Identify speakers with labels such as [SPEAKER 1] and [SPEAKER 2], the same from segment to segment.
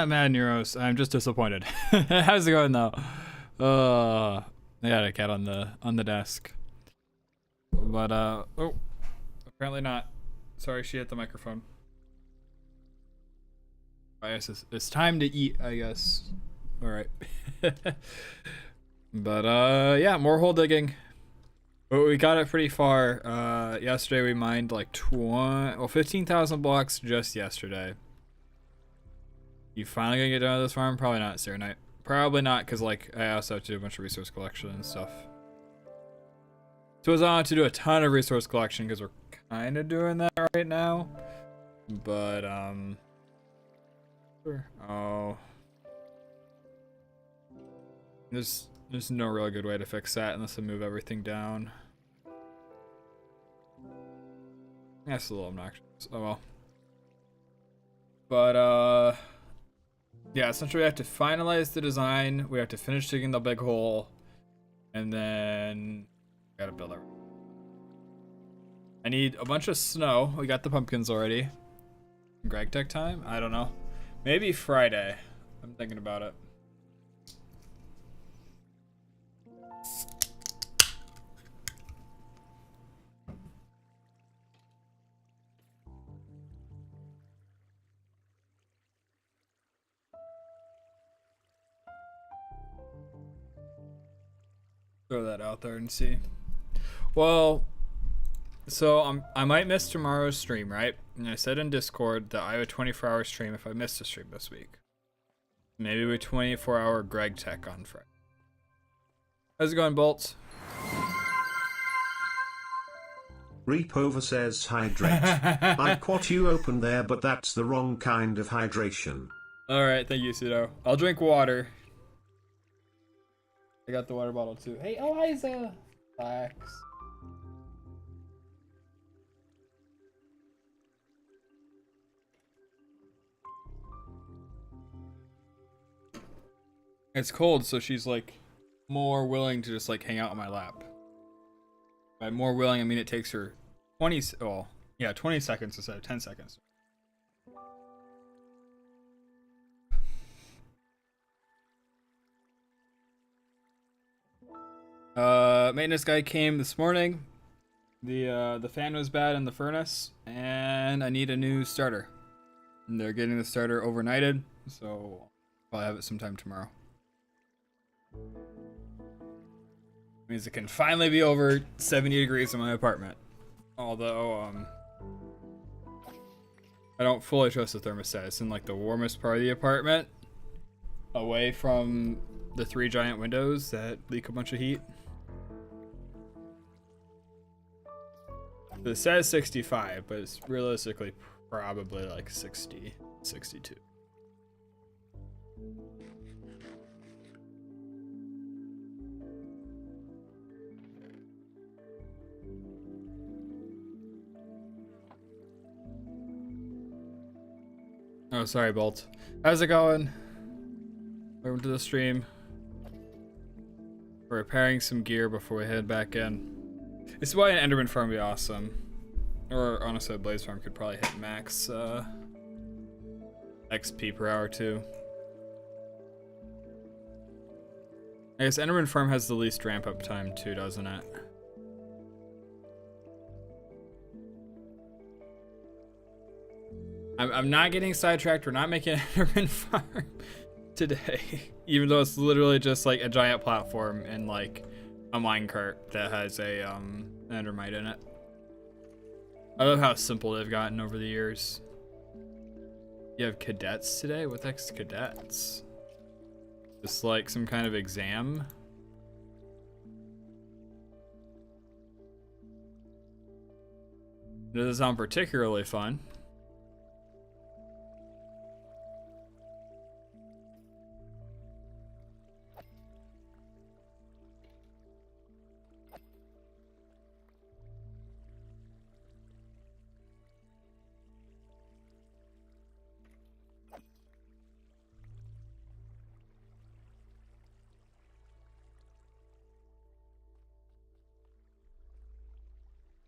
[SPEAKER 1] not mad, Neuros. I'm just disappointed. How's it going though? I got a cat on the desk. But oh, apparently not. Sorry, she hit the microphone. I guess it's time to eat, I guess. All right. But yeah, more hole digging. But we got it pretty far. Yesterday we mined like 15,000 blocks just yesterday. You finally gonna get done with this farm? Probably not, Sarah Knight. Probably not, because like I also have to do a bunch of resource collection and stuff. So it's on to do a ton of resource collection because we're kind of doing that right now. But oh, there's no real good way to fix that unless I move everything down. That's a little obnoxious. Oh well. But yeah, essentially we have to finalize the design, we have to finish digging the big hole, and then gotta build it. I need a bunch of snow. We got the pumpkins already. Greg Tech time? I don't know. Maybe Friday. I'm thinking about it. Throw that out there and see. Well, so I might miss tomorrow's stream, right? And I said in Discord that I have a 24-hour stream if I miss a stream this week. Maybe a 24-hour Greg Tech on Friday. How's it going, Bolts?
[SPEAKER 2] Repover says hydrate. I caught you open there, but that's the wrong kind of hydration.
[SPEAKER 1] Alright, thank you, Pseudo. I'll drink water. I got the water bottle too. Hey, Eliza! Relax. It's cold, so she's like more willing to just like hang out on my lap. By more willing, I mean it takes her 20 seconds instead of 10 seconds. Maintenance guy came this morning. The fan was bad in the furnace, and I need a new starter. And they're getting the starter overnighted, so I'll have it sometime tomorrow. Means it can finally be over 70 degrees in my apartment. Although, I don't fully trust the thermostat. It's in like the warmest part of the apartment, away from the 3 giant windows that leak a bunch of heat. It says 65, but it's realistically probably like 60, 62. Oh, sorry, Bolt. How's it going? Welcome to the stream. We're repairing some gear before we head back in. This is why an Enderman farm would be awesome. Or honestly, a Blaze farm could probably hit max XP per hour too. I guess Enderman farm has the least ramp up time too, doesn't it? I'm not getting sidetracked. We're not making an Enderman farm today, even though it's literally just like a giant platform and like a minecart that has a endermite in it. I love how simple they've gotten over the years. You have cadets today? What the heck's cadets? Just like some kind of exam? It doesn't sound particularly fun.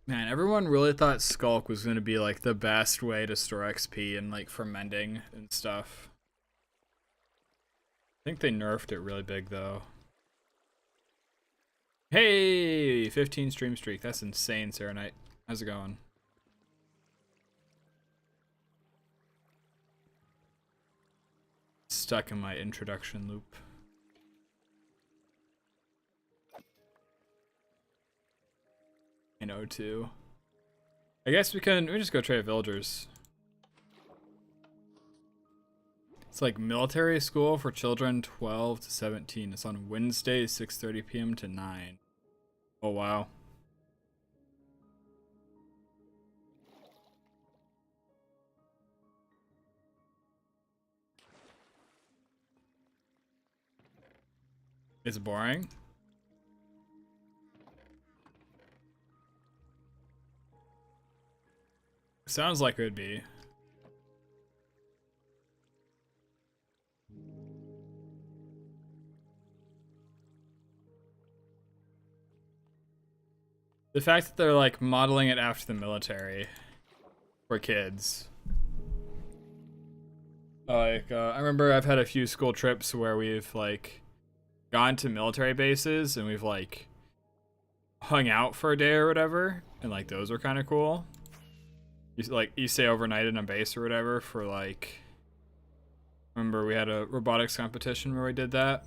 [SPEAKER 1] Man, everyone really thought Skulk was going to be like the best way to store XP and like fermenting and stuff. think they nerfed it really big though. Hey, 15 stream streak. That's insane, Sarah Knight. How's it going? Stuck in my introduction loop. In O2. I guess we just go trade villagers. It's like military school for children 12 to 17. It's on Wednesday, 6:30 p.m. to 9. Oh, wow. It's boring. Sounds like it would be. The fact that they're like modeling it after the military for kids. Like, I remember I've had a few school trips where we've like gone to military bases and we've like hung out for a day or whatever, and like those were kind of cool. You stay overnight in a base or whatever for like. Remember we had a robotics competition where we did that.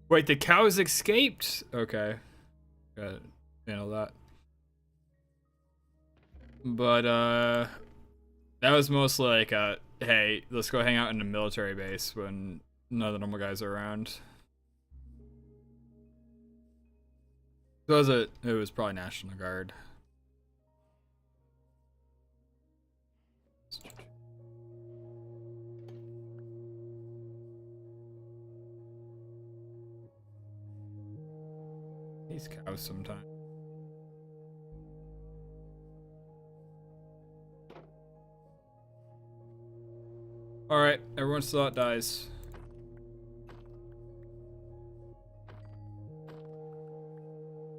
[SPEAKER 1] Wait, the cows escaped. Okay, got handle that. But that was mostly like hey, let's go hang out in a military base when none of the normal guys are around. It was probably National Guard. These cows sometimes. Alright, everyone's thought dies.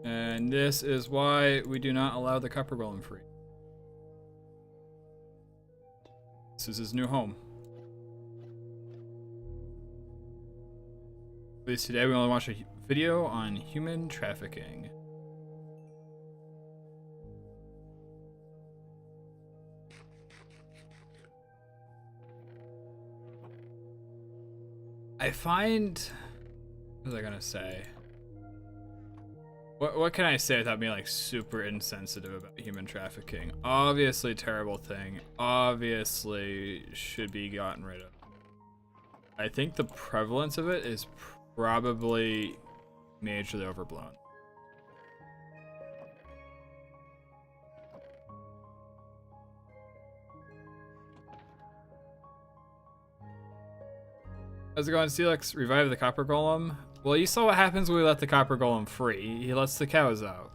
[SPEAKER 1] And this is why we do not allow the copper golem free. This is his new home. At least today we only watched a video on human trafficking. I find... What was I gonna say? What can I say without being like super insensitive about human trafficking? Obviously terrible thing. Obviously should be gotten rid of. I think the prevalence of it is probably majorly overblown. How's it going, Celix? Revive the copper golem? Well, you saw what happens when we let the copper golem free. He lets the cows out.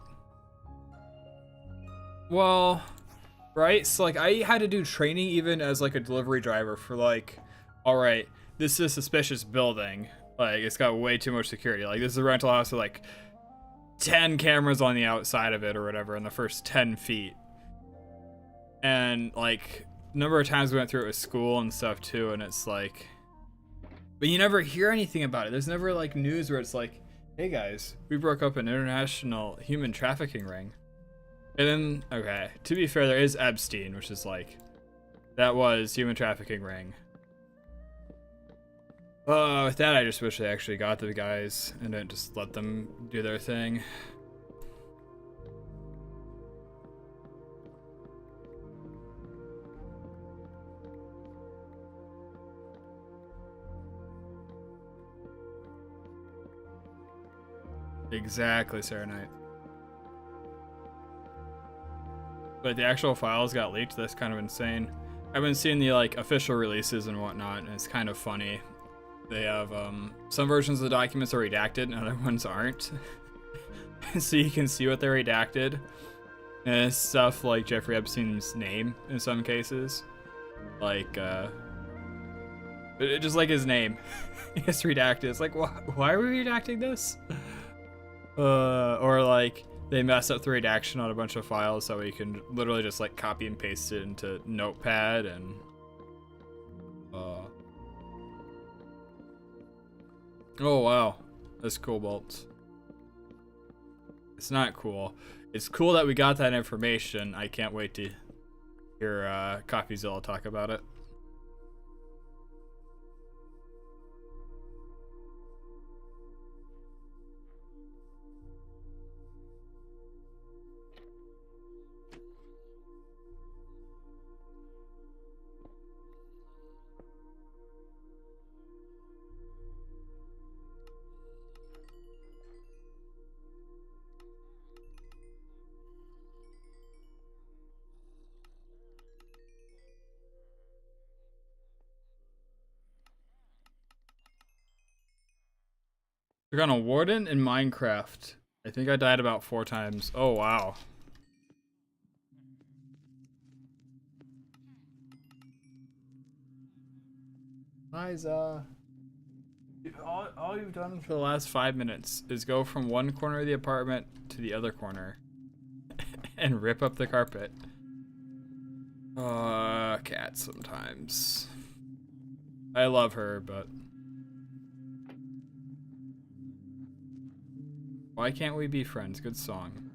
[SPEAKER 1] Well, right? So like I had to do training even as like a delivery driver for like, all right, this is a suspicious building. Like it's got way too much security. Like this is a rental house with like 10 cameras on the outside of it or whatever in the first 10 feet. And like number of times we went through it with school and stuff too, and it's like, but you never hear anything about it. There's never like news where it's like, hey guys, we broke up an international human trafficking ring. And then, okay, to be fair, there is Epstein, which is like, that was human trafficking ring. With that, I just wish they actually got the guys and didn't just let them do their thing. Exactly, Sarah Knight. But the actual files got leaked. That's kind of insane. I've been seeing the like official releases and whatnot, and it's kind of funny. They have some versions of the documents are redacted and other ones aren't. So you can see what they're redacted. And it's stuff like Jeffrey Epstein's name in some cases. Like just like his name. It's redacted. It's like, why are we redacting this? Or like they mess up the redaction on a bunch of files so you can literally just like copy and paste it into Notepad and Oh wow, that's cobalt. It's not cool. It's cool that we got that information. I can't wait to hear CoffeeZilla talk about it. We're on a warden in Minecraft. I think I died about 4 times. Oh wow. Liza. All you've done for the last 5 minutes is go from one corner of the apartment to the other corner and rip up the carpet. Cat sometimes. I love her, but why can't we be friends? Good song.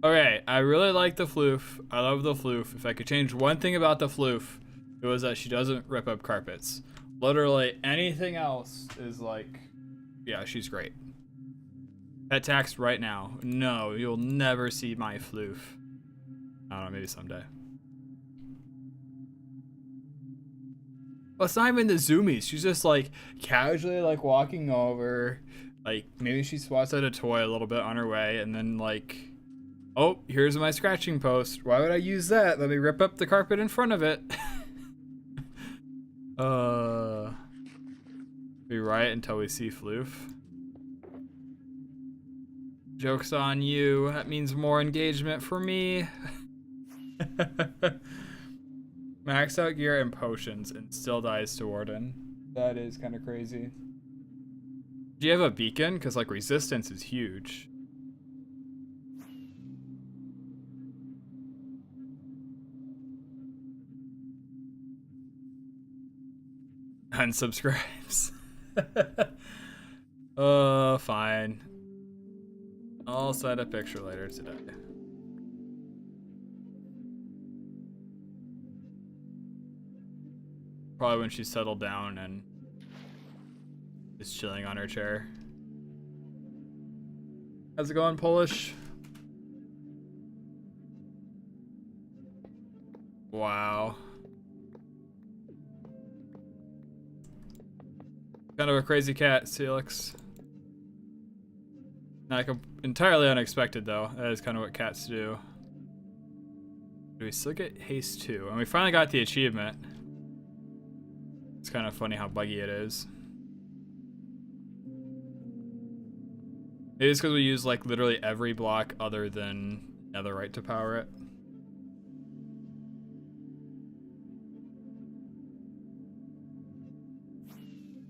[SPEAKER 1] Okay, I really like the floof. I love the floof. If I could change one thing about the floof, it was that she doesn't rip up carpets. Literally anything else is like, yeah, she's great. Pet tax right now. No, you'll never see my floof. I don't know, maybe someday. Well, it's not even the zoomies. She's just like casually like walking over. Like maybe she swats at a toy a little bit on her way and then like, oh, here's my scratching post. Why would I use that? Let me rip up the carpet in front of it. We riot until we see floof. Joke's on you. That means more engagement for me. Max out gear and potions and still dies to Warden. That is kind of crazy. Do you have a beacon? Because like resistance is huge. Unsubscribes. Oh, fine. I'll set a picture later today. Probably when she's settled down and is chilling on her chair. How's it going, Polish? Wow. Kind of a crazy cat, Celix. Not entirely unexpected, though. That is kind of what cats do. Do we still get haste 2? And we finally got the achievement. It's kind of funny how buggy it is. Maybe it's because we use like literally every block other than netherite to power it.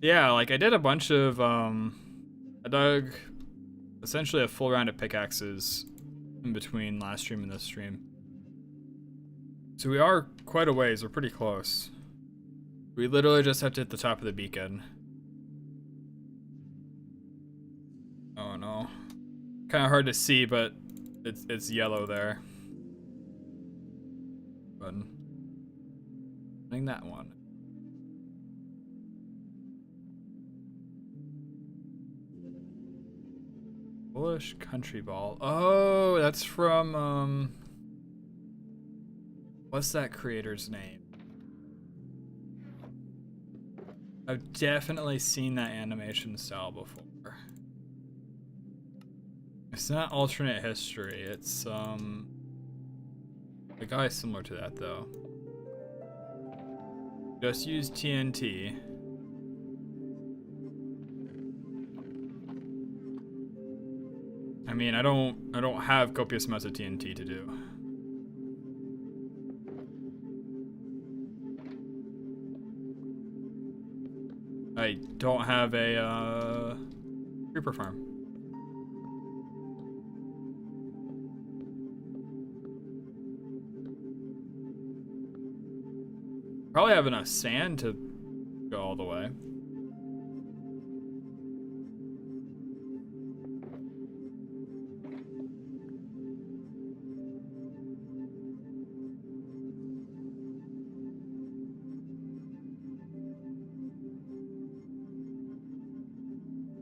[SPEAKER 1] Yeah, like I did a bunch of I dug essentially a full round of pickaxes in between last stream and this stream. So we are quite a ways, we're pretty close. We literally just have to hit the top of the beacon. Oh no. Kind of hard to see, but it's yellow there. Button. Doing that one. Bullish Country Ball. Oh, that's from what's that creator's name? I've definitely seen that animation style before. It's not alternate history, it's a guy similar to that though. Just use TNT. I mean, I don't have copious amounts of TNT to do. I don't have a creeper farm. Probably have enough sand to go all the way.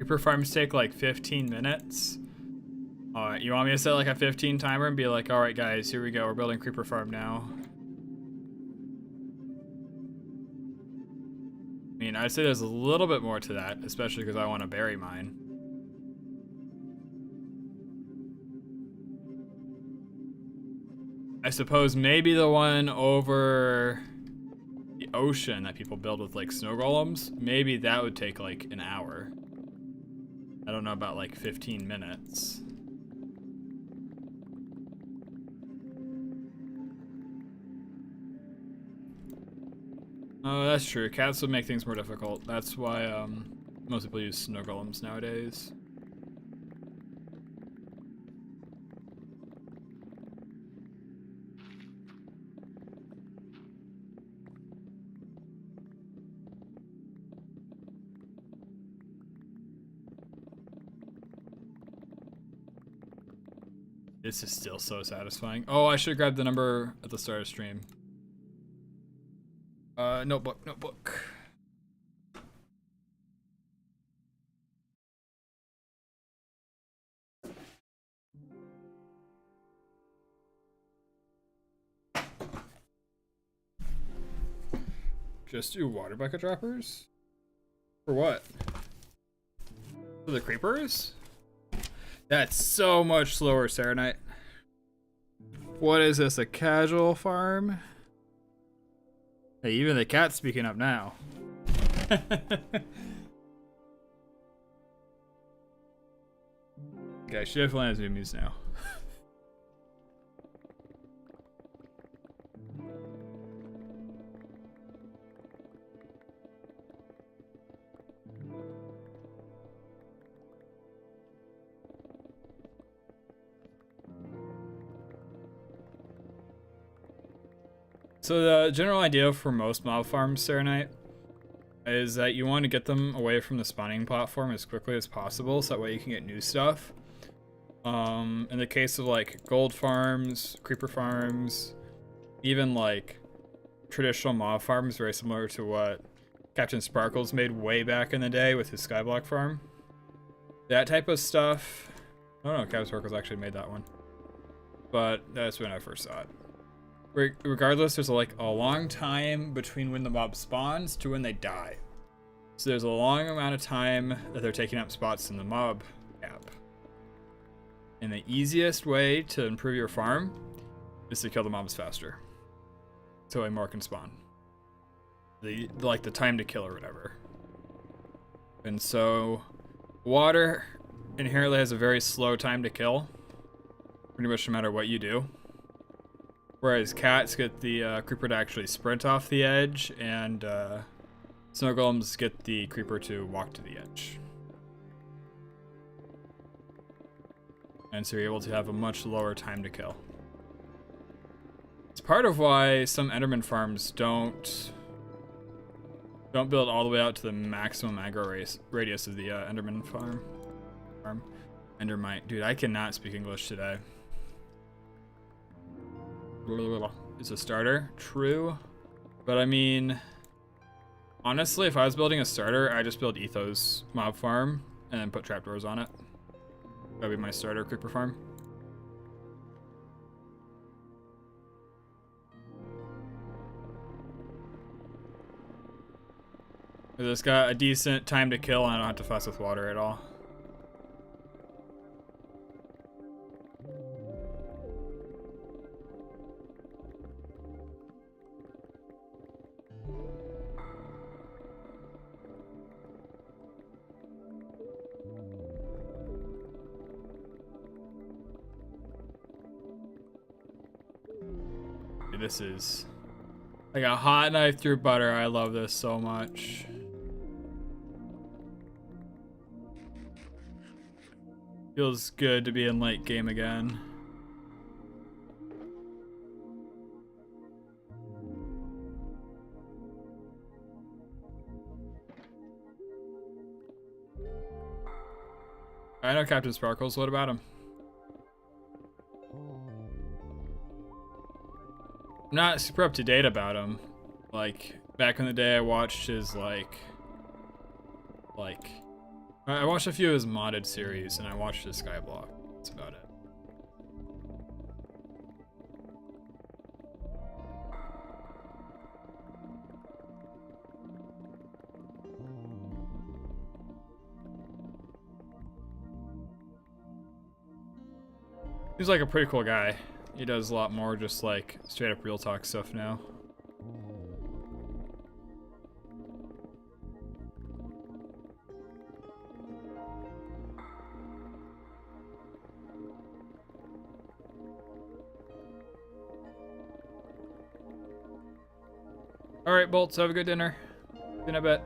[SPEAKER 1] Creeper farms take like 15 minutes. Alright, you want me to set like a 15 timer and be like, alright guys, here we go, we're building creeper farm now. I mean, I'd say there's a little bit more to that, especially because I want to bury mine. I suppose maybe the one over the ocean that people build with like snow golems, maybe that would take like an hour. I don't know about like 15 minutes. Oh, that's true. Cats would make things more difficult. That's why most people use snow golems nowadays. This is still so satisfying. Oh, I should have grabbed the number at the start of stream. Notebook. Just do water bucket droppers? For what? For the creepers? That's so much slower, Serenite. What is this, a casual farm? Hey, even the cat's speaking up now. Okay, she definitely has Zoomies now. So the general idea for most mob farms, Serenite, is that you want to get them away from the spawning platform as quickly as possible, so that way you can get new stuff. In the case of like gold farms, creeper farms, even like traditional mob farms, very similar to what Captain Sparkles made way back in the day with his Skyblock farm. That type of stuff. I don't know, Captain Sparkles actually made that one, but that's when I first saw it. Regardless, there's like a long time between when the mob spawns to when they die. So there's a long amount of time that they're taking up spots in the mob cap. And the easiest way to improve your farm is to kill the mobs faster, so way more can spawn. The time to kill or whatever. And so water inherently has a very slow time to kill, pretty much no matter what you do. Whereas cats get the creeper to actually sprint off the edge, and snow golems get the creeper to walk to the edge. And so you're able to have a much lower time to kill. It's part of why some Enderman farms don't build all the way out to the maximum aggro radius of the Enderman farm. Endermite. Dude, I cannot speak English today. It's a starter, true, but I mean, honestly, if I was building a starter, I just build Ethos mob farm and then put trapdoors on it. That'd be my starter creeper farm. It's got a decent time to kill and I don't have to fuss with water at all. This is like a hot knife through butter. I love this so much. Feels good to be in late game again. I know Captain Sparkles. What about him? I'm not super up to date about him. Like back in the day, I watched his like I watched a few of his modded series, and I watched his Skyblock. That's about it. He's like a pretty cool guy. He does a lot more just like straight up real talk stuff now. All right, Bolts, have a good dinner. See you in a bit.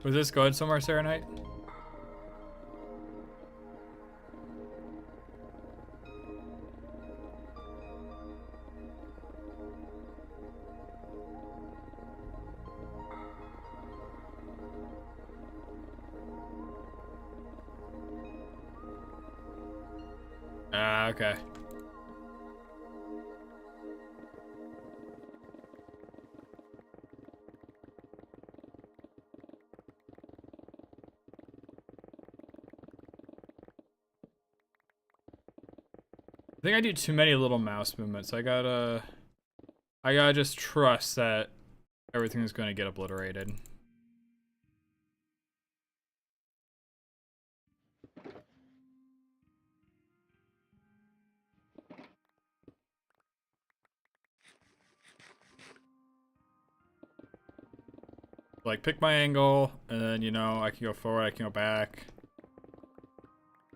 [SPEAKER 1] Was this going somewhere, Sarah Knight? Ah, okay. I think I do too many little mouse movements. I gotta just trust that everything's gonna get obliterated. Like, pick my angle, and then, you know, I can go forward, I can go back.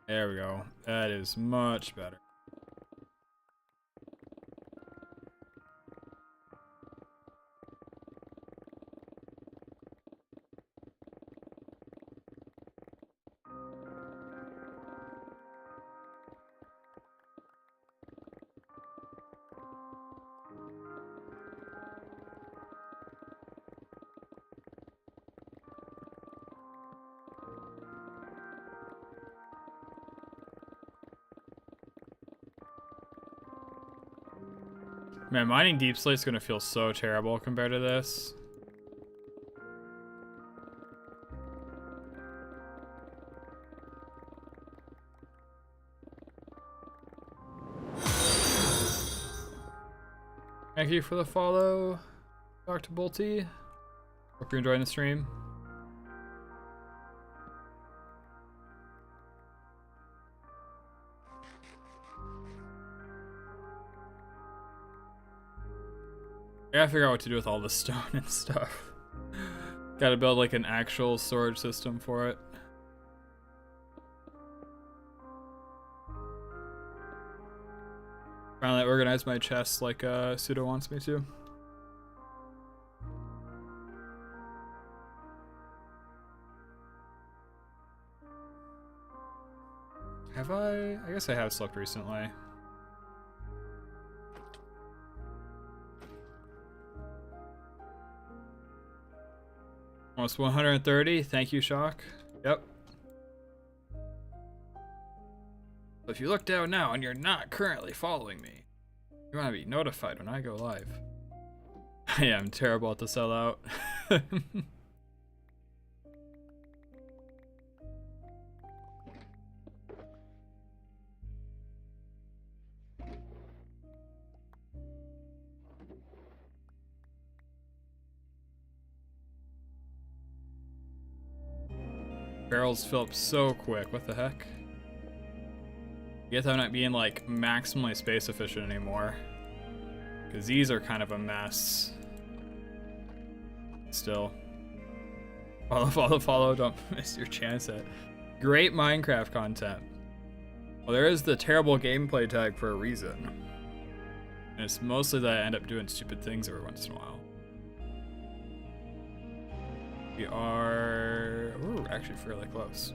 [SPEAKER 1] There we go. That is much better. Man, mining Deep Slate's gonna feel so terrible compared to this. Thank you for the follow, Dr. Bolty. Hope you're enjoying the stream. I gotta figure out what to do with all the stone and stuff. Gotta build like an actual storage system for it. Finally organize my chest like Sudo wants me to. Have I guess I have slept recently. Almost 130. Thank you, Shock. Yep. If you look down now and you're not currently following me, you want to be notified when I go live. I am terrible at the sellout. Barrels fill up so quick. What the heck? I guess I'm not being like maximally space efficient anymore, because these are kind of a mess. Still, follow! Don't miss your chance at great Minecraft content. Well, there is the terrible gameplay tag for a reason, and it's mostly that I end up doing stupid things every once in a while. We're actually fairly close.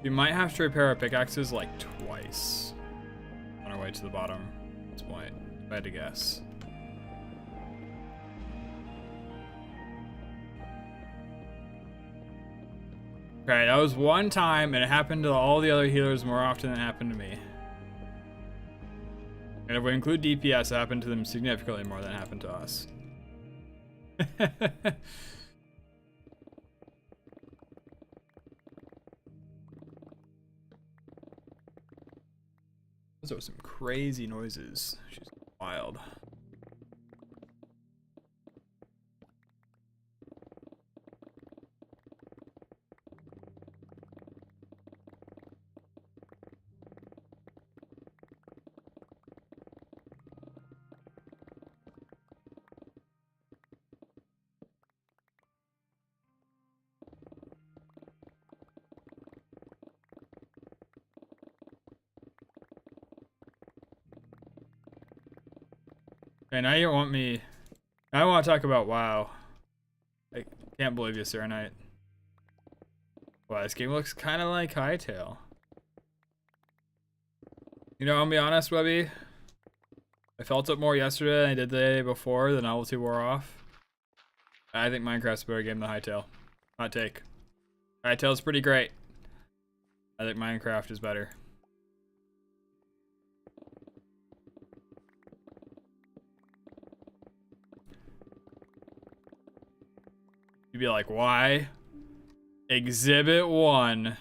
[SPEAKER 1] We might have to repair our pickaxes like twice on our way to the bottom at this point, if I had to guess. Okay, that was one time, and it happened to all the other healers more often than it happened to me. And if we include DPS, it happened to them significantly more than it happened to us. Those are some crazy noises. She's wild. And now you want me... I want to talk about WoW. I can't believe you, Sir Knight. Wow, this game looks kind of like Hytale. You know, I'll be honest, Webby. I felt it more yesterday than I did the day before. The novelty wore off. I think Minecraft's a better game than Hytale. Hot take. Hytale's pretty great. I think Minecraft is better. You'd be like, why? Exhibit 1.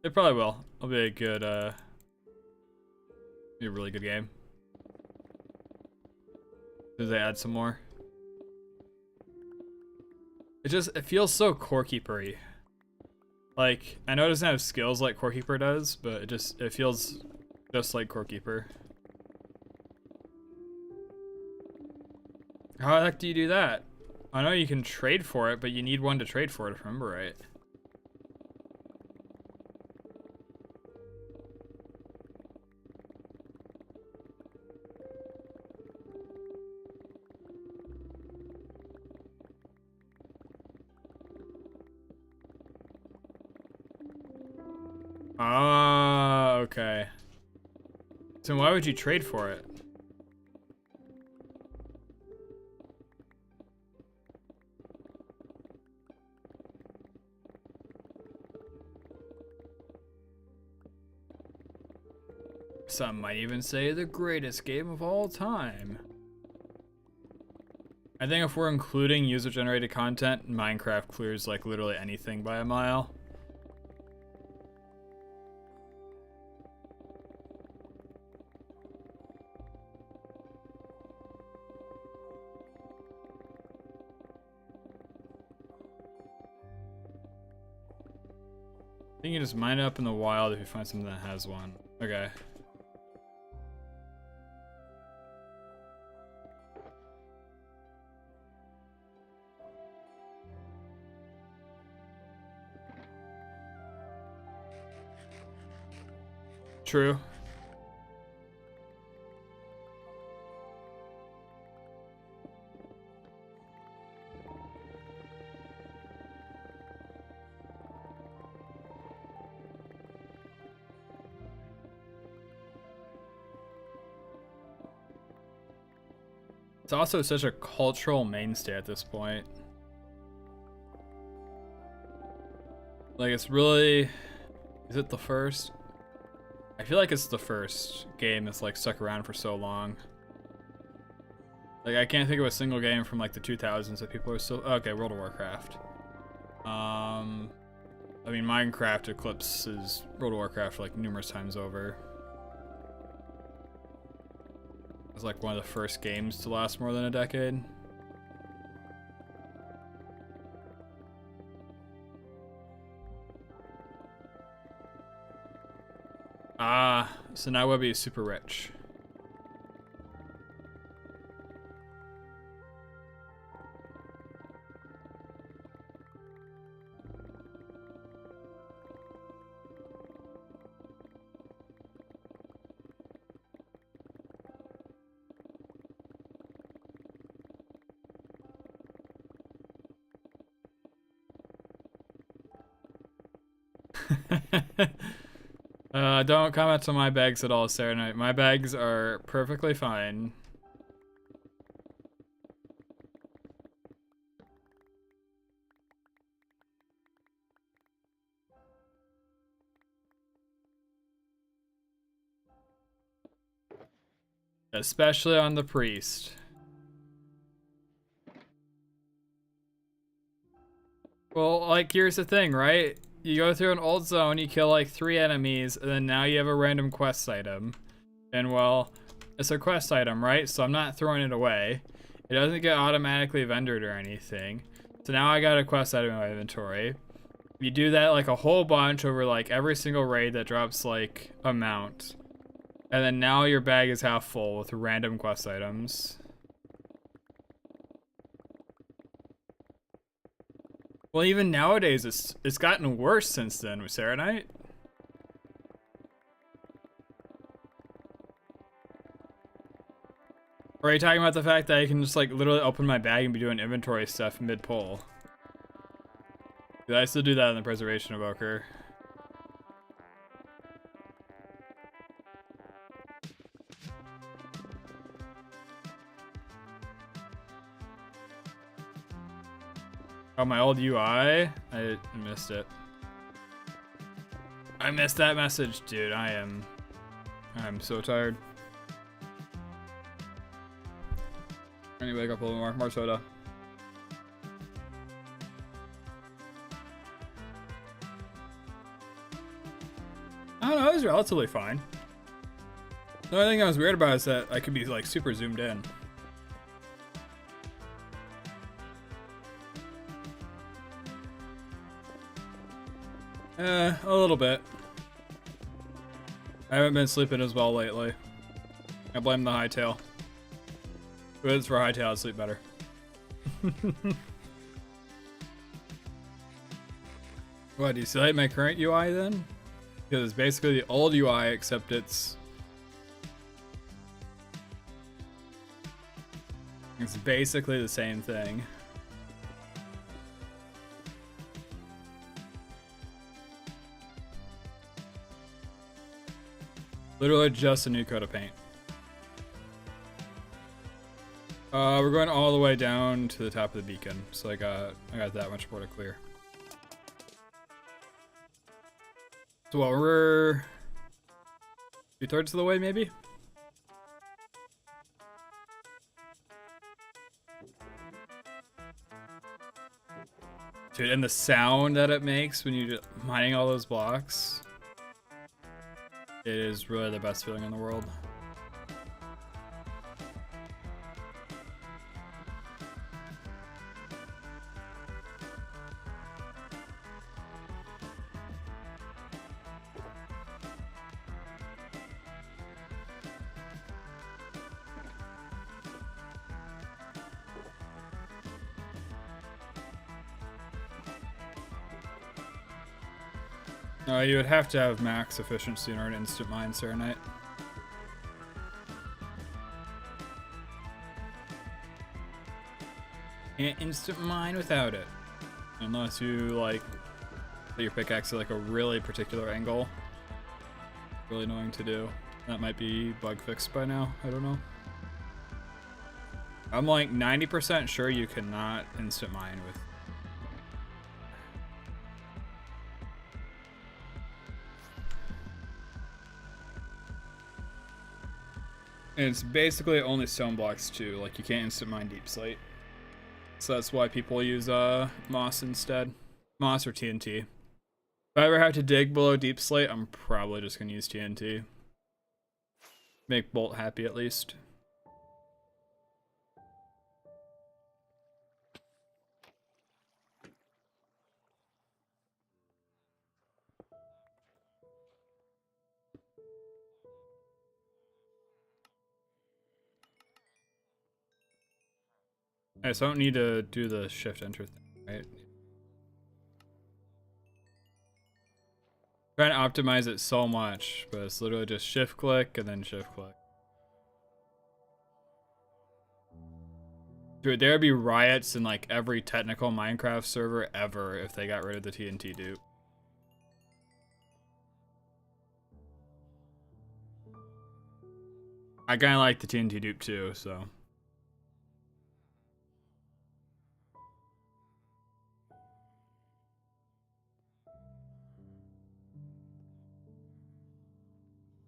[SPEAKER 1] It probably will. It'll be a good, be a really good game. Do they add some more? It feels so Core Keeper-y. Like, I know it doesn't have skills like Core Keeper does, but it feels just like Core Keeper. How the heck do you do that? I know you can trade for it, but you need one to trade for it, if I remember right. Ah, okay. So why would you trade for it? Some might even say the greatest game of all time. I think if we're including user-generated content, Minecraft clears like literally anything by a mile. I think you just mine it up in the wild if you find something that has one. Okay. True. It's also such a cultural mainstay at this point. Like, it's really... Is it the first? I feel like it's the first game that's like stuck around for so long. Like, I can't think of a single game from like the 2000s that people are still... Okay, World of Warcraft. I mean, Minecraft eclipses World of Warcraft like numerous times over. It's like one of the first games to last more than a decade. Ah, so now Webby is super rich. Don't comment on my bags at all, Sarah Knight. My bags are perfectly fine. Especially on the priest. Well, like, here's the thing, right? You go through an old zone, you kill like 3 enemies, and then now you have a random quest item. And well, it's a quest item, right? So I'm not throwing it away. It doesn't get automatically vendored or anything. So now I got a quest item in my inventory. You do that like a whole bunch over like every single raid that drops like a mount. And then now your bag is half full with random quest items. Well, even nowadays, it's gotten worse since then with Serenite. Or are you talking about the fact that I can just like literally open my bag and be doing inventory stuff mid-pull? I still do that in the Preservation Evoker. Oh, my old UI? I missed it. I missed that message, dude. I'm so tired. I need to wake up a little more soda. I don't know, it was relatively fine. The only thing that was weird about it is that I could be like super zoomed in. A little bit. I haven't been sleeping as well lately. I blame the hightail. If it's for hightail, I'd sleep better. What, do you still hate my current UI then? Because it's basically the old UI, except it's basically the same thing. Literally just a new coat of paint. We're going all the way down to the top of the beacon, so I got that much more to clear. So what, we're 2/3 of the way, maybe? Dude, and the sound that it makes when you're mining all those blocks. It is really the best feeling in the world. You would have to have max efficiency in order to instant mine Serenite. Can't instant mine without it. Unless you like put your pickaxe at like a really particular angle. Really annoying to do. That might be bug fixed by now. I don't know. I'm like 90% sure you cannot instant mine with. And it's basically only stone blocks too, like you can't instant mine deep slate. So that's why people use moss instead. Moss or TNT. If I ever have to dig below deep slate, I'm probably just gonna use TNT. Make Bolt happy at least. Alright, so I don't need to do the shift enter thing, right? Trying to optimize it so much, but it's literally just shift click and then shift click. Dude, there'd be riots in like every technical Minecraft server ever if they got rid of the TNT dupe. I kinda like the TNT dupe too, so.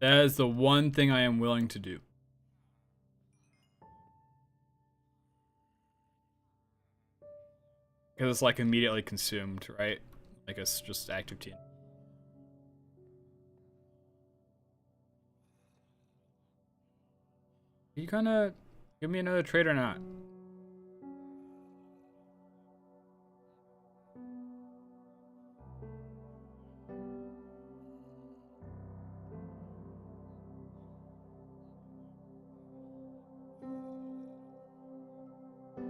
[SPEAKER 1] That is the one thing I am willing to do. because it's like immediately consumed, right? Like it's just active TNT. Are you gonna give me another trade or not?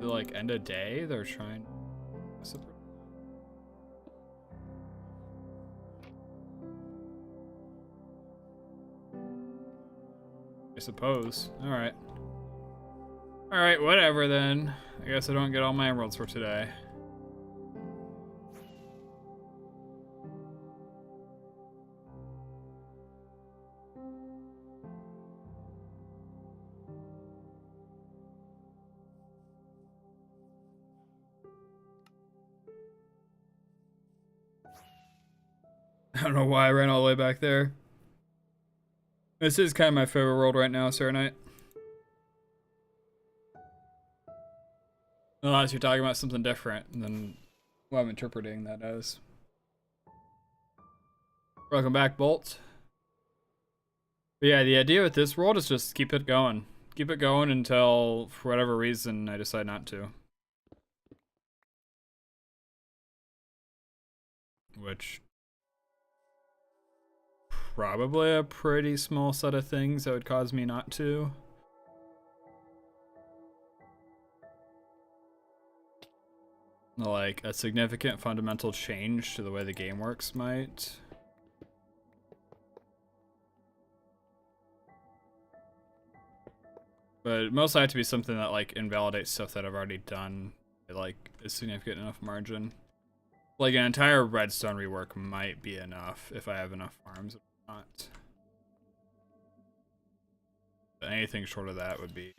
[SPEAKER 1] Like end of day, they're trying. I suppose. All right. All right, whatever then. I guess I don't get all my emeralds for today. I don't know why I ran all the way back there. This is kind of my favorite world right now, Serenite. Unless you're talking about something different than what I'm interpreting that as. Welcome back, Bolt. But yeah, the idea with this world is just keep it going. Keep it going until, for whatever reason, I decide not to. Which... probably a pretty small set of things that would cause me not to. Like, a significant fundamental change to the way the game works might. But it mostly have to be something that, like, invalidates stuff that I've already done at, like, a significant enough margin. Like, an entire redstone rework might be enough if I have enough farms. Not. But anything short of that would be...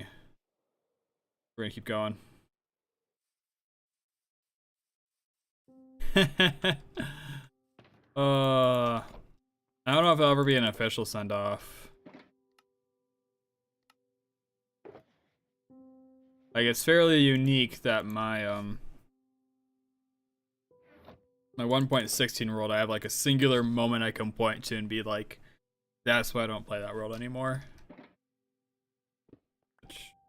[SPEAKER 1] We're gonna keep going. I don't know if it'll ever be an official send-off. Like, it's fairly unique that my my 1.16 world, I have like a singular moment I can point to and be like, that's why I don't play that world anymore.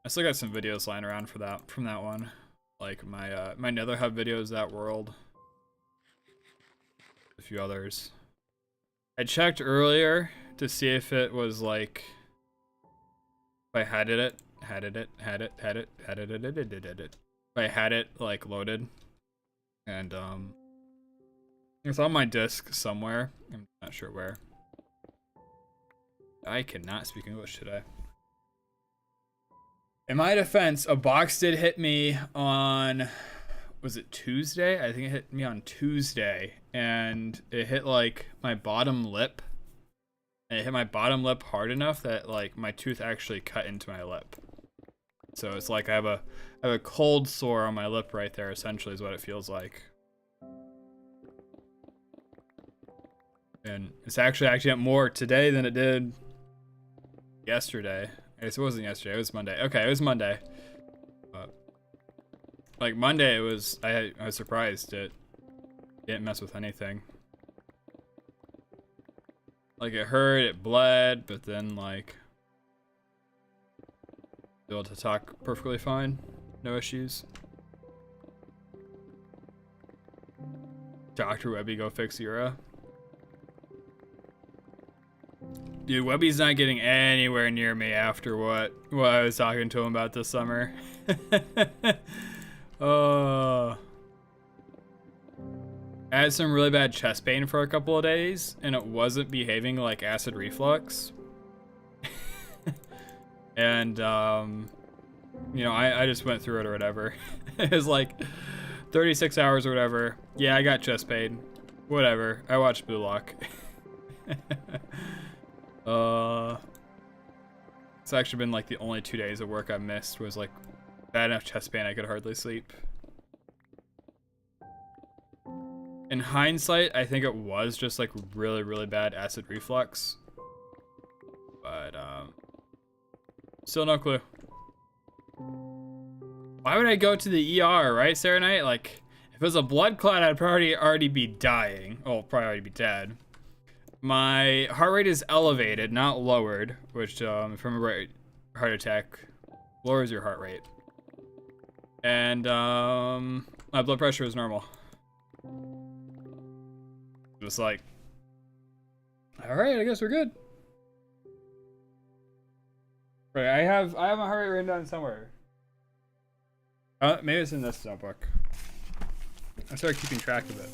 [SPEAKER 1] I still got some videos lying around for that from that one. Like my my Nether Hub videos, that world. A few others. I checked earlier to see if it was like if I had it if I had it like loaded. And it's on my disk somewhere. I'm not sure where. I cannot speak English today. In my defense, a box did hit me on, was it Tuesday? I think it hit me on Tuesday, and it hit like my bottom lip. And it hit my bottom lip hard enough that like my tooth actually cut into my lip. So it's like I have a cold sore on my lip right there, essentially is what it feels like. And it's actually more today than it did yesterday. I guess it wasn't yesterday, it was Monday. Okay, it was Monday. Like Monday, it was, I was surprised it didn't mess with anything. Like it hurt, it bled, but then like able to talk perfectly fine, no issues. Dr. Webby, go fix Yura. Dude, Webby's not getting anywhere near me after what I was talking to him about this summer. I had some really bad chest pain for a couple of days, and it wasn't behaving like acid reflux. And, you know, I just went through it or whatever. It was like 36 hours or whatever. Yeah, I got chest pain. Whatever. I watched Blue Lock. It's actually been like the only 2 days of work I missed was like bad enough chest pain I could hardly sleep. In hindsight, I think it was just like really, really bad acid reflux. But, still no clue. Why would I go to the ER, right, Sarah Knight? Like, if If it was a blood clot, I'd probably already be dying. Oh, probably already be dead. My heart rate is elevated, not lowered, which, if I remember right, heart attack lowers your heart rate. And, my blood pressure is normal. It was like, alright, I guess we're good. Right, I have my heart rate written down somewhere. Maybe it's in this notebook. I started keeping track of it.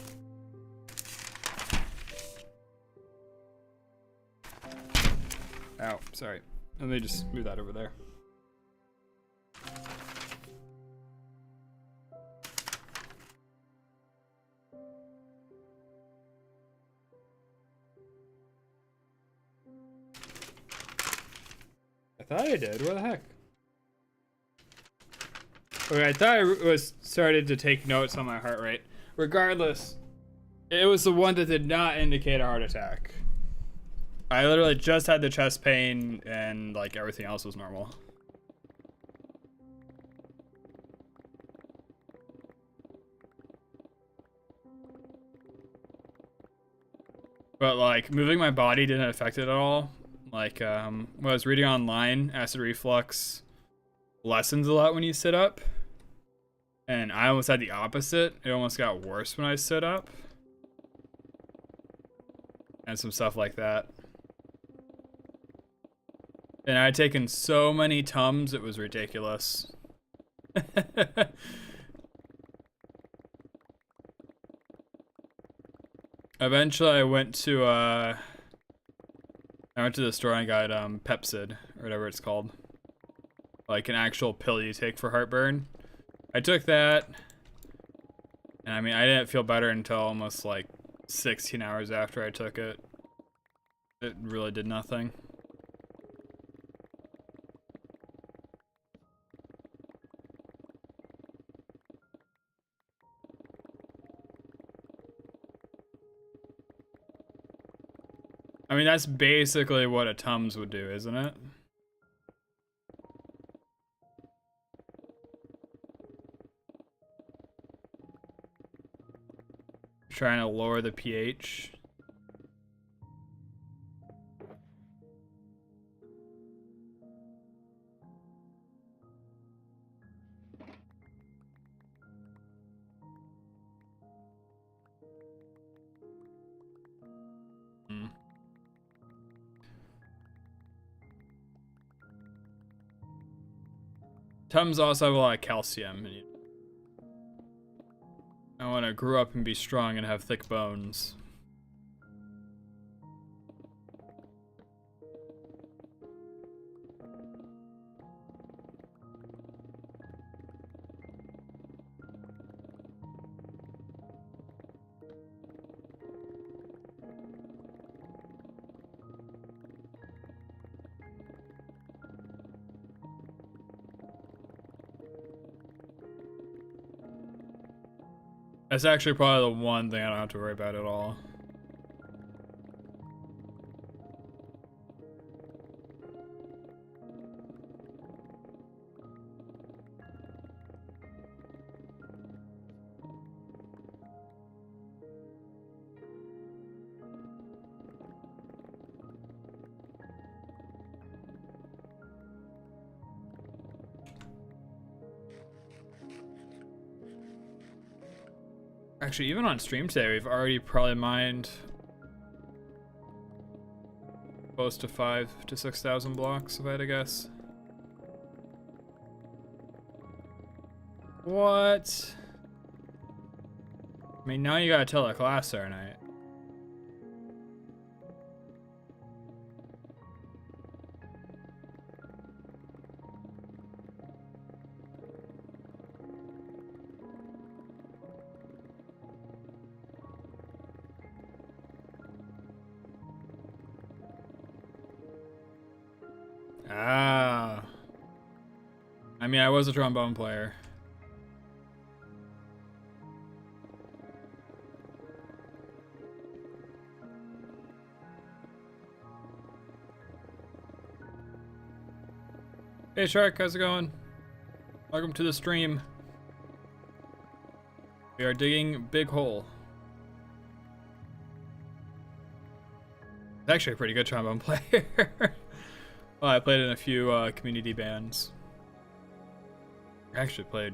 [SPEAKER 1] Ow, sorry. Let me just move that over there. I thought I did. Where the heck? Okay, I thought I was started to take notes on my heart rate. Regardless, it was the one that did not indicate a heart attack. I literally just had the chest pain and like everything else was normal. But like moving my body didn't affect it at all. Like when I was reading online, acid reflux lessens a lot when you sit up. And I almost had the opposite. It almost got worse when I stood up. And some stuff like that. And I'd taken so many Tums, it was ridiculous. Eventually I went to the store and got Pepsid, or whatever it's called. Like an actual pill you take for heartburn. I took that, and I mean, I didn't feel better until almost like 16 hours after I took it. It really did nothing. I mean, that's basically what a Tums would do, isn't it? Trying to lower the pH. Tums also have a lot of calcium. I want to grow up and be strong and have thick bones. That's actually probably the one thing I don't have to worry about at all. Actually, even on stream today, we've already probably mined close to 5,000 to 6,000 blocks, if I had to guess. What? I mean, now you gotta tell the class, aren't I? Ah. I mean, I was a trombone player. Hey Shark, how's it going? Welcome to the stream. We are digging big hole. It's actually a pretty good trombone player. Well, I played in a few community bands. I actually played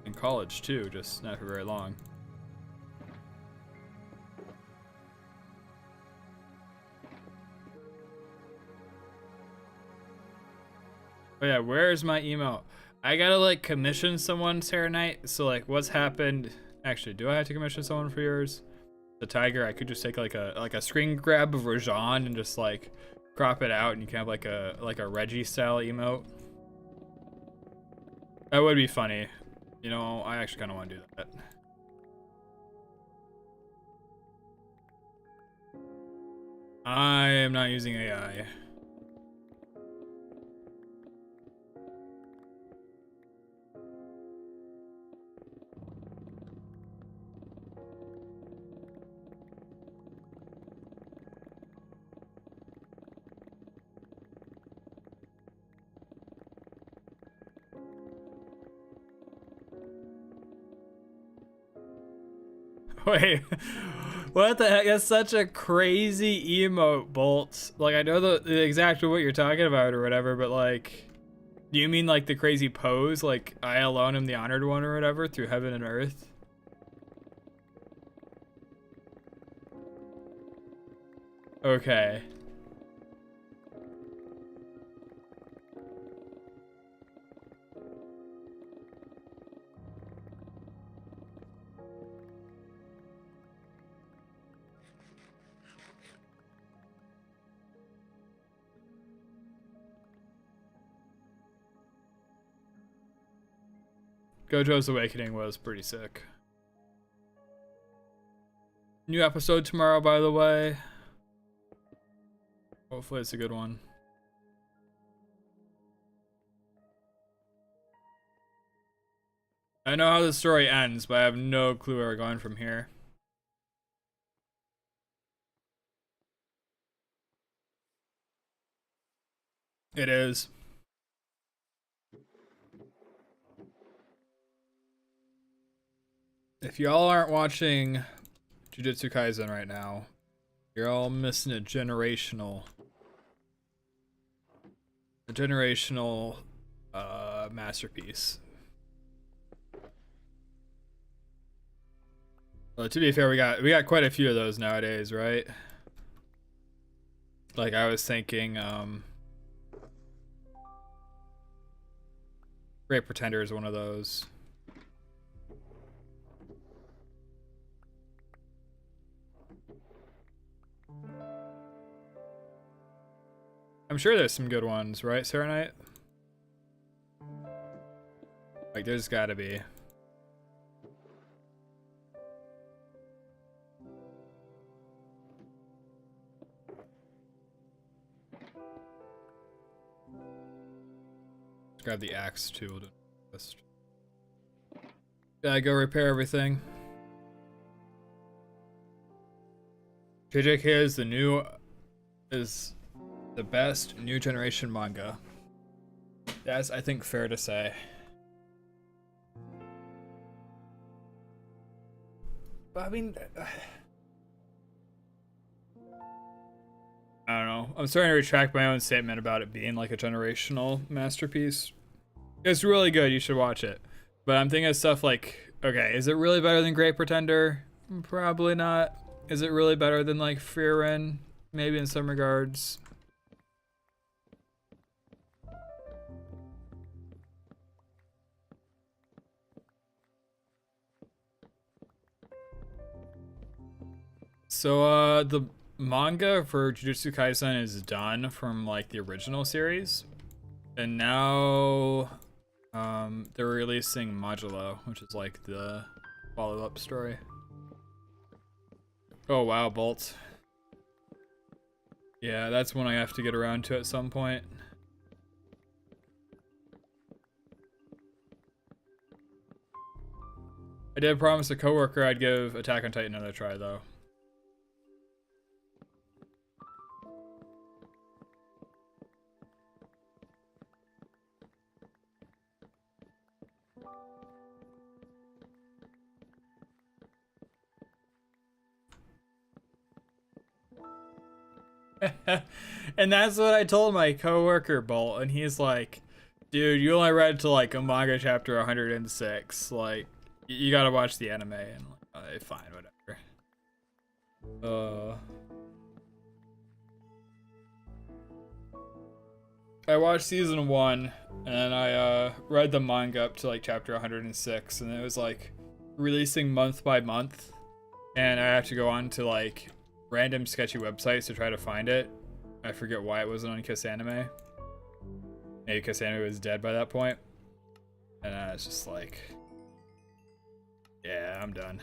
[SPEAKER 1] in college too, just not for very long. Oh yeah, where's my email? I gotta like commission someone Sarah Night. So like, what's happened? Actually, do I have to commission someone for yours? The tiger. I could just take like a screen grab of Rajan and just like crop it out, and you can have like a Reggie style emote. That would be funny. You know, I actually kind of want to do that. I am not using AI. Wait, what the heck? That's such a crazy emote, Bolts. Like, I know the exactly what you're talking about or whatever, but like, do you mean like the crazy pose? Like, I alone am the honored one or whatever through heaven and earth? Okay. Gojo's Awakening was pretty sick. New episode tomorrow, by the way. Hopefully it's a good one. I know how the story ends, but I have no clue where we're going from here. It is. If y'all aren't watching Jujutsu Kaisen right now, you're all missing a generational masterpiece. Well, to be fair, we got quite a few of those nowadays, right? Like I was thinking, Great Pretender is one of those. I'm sure there's some good ones, right, Sarah Knight? Like, there's gotta be. Let's grab the axe too. Gotta go repair everything. JJK is the best new generation manga. That's, I think, fair to say. But I mean, I don't know. I'm starting to retract my own statement about it being like a generational masterpiece. It's really good. You should watch it. But I'm thinking of stuff like, okay, is it really better than Great Pretender? Probably not. Is it really better than like Frieren? Maybe in some regards. So the manga for Jujutsu Kaisen is done from like the original series, and now they're releasing Modulo, which is like the follow-up story. Oh wow, Bolt. Yeah, that's one I have to get around to at some point. I did promise a coworker I'd give Attack on Titan another try though. And that's what I told my coworker Bolt, and he's like, dude, you only read to like a manga chapter 106. Like, you gotta watch the anime. And like, alright, fine, whatever. I watched season 1, and I read the manga up to like chapter 106, and it was like releasing month by month, and I have to go on to like random sketchy websites to try to find it. I forget why it wasn't on Kiss Anime. Maybe Kiss Anime was dead by that point. And I was just like, yeah, I'm done.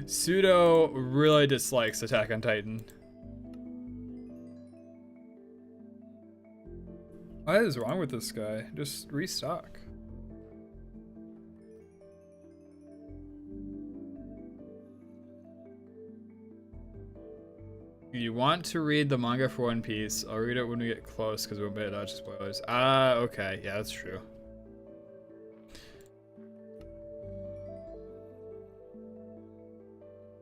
[SPEAKER 1] Pseudo really dislikes Attack on Titan. What is wrong with this guy? Just restock. You want to read the manga for One Piece? I'll read it when we get close because we'll be able to dodge spoilers. Ah, okay. Yeah, that's true.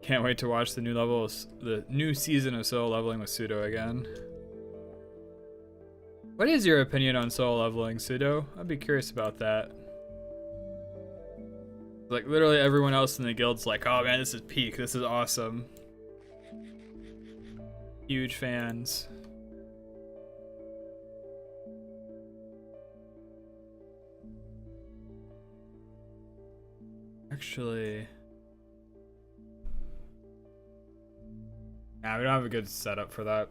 [SPEAKER 1] Can't wait to watch the new season of Solo Leveling with Pseudo again. What is your opinion on Solo Leveling, Pseudo? I'd be curious about that. Like, literally everyone else in the guild's like, oh man, this is peak, this is awesome. Huge fans. Actually... Nah, we don't have a good setup for that.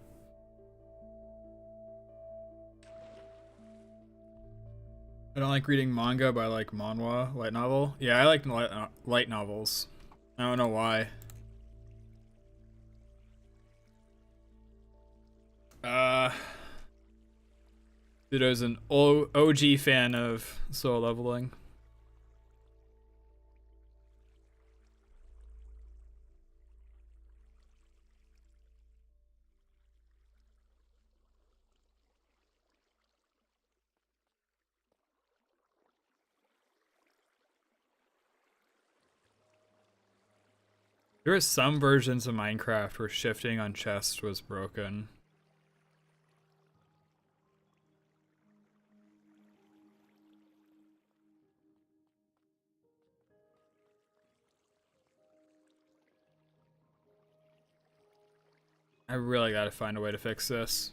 [SPEAKER 1] I don't like reading manga, but I like manhwa, light novel. Yeah, I like light novels. I don't know why. Pseudo's an OG fan of Solo Leveling. There were some versions of Minecraft where shifting on chests was broken. I really gotta find a way to fix this.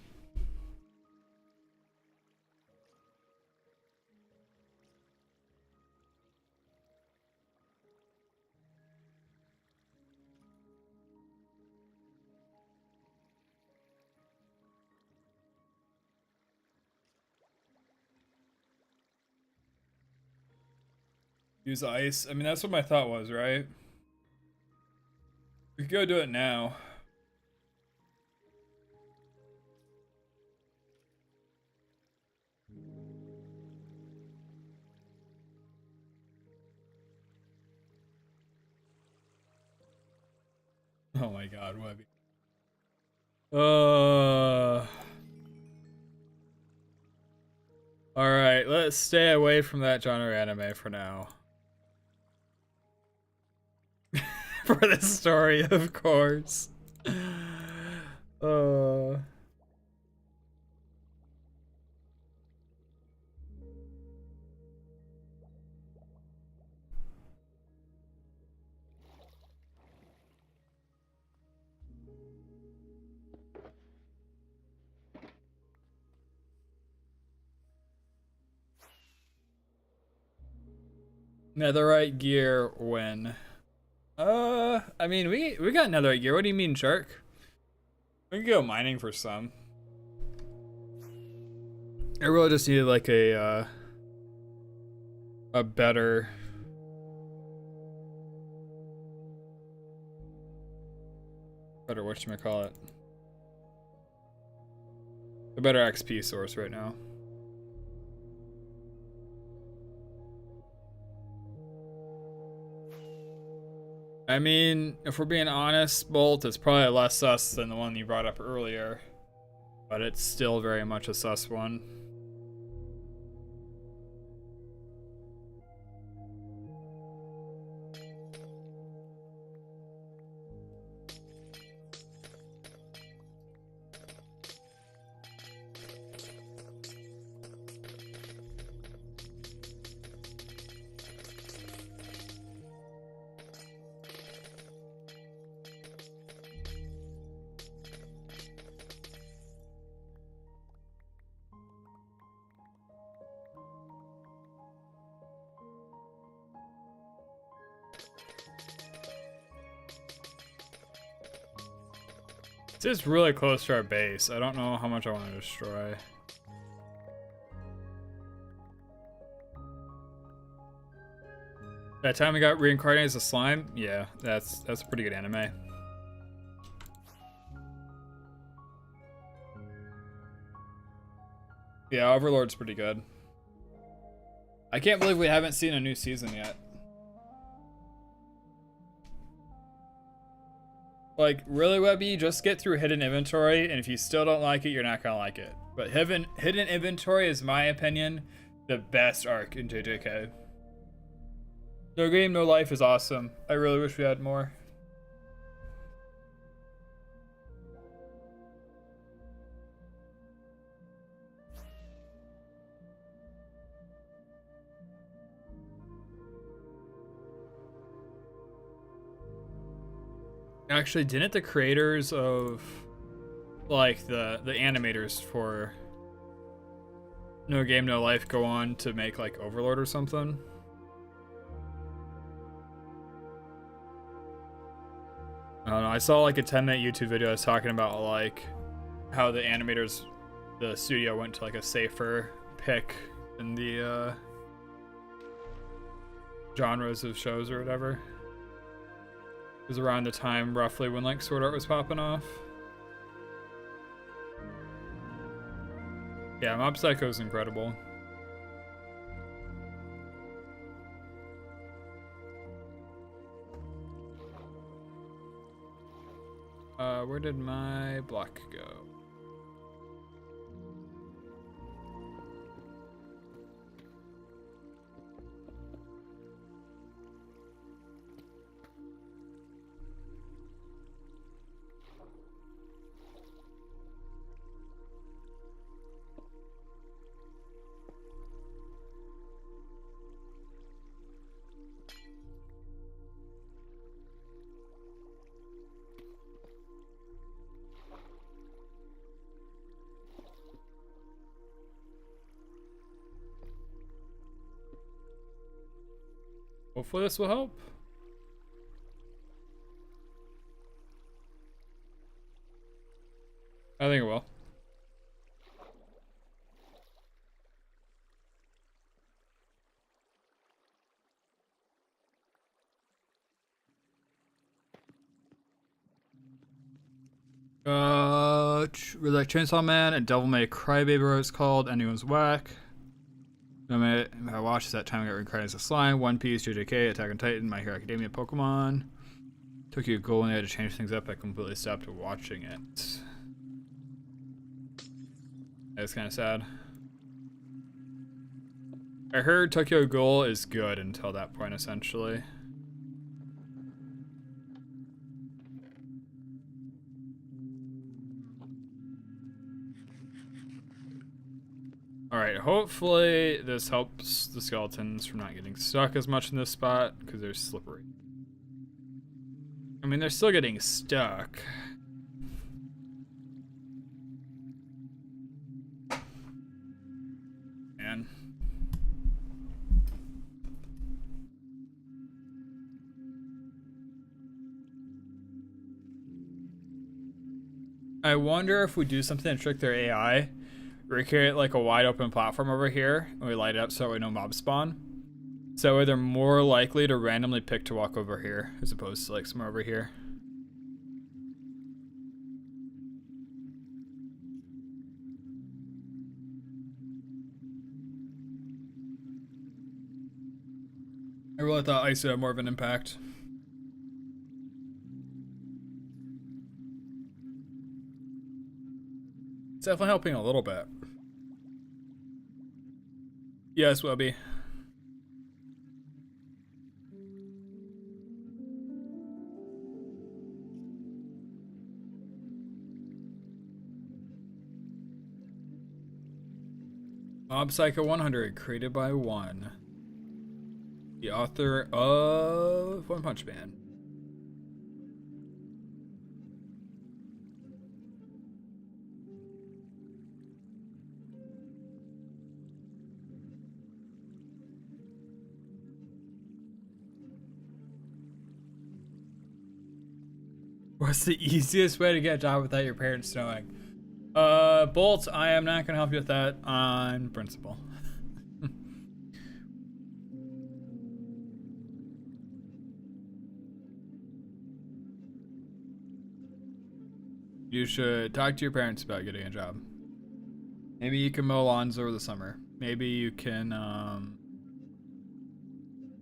[SPEAKER 1] Use ice. I mean, that's what my thought was, right? We could go do it now. Oh my god, Webby. Alright, let's stay away from that genre anime for now. For the story, of course. Netherite gear when? I mean, we got netherite gear. What do you mean, Shark? We can go mining for some. I really just needed like a better whatchamacallit. A better XP source right now. I mean, if we're being honest, Bolt is probably less sus than the one you brought up earlier, but it's still very much a sus one. This is really close to our base. I don't know how much I want to destroy. That time we got reincarnated as a slime? Yeah, that's a pretty good anime. Yeah, Overlord's pretty good. I can't believe we haven't seen a new season yet. Like, really, Webby, just get through hidden inventory, and if you still don't like it, you're not gonna like it. But hidden inventory is, my opinion, the best arc in JJK. No Game, No Life is awesome. I really wish we had more. Actually, didn't the creators of, like, the animators for No Game, No Life go on to make, like, Overlord or something? I don't know. I saw, like, a 10-minute YouTube video I was talking about, like, how the animators, the studio went to, like, a safer pick in the genres of shows or whatever. It was around the time, roughly, when, like, Sword Art was popping off. Yeah, Mob Psycho is incredible. Where did my block go? Hopefully this will help. I think it will. Like Chainsaw Man and Devil May Cry Baby, what it's called. Anyone's Whack. I watched that time I got reincarnated as a slime. One Piece, JJK, Attack on Titan, My Hero Academia, Pokemon. Tokyo Ghoul, and they had to change things up. I completely stopped watching it. That's kind of sad. I heard Tokyo Ghoul is good until that point, essentially. Alright, hopefully this helps the skeletons from not getting stuck as much in this spot, because they're slippery. I mean, they're still getting stuck. Man. I wonder if we do something to trick their AI. We create like a wide open platform over here, and we light it up so that way no mobs spawn. So that way they're more likely to randomly pick to walk over here, as opposed to like somewhere over here. I really thought ice would have more of an impact. It's definitely helping a little bit. Yes, Webby. Mob Psycho 100, created by one. The author of One Punch Man. What's the easiest way to get a job without your parents knowing? Bolt, I am not gonna help you with that on principle. You should talk to your parents about getting a job. Maybe you can mow lawns over the summer. Maybe you can,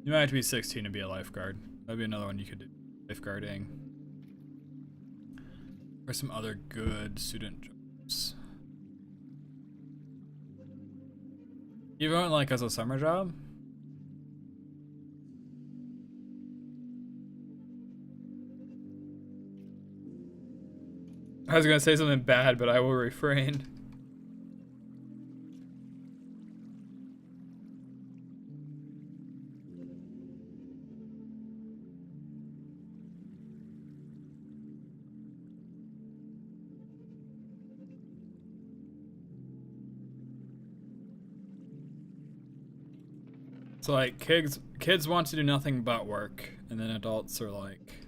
[SPEAKER 1] you might have to be 16 to be a lifeguard. That'd be another one you could do. Lifeguarding. Or some other good student jobs. You want like as a summer job? I was gonna say something bad, but I will refrain. So like kids want to do nothing but work, and then adults are like,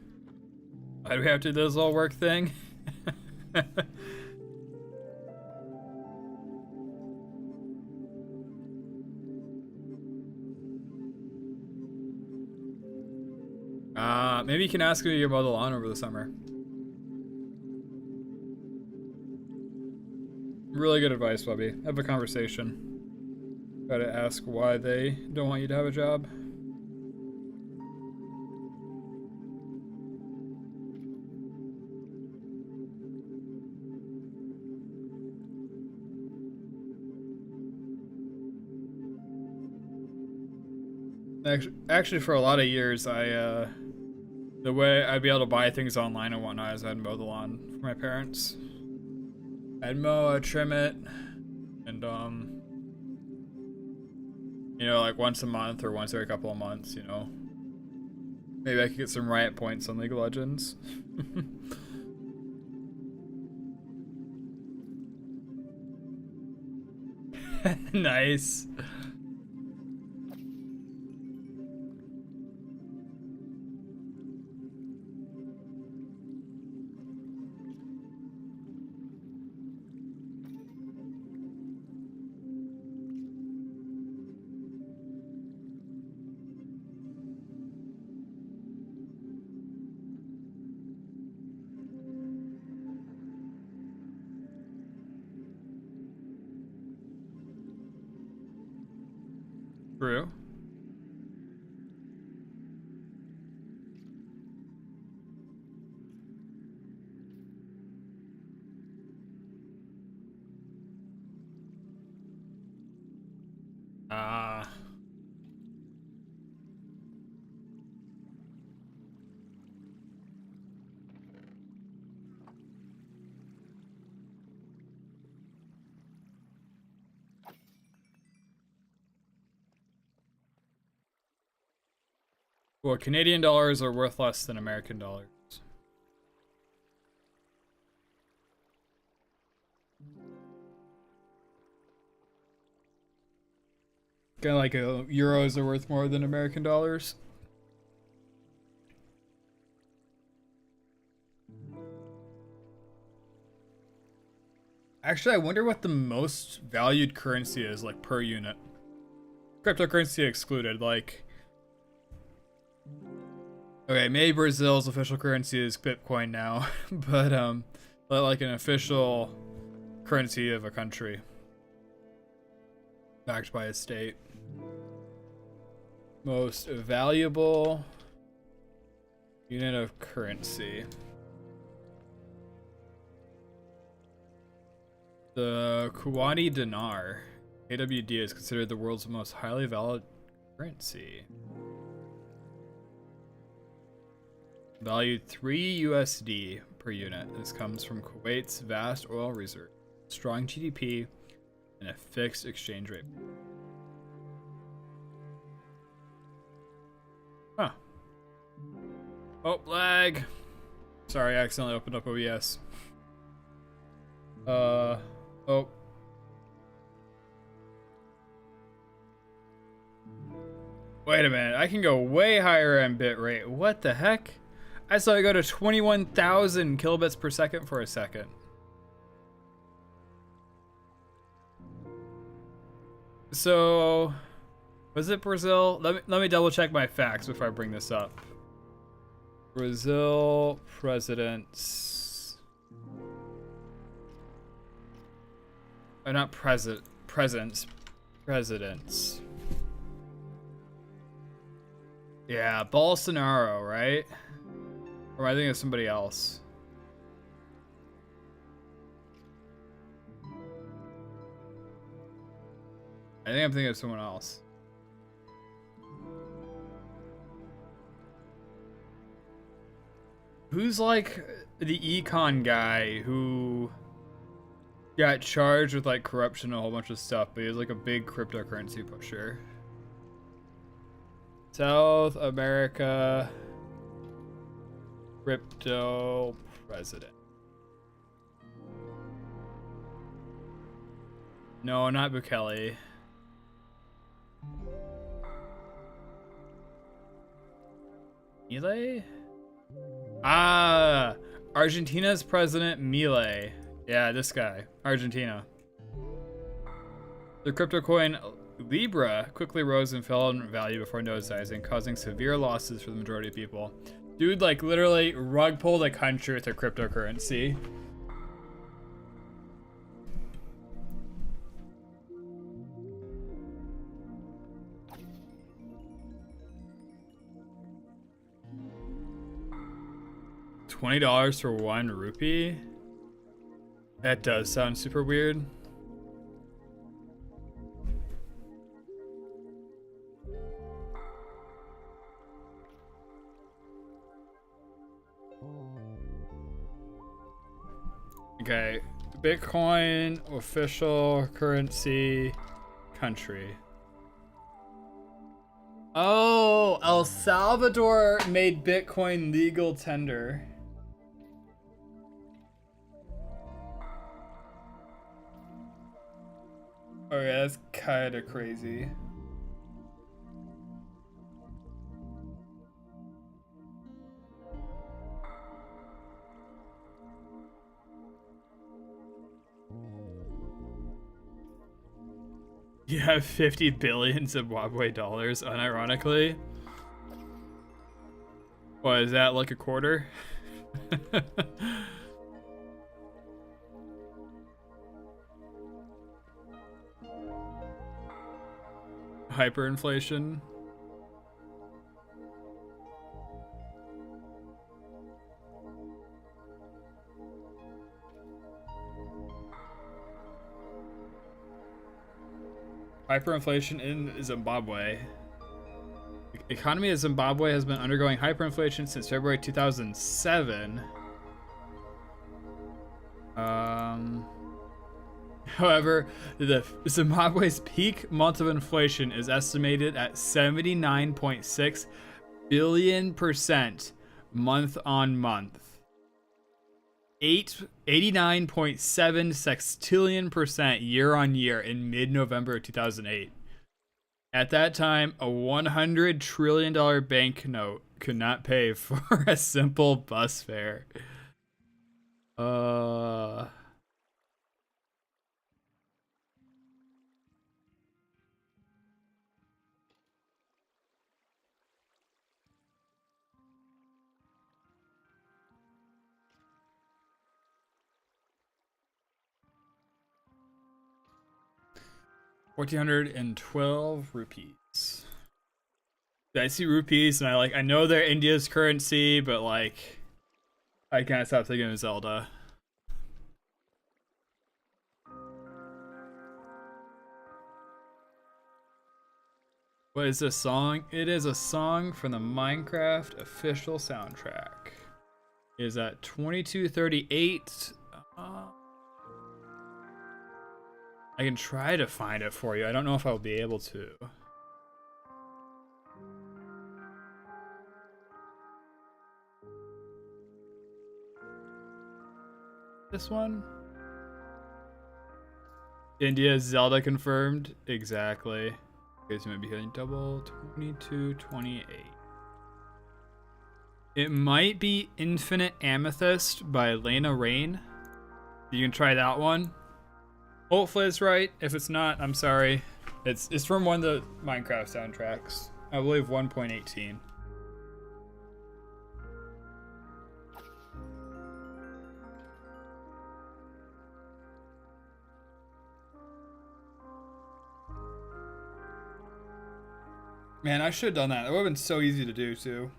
[SPEAKER 1] why do we have to do this whole work thing? Maybe you can ask me to mow the lawn over the summer. Really good advice, Bubby. Have a conversation. Try to ask why they don't want you to have a job. Actually, for a lot of years, the way I'd be able to buy things online and whatnot is I'd mow the lawn for my parents. I'd mow, trim it, and you know, like once a month or once every couple of months, you know. Maybe I could get some riot points on League of Legends. Nice. True. Well, Canadian dollars are worth less than American dollars. Kind of like euros are worth more than American dollars. Actually, I wonder what the most valued currency is, like per unit. Cryptocurrency excluded, like. Okay, maybe Brazil's official currency is Bitcoin now, but like an official currency of a country backed by a state. Most valuable unit of currency. The Kuwaiti dinar, KWD, is considered the world's most highly valued currency. Valued 3 USD per unit. This comes from Kuwait's vast oil reserve, strong GDP, and a fixed exchange rate. Huh. Oh, lag. Sorry, I accidentally opened up OBS. Oh. Wait a minute, I can go way higher in bitrate. What the heck? I saw it go to 21,000 kilobits per second for a second. So, was it Brazil? Let me double check my facts before I bring this up. Brazil presidents. Or not presidents. Presidents. Yeah, Bolsonaro, right? Or am I thinking of somebody else? I think I'm thinking of someone else. Who's like the econ guy who got charged with like corruption and a whole bunch of stuff, but he was like a big cryptocurrency pusher? South America crypto president. No, not Bukele. Milei? Ah, Argentina's president Milei. Yeah, this guy, Argentina. The crypto coin Libra quickly rose and fell in value before nosediving, causing severe losses for the majority of people. Dude, like literally rug pulled a country with a cryptocurrency. $20 for 1 rupee? That does sound super weird. Okay, Bitcoin official currency country. Oh, El Salvador made Bitcoin legal tender. Okay, that's kind of crazy. You have 50 billion Zimbabwe dollars, unironically. What, is that like a quarter? Hyperinflation. Hyperinflation in Zimbabwe. The economy of Zimbabwe has been undergoing hyperinflation since February 2007. However, the Zimbabwe's peak month of inflation is estimated at 79.6 billion% month on month. 89.7 sextillion% year on year in mid-November 2008. At that time, a $100 trillion banknote could not pay for a simple bus fare. $1,412 rupees. I see rupees and I know they're India's currency, but like I can't stop thinking of Zelda. What is this song? It is a song from the Minecraft official soundtrack. It is at 22:38. I can try to find it for you. I don't know if I'll be able to. This one? India's Zelda confirmed? Exactly. You guys might be hitting double 22:28. It might be Infinite Amethyst by Lena Rain. You can try that one. Hopefully it's right. If it's not, I'm sorry. It's from one of the Minecraft soundtracks. I believe 1.18. Man, I should have done that. That would have been so easy to do too.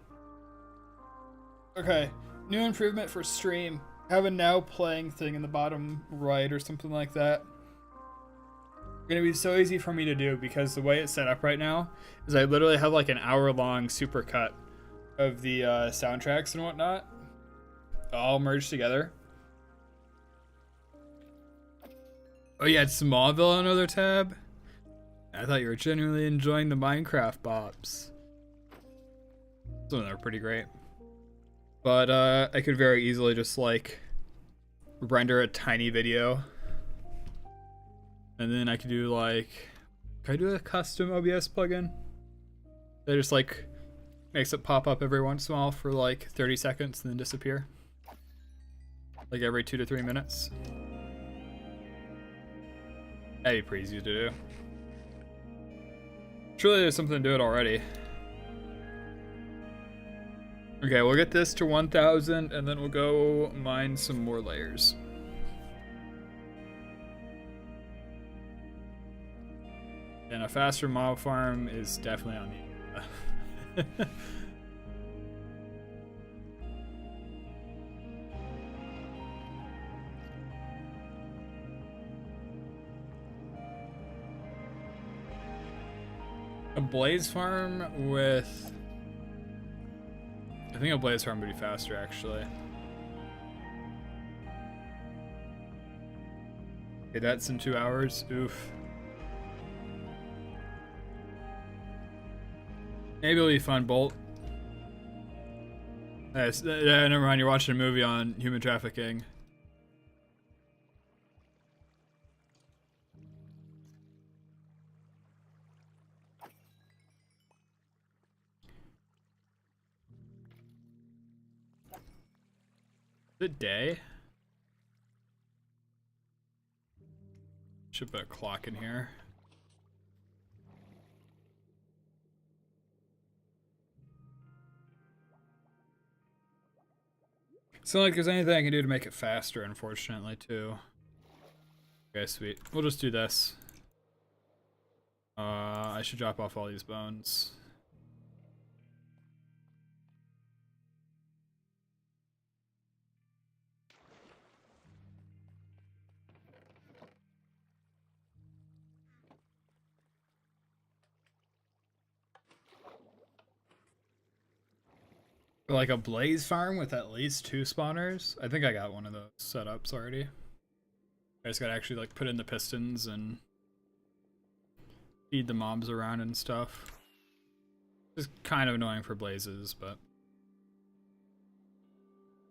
[SPEAKER 1] Okay, new improvement for stream. Have a now playing thing in the bottom right or something like that. Gonna be so easy for me to do because the way it's set up right now is I literally have like an hour-long supercut of the soundtracks and whatnot all merged together. Oh yeah, it's Smallville, another tab. I thought you were genuinely enjoying the Minecraft bops. Some of them are pretty great. But I could very easily just like render a tiny video. And then I could do like, can I do a custom OBS plugin? That just like makes it pop up every once in a while for like 30 seconds and then disappear. Like every 2 to 3 minutes. That'd be pretty easy to do. Surely there's something to do it already. Okay, we'll get this to 1,000 and then we'll go mine some more layers. And a faster mob farm is definitely on the A blaze farm with... I think a blaze farm would be faster, actually. Okay, that's in 2 hours. Oof. Maybe it'll be fun, Bolt. Never mind, you're watching a movie on human trafficking. Good day. Should put a clock in here. It's not like there's anything I can do to make it faster, unfortunately, too. Okay, sweet. We'll just do this. I should drop off all these bones. Like a blaze farm with at least 2 spawners? I think I got one of those setups already. I just gotta actually like put in the pistons and feed the mobs around and stuff. It's kind of annoying for blazes, but...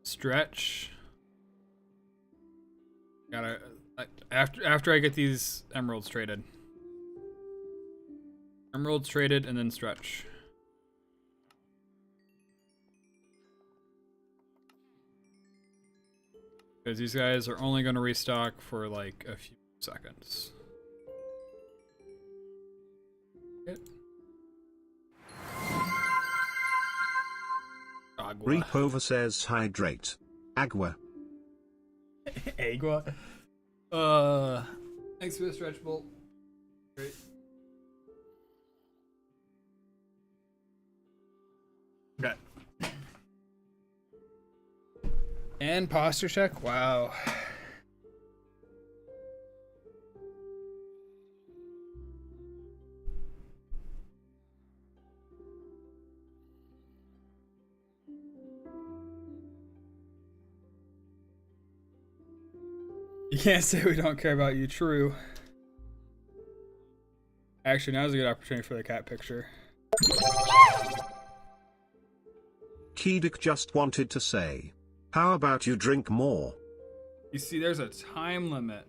[SPEAKER 1] Stretch. Gotta... After I get these emeralds traded. Emeralds traded and then stretch. Because these guys are only going to restock for like a few seconds. Agua.
[SPEAKER 2] Repova says hydrate. Agua.
[SPEAKER 1] Agua. Thanks for the stretch bolt. Great. Okay. And posture check? Wow. You can't say we don't care about you, true. Actually, now's a good opportunity for the cat picture.
[SPEAKER 2] Keedick just wanted to say, how about you drink more?
[SPEAKER 1] You see, there's a time limit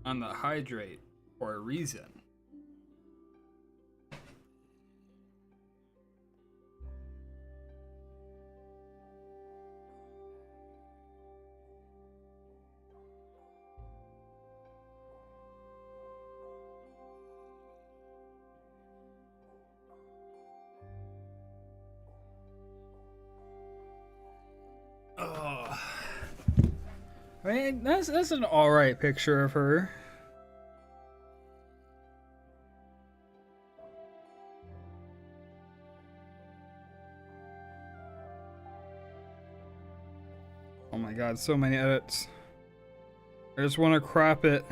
[SPEAKER 1] on the hydrate for a reason. I mean, that's an alright picture of her. Oh my god, so many edits. I just want to crop it.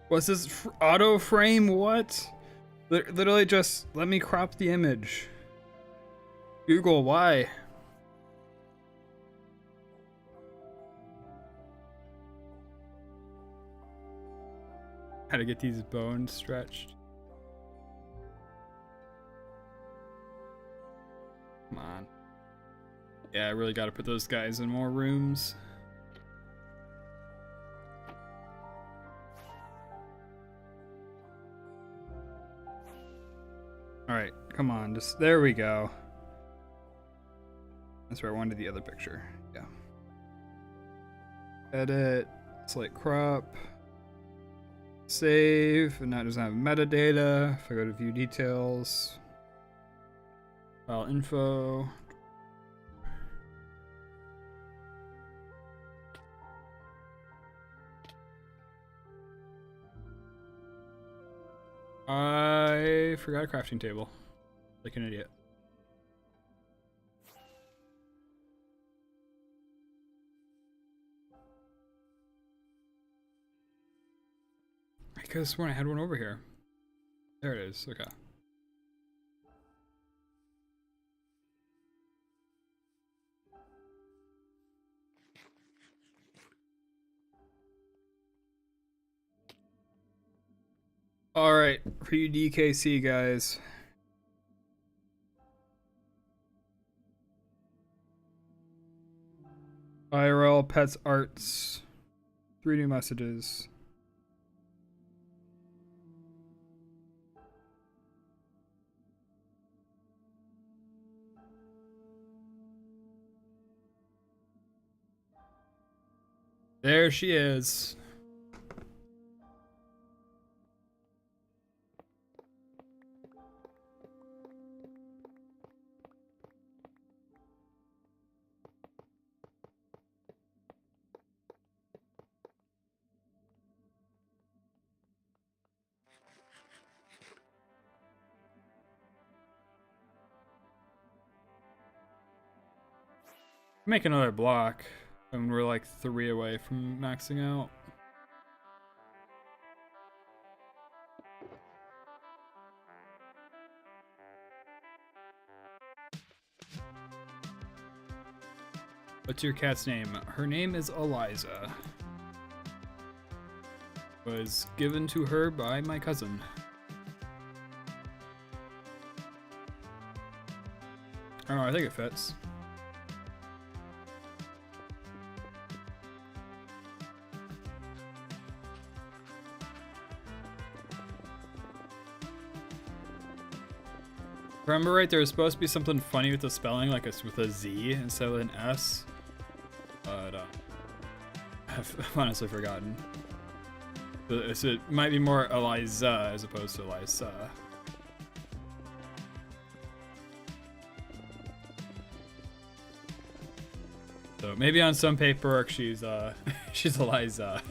[SPEAKER 1] What's this auto frame? What? Literally just let me crop the image. Google, why? How to get these bones stretched. Come on. Yeah, I really got to put those guys in more rooms. Alright, come on, just there we go. That's where I wanted the other picture. Yeah. Edit, select crop, save, and now it doesn't have metadata. If I go to view details, file info. I forgot a crafting table. Like an idiot. I could have sworn I had one over here. There it is. Okay. Alright, for you DKC guys. IRL Pets Arts. 3 new messages. There she is. Make another block, and we're like 3 away from maxing out. What's your cat's name? Her name is Eliza. Was given to her by my cousin. I don't know, I think it fits. Remember right, there was supposed to be something funny with the spelling, like it's with a Z instead of an S. But I've honestly forgotten. So it might be more Eliza as opposed to Eliza. So maybe on some paperwork she's she's Eliza.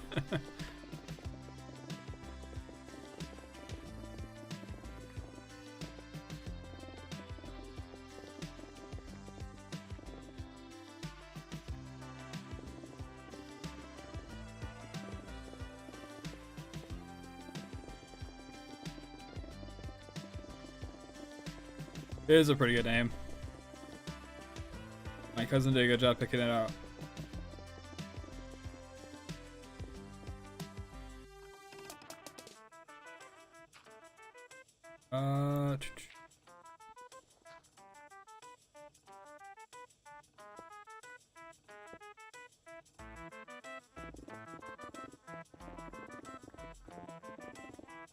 [SPEAKER 1] It is a pretty good name. My cousin did a good job picking it out.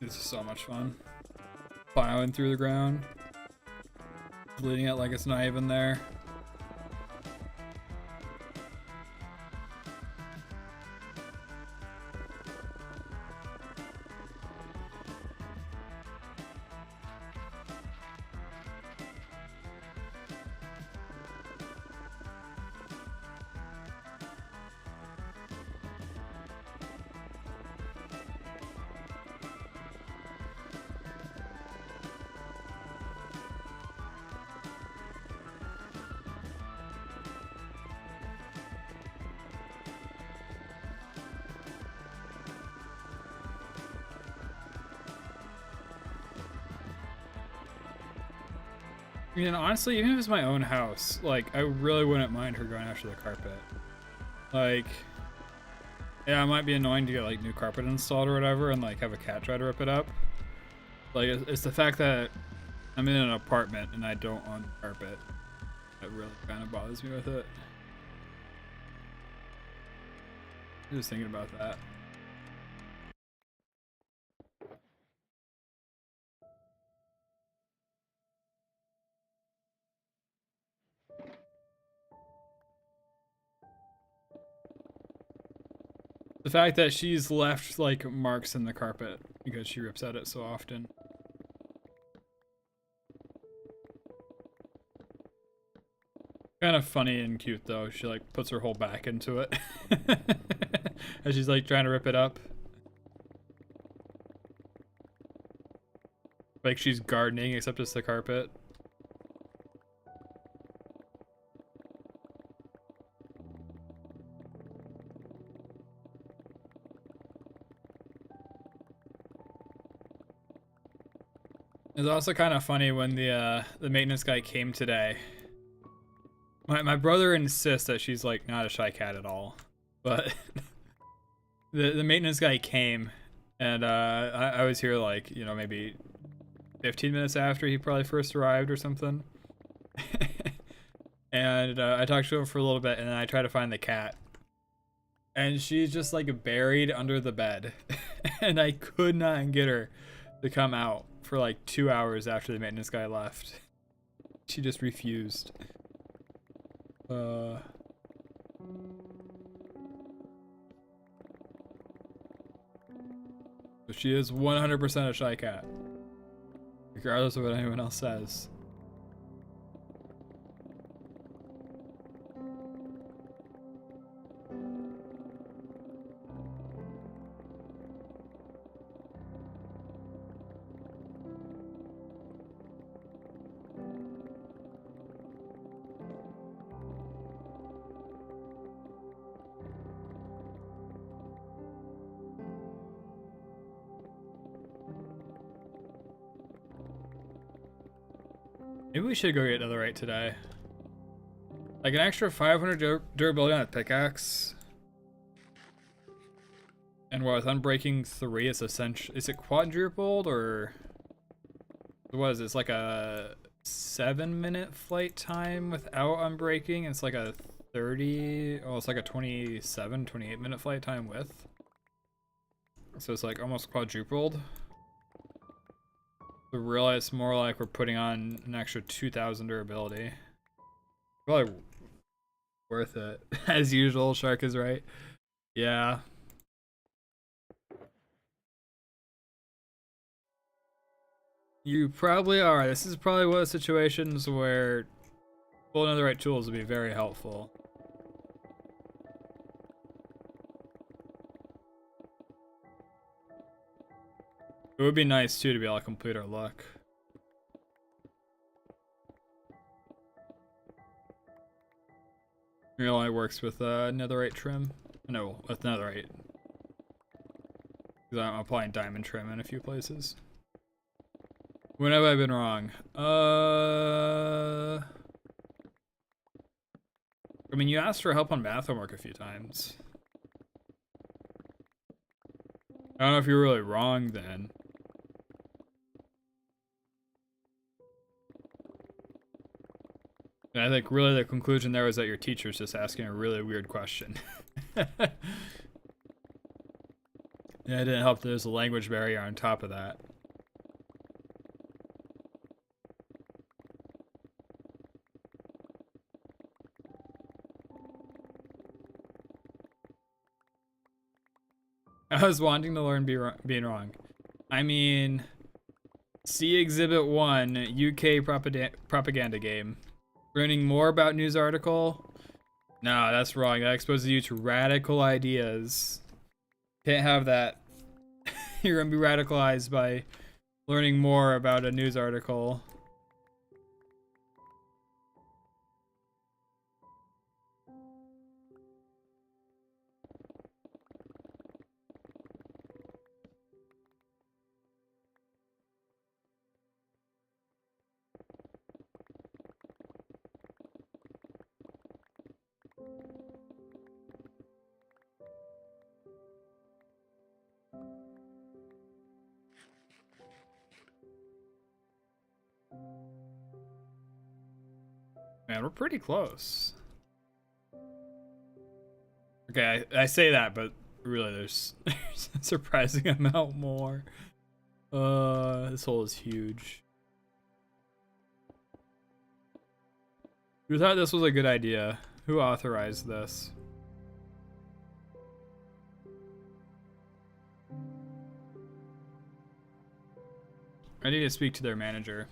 [SPEAKER 1] This is so much fun. Plowing through the ground. Bleeding it like it's not even there. I mean, honestly, even if it's my own house, like, I really wouldn't mind her going after the carpet. Like, yeah, it might be annoying to get, like, new carpet installed or whatever and, like, have a cat try to rip it up. Like, it's the fact that I'm in an apartment and I don't own the carpet that really kind of bothers me with it. I'm just thinking about that. The fact that she's left, like, marks in the carpet because she rips at it so often. Kind of funny and cute, though. She, like, puts her whole back into it. As she's, like, trying to rip it up. Like she's gardening, except it's the carpet. It's also kind of funny when the maintenance guy came today. My brother insists that she's like not a shy cat at all, but the maintenance guy came, and I was here like, you know, maybe 15 minutes after he probably first arrived or something. And I talked to him for a little bit, and then I tried to find the cat, and she's just like buried under the bed, and I could not get her to come out for like 2 hours after the maintenance guy left. She just refused. But she is 100% a shy cat, regardless of what anyone else says. Maybe we should go get netherite today. Like an extra 500 durability on a pickaxe. And with Unbreaking 3, it's essential. Is it quadrupled or what is it? It's like a 7-minute flight time without Unbreaking. It's like a 30, oh, it's like a 27, 28-minute flight time with. So it's like almost quadrupled. So really, it's more like we're putting on an extra 2,000 durability. Probably worth it. As usual, Shark is right. Yeah. You probably are. This is probably one of the situations where pulling the right tools would be very helpful. It would be nice too to be able to complete our luck. It only works with netherite trim. No, with netherite. Because I'm applying diamond trim in a few places. When have I been wrong? I mean, you asked for help on math homework a few times. I don't know if you're really wrong then. And I think really the conclusion there was that your teacher's just asking a really weird question. Yeah, it didn't help that there's a language barrier on top of that. I was wanting to learn being wrong. I mean, see Exhibit 1, UK propaganda game. Learning more about news article? No, that's wrong. That exposes you to radical ideas. Can't have that. You're gonna be radicalized by learning more about a news article. Man, we're pretty close. Okay, I say that, but really there's a surprising amount more. This hole is huge. Who thought this was a good idea? Who authorized this? I need to speak to their manager.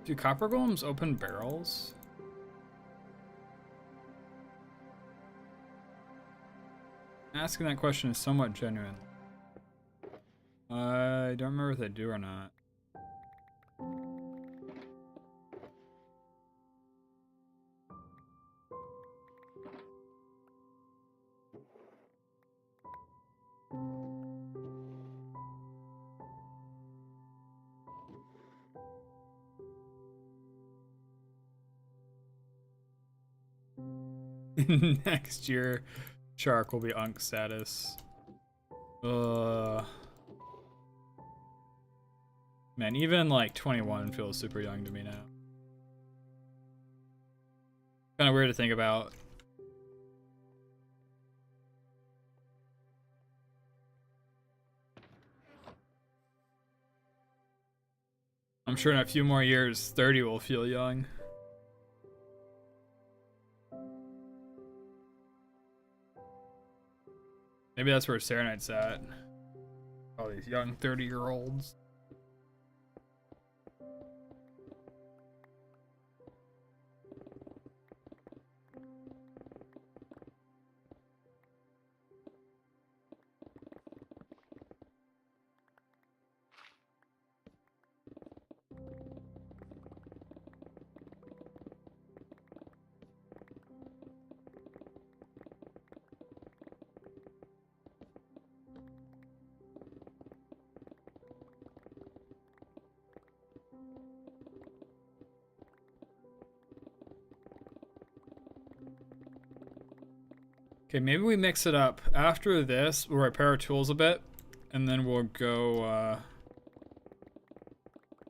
[SPEAKER 1] Do copper golems open barrels? Asking that question is somewhat genuine. I don't remember if they do or not. Next year, Shark will be Unk status. Man, even like 21 feels super young to me now. Kind of weird to think about. I'm sure in a few more years, 30 will feel young. Maybe that's where Serenite's at. All these young 30-year-olds. Okay, maybe we mix it up. After this, we'll repair our tools a bit, and then we'll go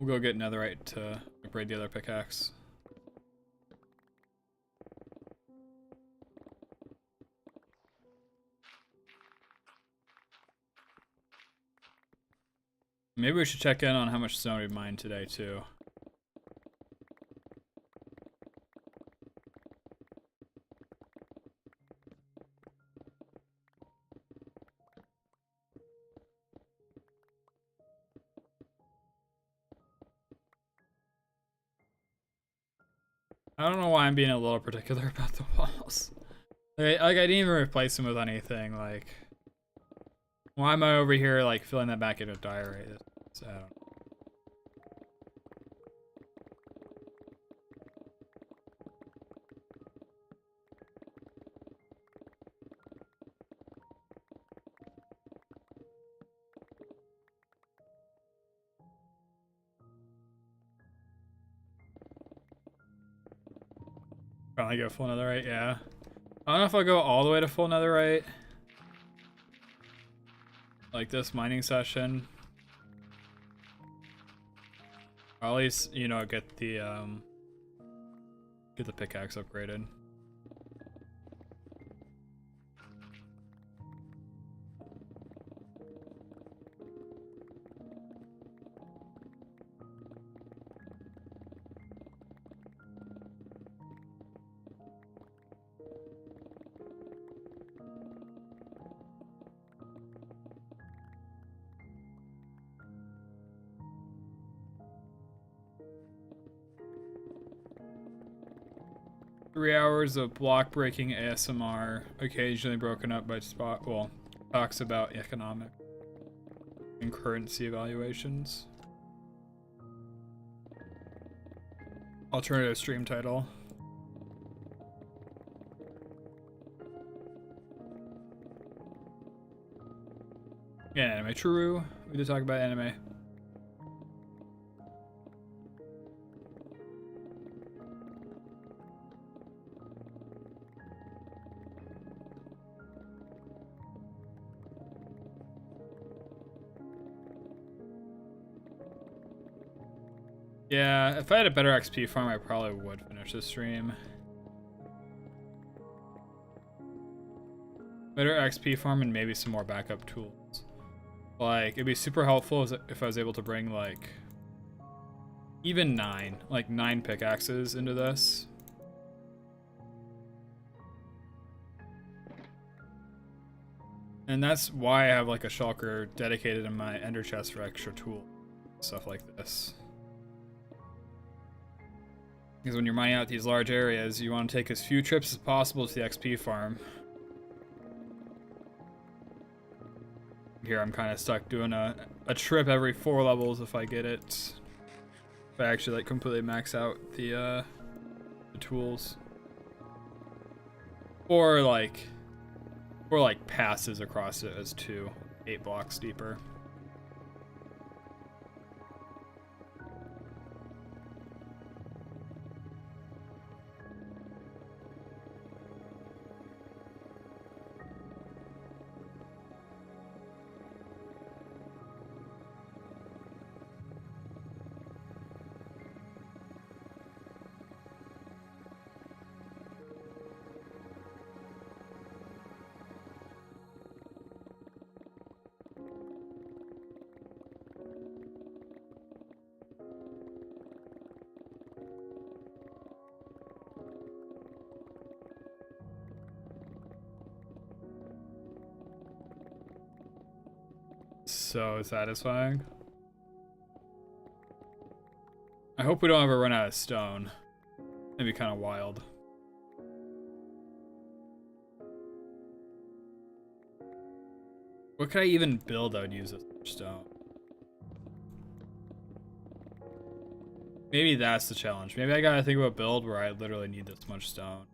[SPEAKER 1] get netherite to upgrade the other pickaxe. Maybe we should check in on how much stone we mined today too. I don't know why I'm being a little particular about the walls. Like I didn't even replace them with anything. Like, why am I over here like filling that back into diorite? So I don't know. Finally go full netherite, yeah. I don't know if I'll go all the way to full netherite. Like this mining session. Or at least, you know, get the pickaxe upgraded. Three hours of block breaking ASMR, occasionally broken up by spot. Well, talks about economic and currency evaluations. Alternative stream title. Yeah, anime. True. We did talk about anime. Yeah, if I had a better XP farm, I probably would finish this stream. Better XP farm and maybe some more backup tools. Like, it'd be super helpful if I was able to bring, like, even 9 pickaxes into this. And that's why I have, like, a shulker dedicated in my ender chest for extra tools. Stuff like this. Because when you're mining out these large areas, you want to take as few trips as possible to the XP farm. Here I'm kind of stuck doing a trip every 4 levels if I get it. If I actually like completely max out the tools. Or like passes across it as 2, 8 blocks deeper. So satisfying. I hope we don't ever run out of stone. That'd be kind of wild. What could I even build that would use this much stone? Maybe that's the challenge. Maybe I gotta think of a build where I literally need this much stone.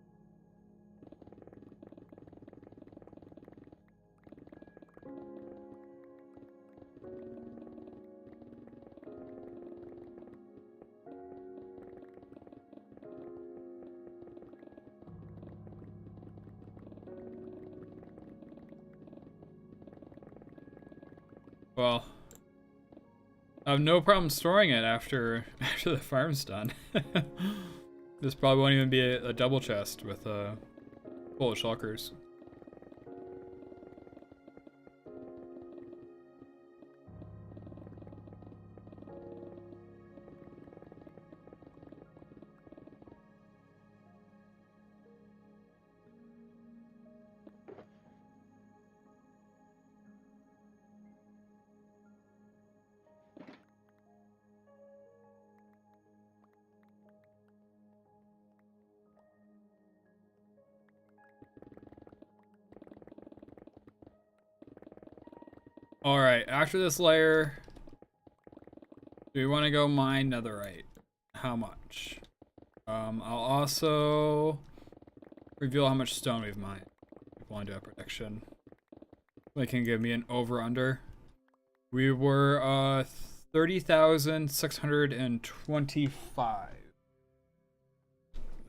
[SPEAKER 1] Well, I have no problem storing it after the farm's done. This probably won't even be a double chest with full of shulkers. Alright, after this layer, do we want to go mine netherite? How much? I'll also reveal how much stone we've mined. If you want to do a prediction. They can give me an over-under. We were 30,625.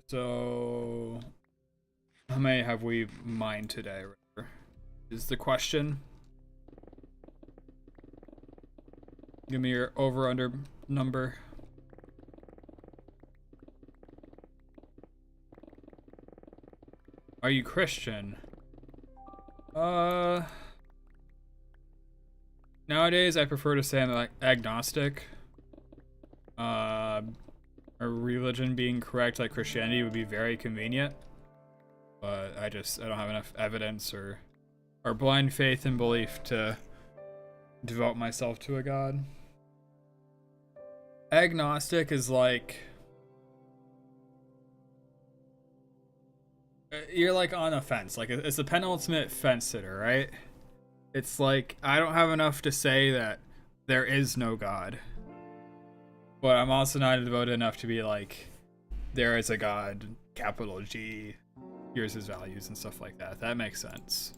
[SPEAKER 1] So how many have we mined today? Is the question. Give me your over-under number. Are you Christian? Nowadays I prefer to say I'm like agnostic. A religion being correct like Christianity would be very convenient. But I don't have enough evidence or blind faith and belief to devote myself to a god. Agnostic is like you're like on a fence. Like it's the penultimate fence sitter, right? It's like I don't have enough to say that there is no god, but I'm also not devoted enough to be like there is a god, capital G, here's his values and stuff like that. That makes sense.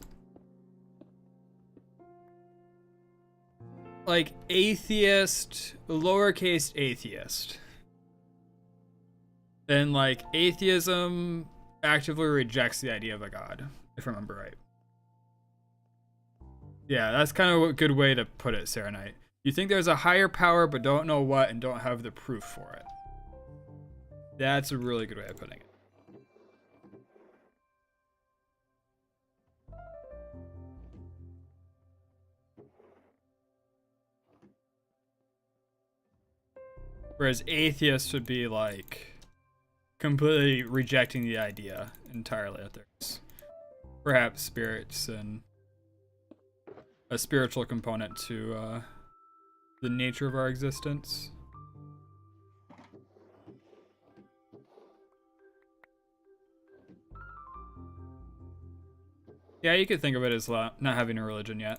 [SPEAKER 1] like atheist, lowercase atheist. Then like atheism actively rejects the idea of a god, if I remember right. Yeah, that's kind of a good way to put it, Sarah Knight. You think there's a higher power but don't know what and don't have the proof for it. That's a really good way of putting it. Whereas atheists would be like completely rejecting the idea entirely that there's perhaps spirits and a spiritual component to the nature of our existence. Yeah, you could think of it as not having a religion yet.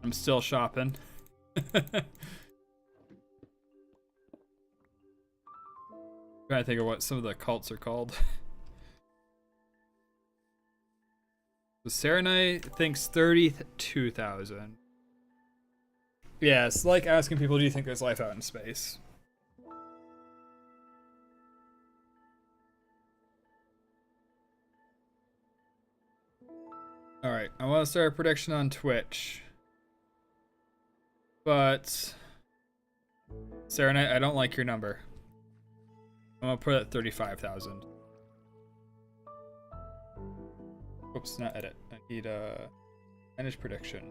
[SPEAKER 1] I'm still shopping. Trying to think of what some of the cults are called. So Sarah Knight thinks 32,000. Yeah, it's like asking people, do you think there's life out in space? Alright, I want to start a prediction on Twitch. But Sarah Knight, I don't like your number. I'm gonna put it at 35,000. Oops, not edit. I need a manage prediction.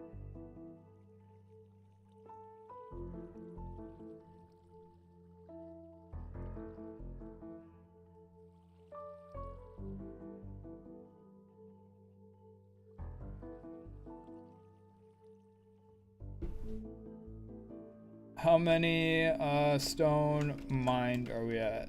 [SPEAKER 1] How many stone mined are we at?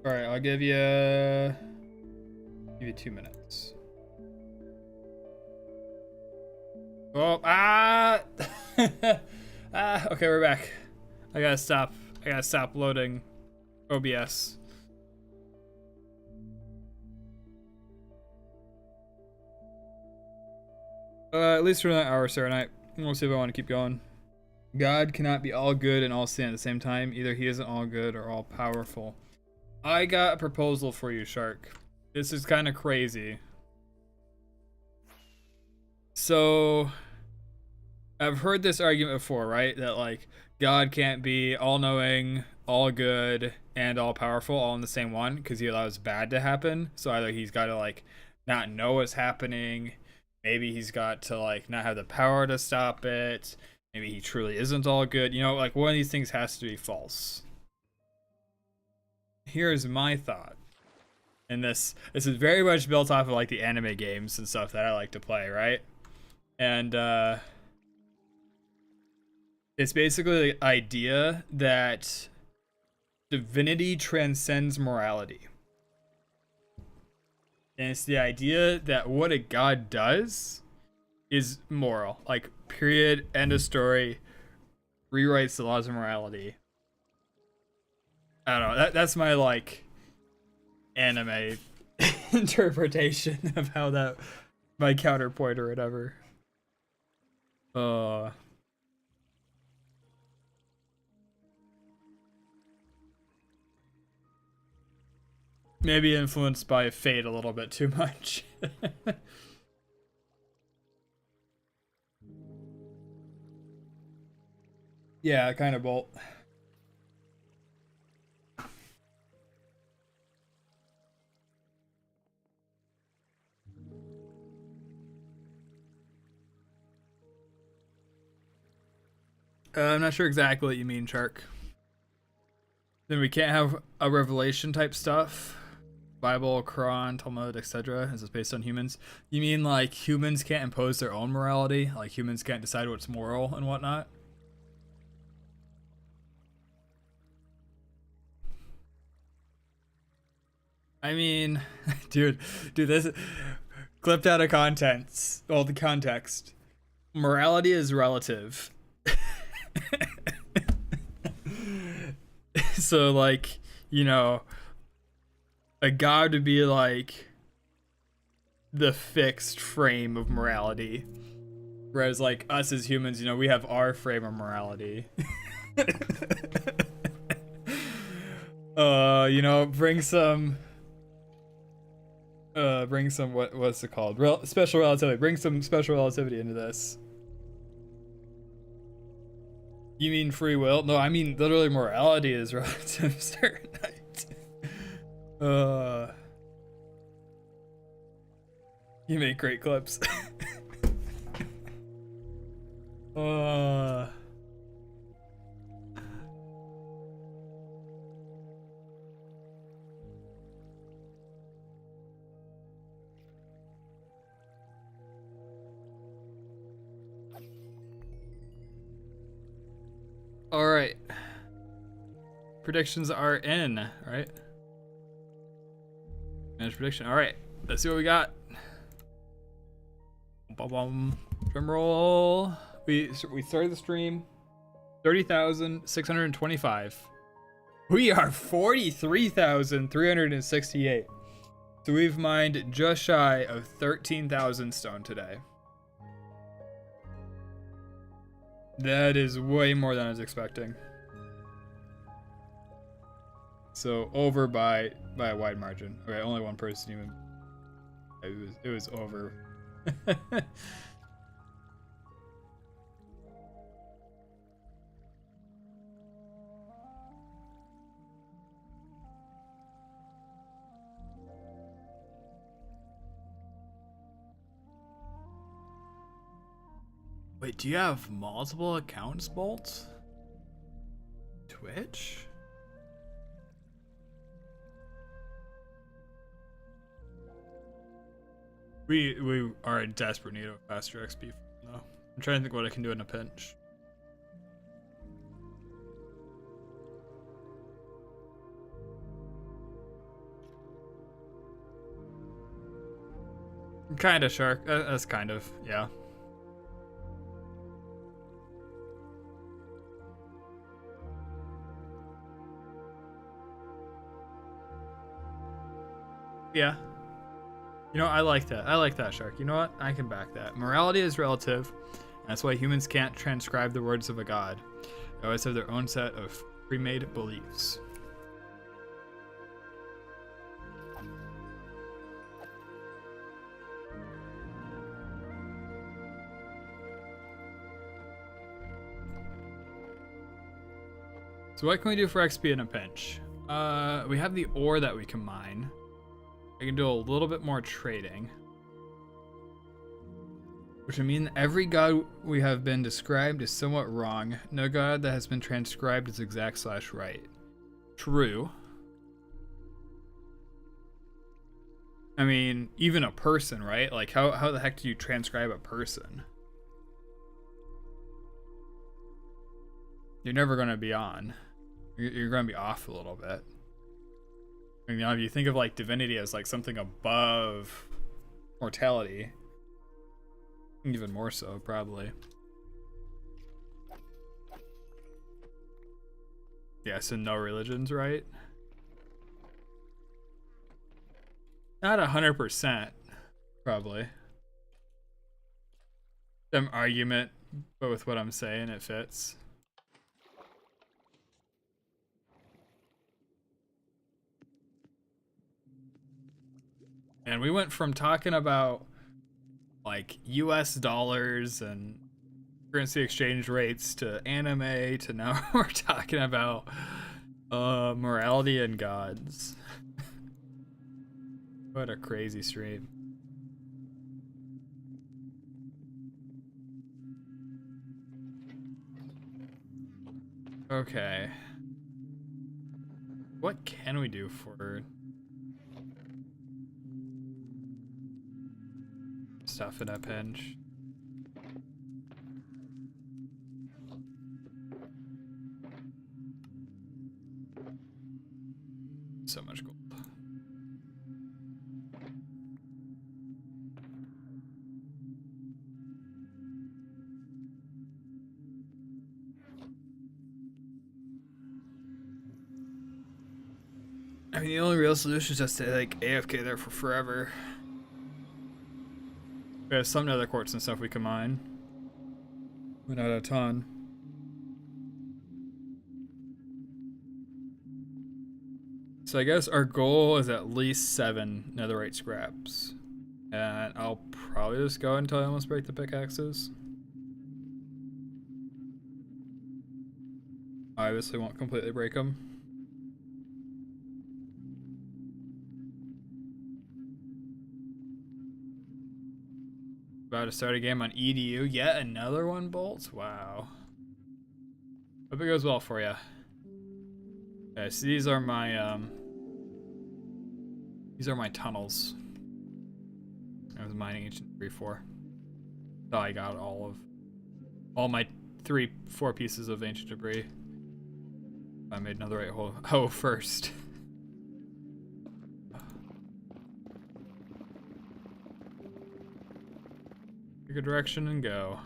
[SPEAKER 1] All right, I'll give you 2 minutes. Oh, okay, we're back. I gotta stop loading OBS. At least for another hour, Sarah Knight. We'll see if I want to keep going. God cannot be all good and all sin at the same time. Either he isn't all good or all powerful. I got a proposal for you, Shark. This is kind of crazy. So, I've heard this argument before, right? That like God can't be all-knowing, all good, and all-powerful all in the same one because he allows bad to happen. So either he's got to like not know what's happening, maybe he's got to like not have the power to stop it, maybe he truly isn't all good. You know, like one of these things has to be false. Here's my thought. And this is very much built off of like the anime games and stuff that I like to play, right? And it's basically the idea that divinity transcends morality. And it's the idea that what a god does is moral. Like, period, end of story, rewrites the laws of morality. I don't know. That's my like anime interpretation of how that my counterpoint or whatever. Maybe influenced by fate a little bit too much. Yeah, kind of bolt. I'm not sure exactly what you mean, Shark. Then we can't have a revelation type stuff. Bible, Quran, Talmud, etc. Is this based on humans? You mean like humans can't impose their own morality? Like humans can't decide what's moral and whatnot? I mean, dude, this clipped out of context. All the context. Morality is relative. So, like, you know, a god would be like the fixed frame of morality, whereas like us as humans, you know, we have our frame of morality. You know, bring some what's it called? Special relativity. Bring some special relativity into this. You mean free will? No, I mean literally morality is relative. Certain You make great clips. All right. Predictions are in, right? Manage prediction. All right. Let's see what we got. Drum roll. We started the stream 30,625. We are 43,368. So we've mined just shy of 13,000 stone today. That is way more than I was expecting. So over by a wide margin. Okay, only one person even. It was over. Wait, do you have multiple accounts, Bolt? Twitch? We are in desperate need of faster XP. No, I'm trying to think what I can do in a pinch. Kind of, Shark. That's kind of, yeah. Yeah. You know, I like that. I like that, Shark. You know what? I can back that. Morality is relative. That's why humans can't transcribe the words of a god. They always have their own set of pre-made beliefs. So what can we do for XP in a pinch? We have the ore that we can mine. I can do a little bit more trading. Which would mean that every god we have been described is somewhat wrong. No god that has been transcribed is exact/right. True. I mean, even a person, right? Like, how the heck do you transcribe a person? You're never going to be on. You're going to be off a little bit. You know, if you think of like divinity as like something above mortality, even more so probably. Yeah, so no religions, right? Not 100%, probably. Some argument, but with what I'm saying, it fits. And we went from talking about like US dollars and currency exchange rates to anime to now we're talking about morality and gods. What a crazy stream. Okay. What can we do for stuff in a pinch? So much gold. I mean, the only real solution is just to like AFK there for forever. There's some nether quartz and stuff we can mine, but not a ton. So I guess our goal is at least 7 netherite scraps. And I'll probably just go until I almost break the pickaxes. I obviously won't completely break them. About to start a game on EDU. Yet another one, Bolts? Wow. Hope it goes well for you. Okay, so these are my tunnels. I was mining ancient debris for. So I got all my 4 pieces of ancient debris. I made another right hole first. Pick a direction and go.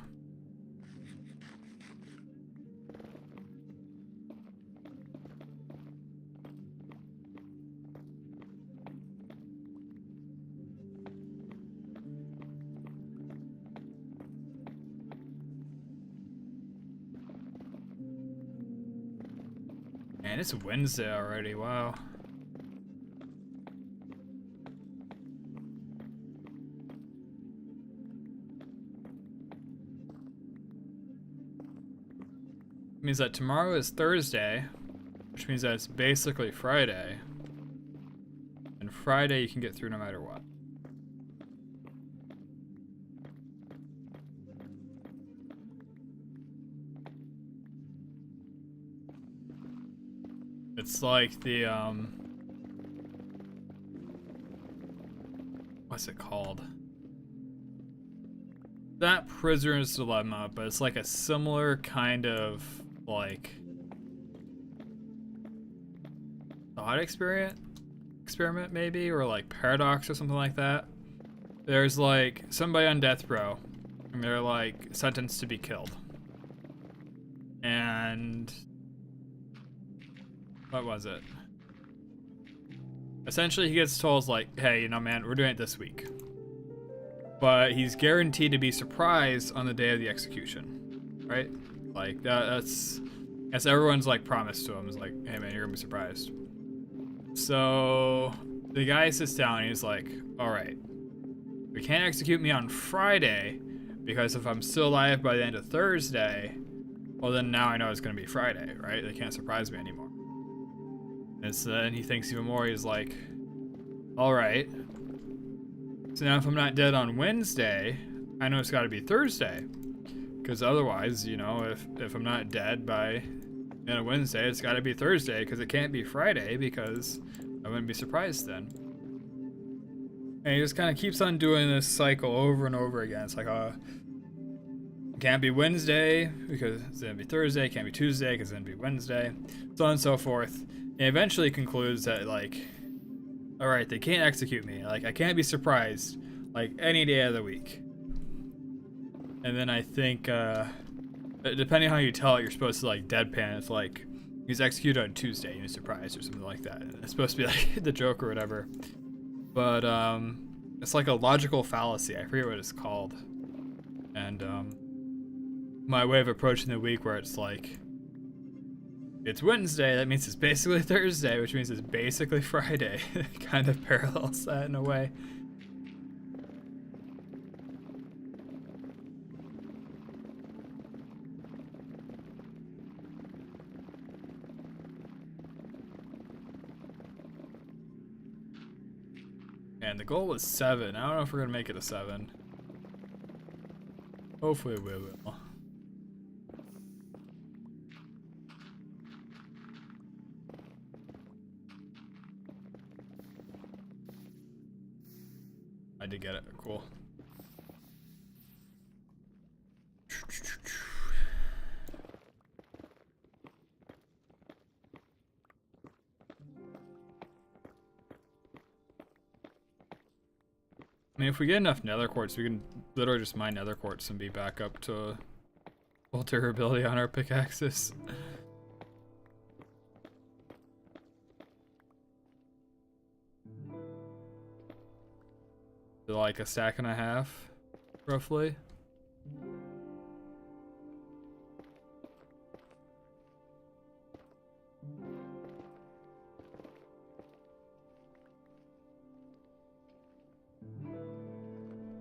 [SPEAKER 1] Man, it's Wednesday already, wow. Means that tomorrow is Thursday, which means that it's basically Friday. And Friday you can get through no matter what. It's like the what's it called? Not Prisoner's Dilemma, but it's like a similar kind of like thought experiment maybe, or like paradox or something like that. There's like somebody on death row and they're like sentenced to be killed, and what was it? Essentially he gets told like, hey, you know, man, we're doing it this week, but he's guaranteed to be surprised on the day of the execution, right? Like that's everyone's like promise to him is like, hey man, you're gonna be surprised. So the guy sits down and he's like, all right, we can't execute me on Friday because if I'm still alive by the end of Thursday, well then now I know it's gonna be Friday, right? They can't surprise me anymore. And so then he thinks even more. He's like, all right, so now if I'm not dead on Wednesday, I know it's got to be Thursday, because otherwise, you know, if I'm not dead by a Wednesday, it's got to be Thursday, because it can't be Friday, because I wouldn't be surprised then. And he just kind of keeps on doing this cycle over and over again. It's like, it can't be Wednesday because it's gonna be Thursday. It can't be Tuesday because it's gonna be Wednesday, so on and so forth. And eventually concludes that like, all right, they can't execute me. Like I can't be surprised like any day of the week. And then I think, depending on how you tell it, you're supposed to like deadpan. It's like he's executed on Tuesday and he's surprised or something like that. And it's supposed to be like the joke or whatever. But it's like a logical fallacy. I forget what it's called. And my way of approaching the week where it's like, it's Wednesday, that means it's basically Thursday, which means it's basically Friday. It kind of parallels that in a way. And the goal was 7. I don't know if we're gonna make it a 7. Hopefully we will. I did get it. Cool. I mean, if we get enough nether quartz, we can literally just mine nether quartz and be back up to full durability on our pickaxes. Like a stack and a half, roughly.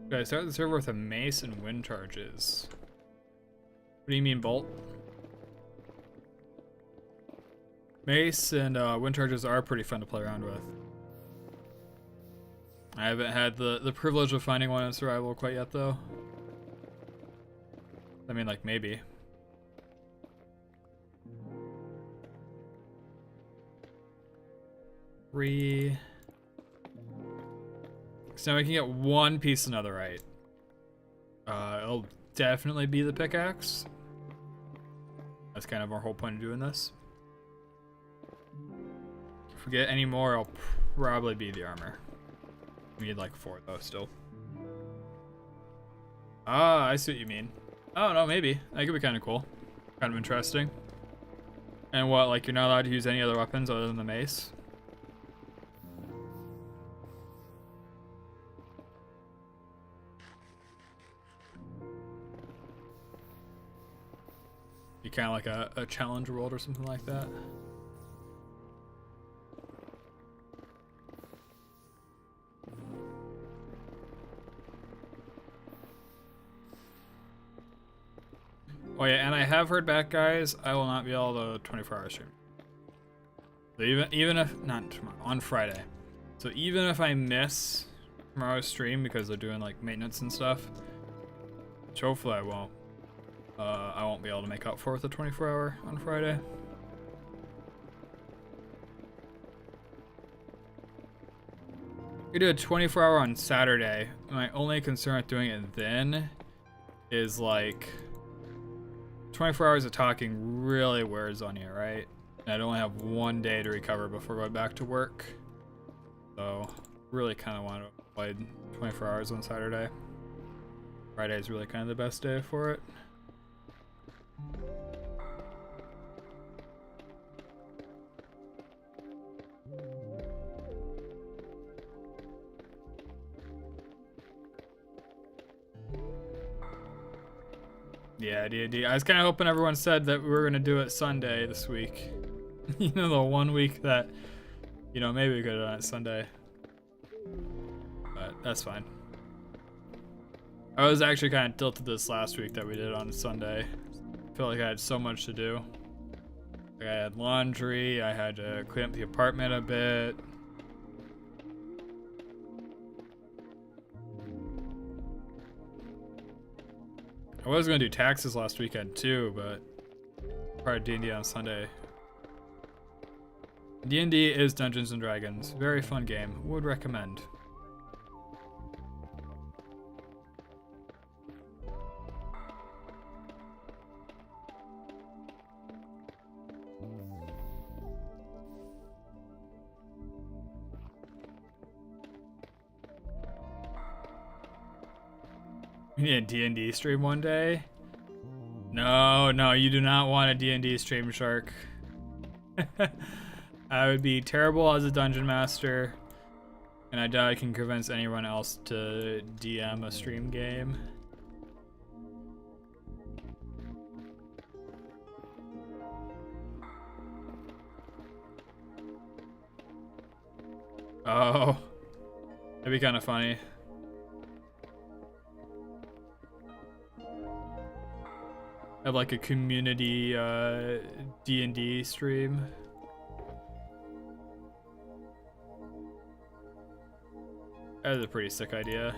[SPEAKER 1] Okay, start the server with a mace and wind charges. What do you mean, Bolt? Mace and wind charges are pretty fun to play around with. I haven't had the privilege of finding one in survival quite yet, though. I mean, like, maybe. Three. So now we can get one piece of netherite. It'll definitely be the pickaxe. That's kind of our whole point of doing this. If we get any more, it'll probably be the armor. We need like 4 though still. Ah, I see what you mean. Oh no, maybe. That could be kind of cool. Kind of interesting. And what, like you're not allowed to use any other weapons other than the mace? Be kind of like a challenge world or something like that. Oh yeah, and I have heard back, guys. I will not be able to 24-hour stream. So even if not tomorrow, on Friday. So even if I miss tomorrow's stream because they're doing like maintenance and stuff, which hopefully I won't be able to make up for with a 24-hour on Friday. We do a 24-hour on Saturday. My only concern with doing it then is like 24 hours of talking really wears on you, right? And I'd only have 1 day to recover before going back to work. So really kind of want to avoid 24 hours on Saturday. Friday is really kind of the best day for it. Yeah, D&D. I was kind of hoping everyone said that we were going to do it Sunday this week. You know, the 1 week that, you know, maybe we could have done it Sunday. But that's fine. I was actually kind of tilted this last week that we did it on Sunday. I felt like I had so much to do. Like I had laundry, I had to clean up the apartment a bit. I was gonna do taxes last weekend too, but probably D&D on Sunday. D&D is Dungeons and Dragons. Very fun game. Would recommend. We need a D&D stream one day. No, you do not want a D&D stream, Shark. I would be terrible as a dungeon master, and I doubt I can convince anyone else to DM a stream game. Oh, that'd be kind of funny. Have like a community D&D stream. That is a pretty sick idea.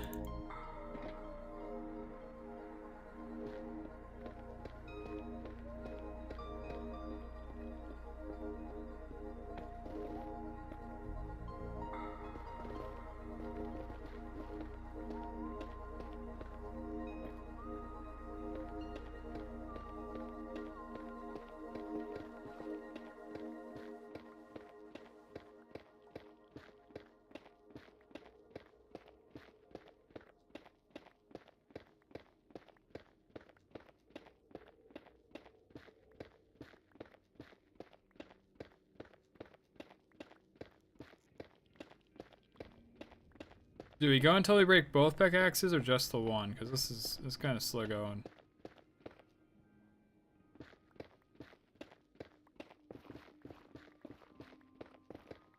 [SPEAKER 1] Do we go until we break both pickaxes or just the one? Because this is kind of slow going.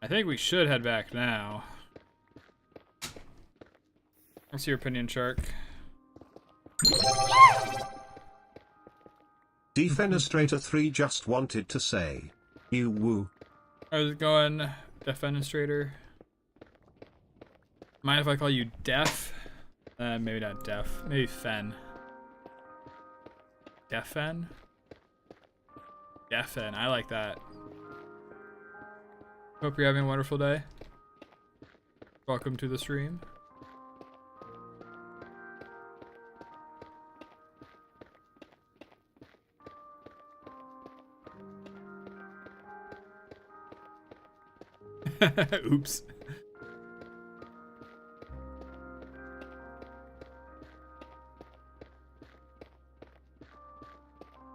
[SPEAKER 1] I think we should head back now. What's your opinion, Shark?
[SPEAKER 2] Defenestrator 3 just wanted to say, you woo.
[SPEAKER 1] How's it going, Defenestrator? Mind if I call you Def? Maybe not Def. Maybe Fen. Defen? Defen, I like that. Hope you're having a wonderful day. Welcome to the stream. Oops.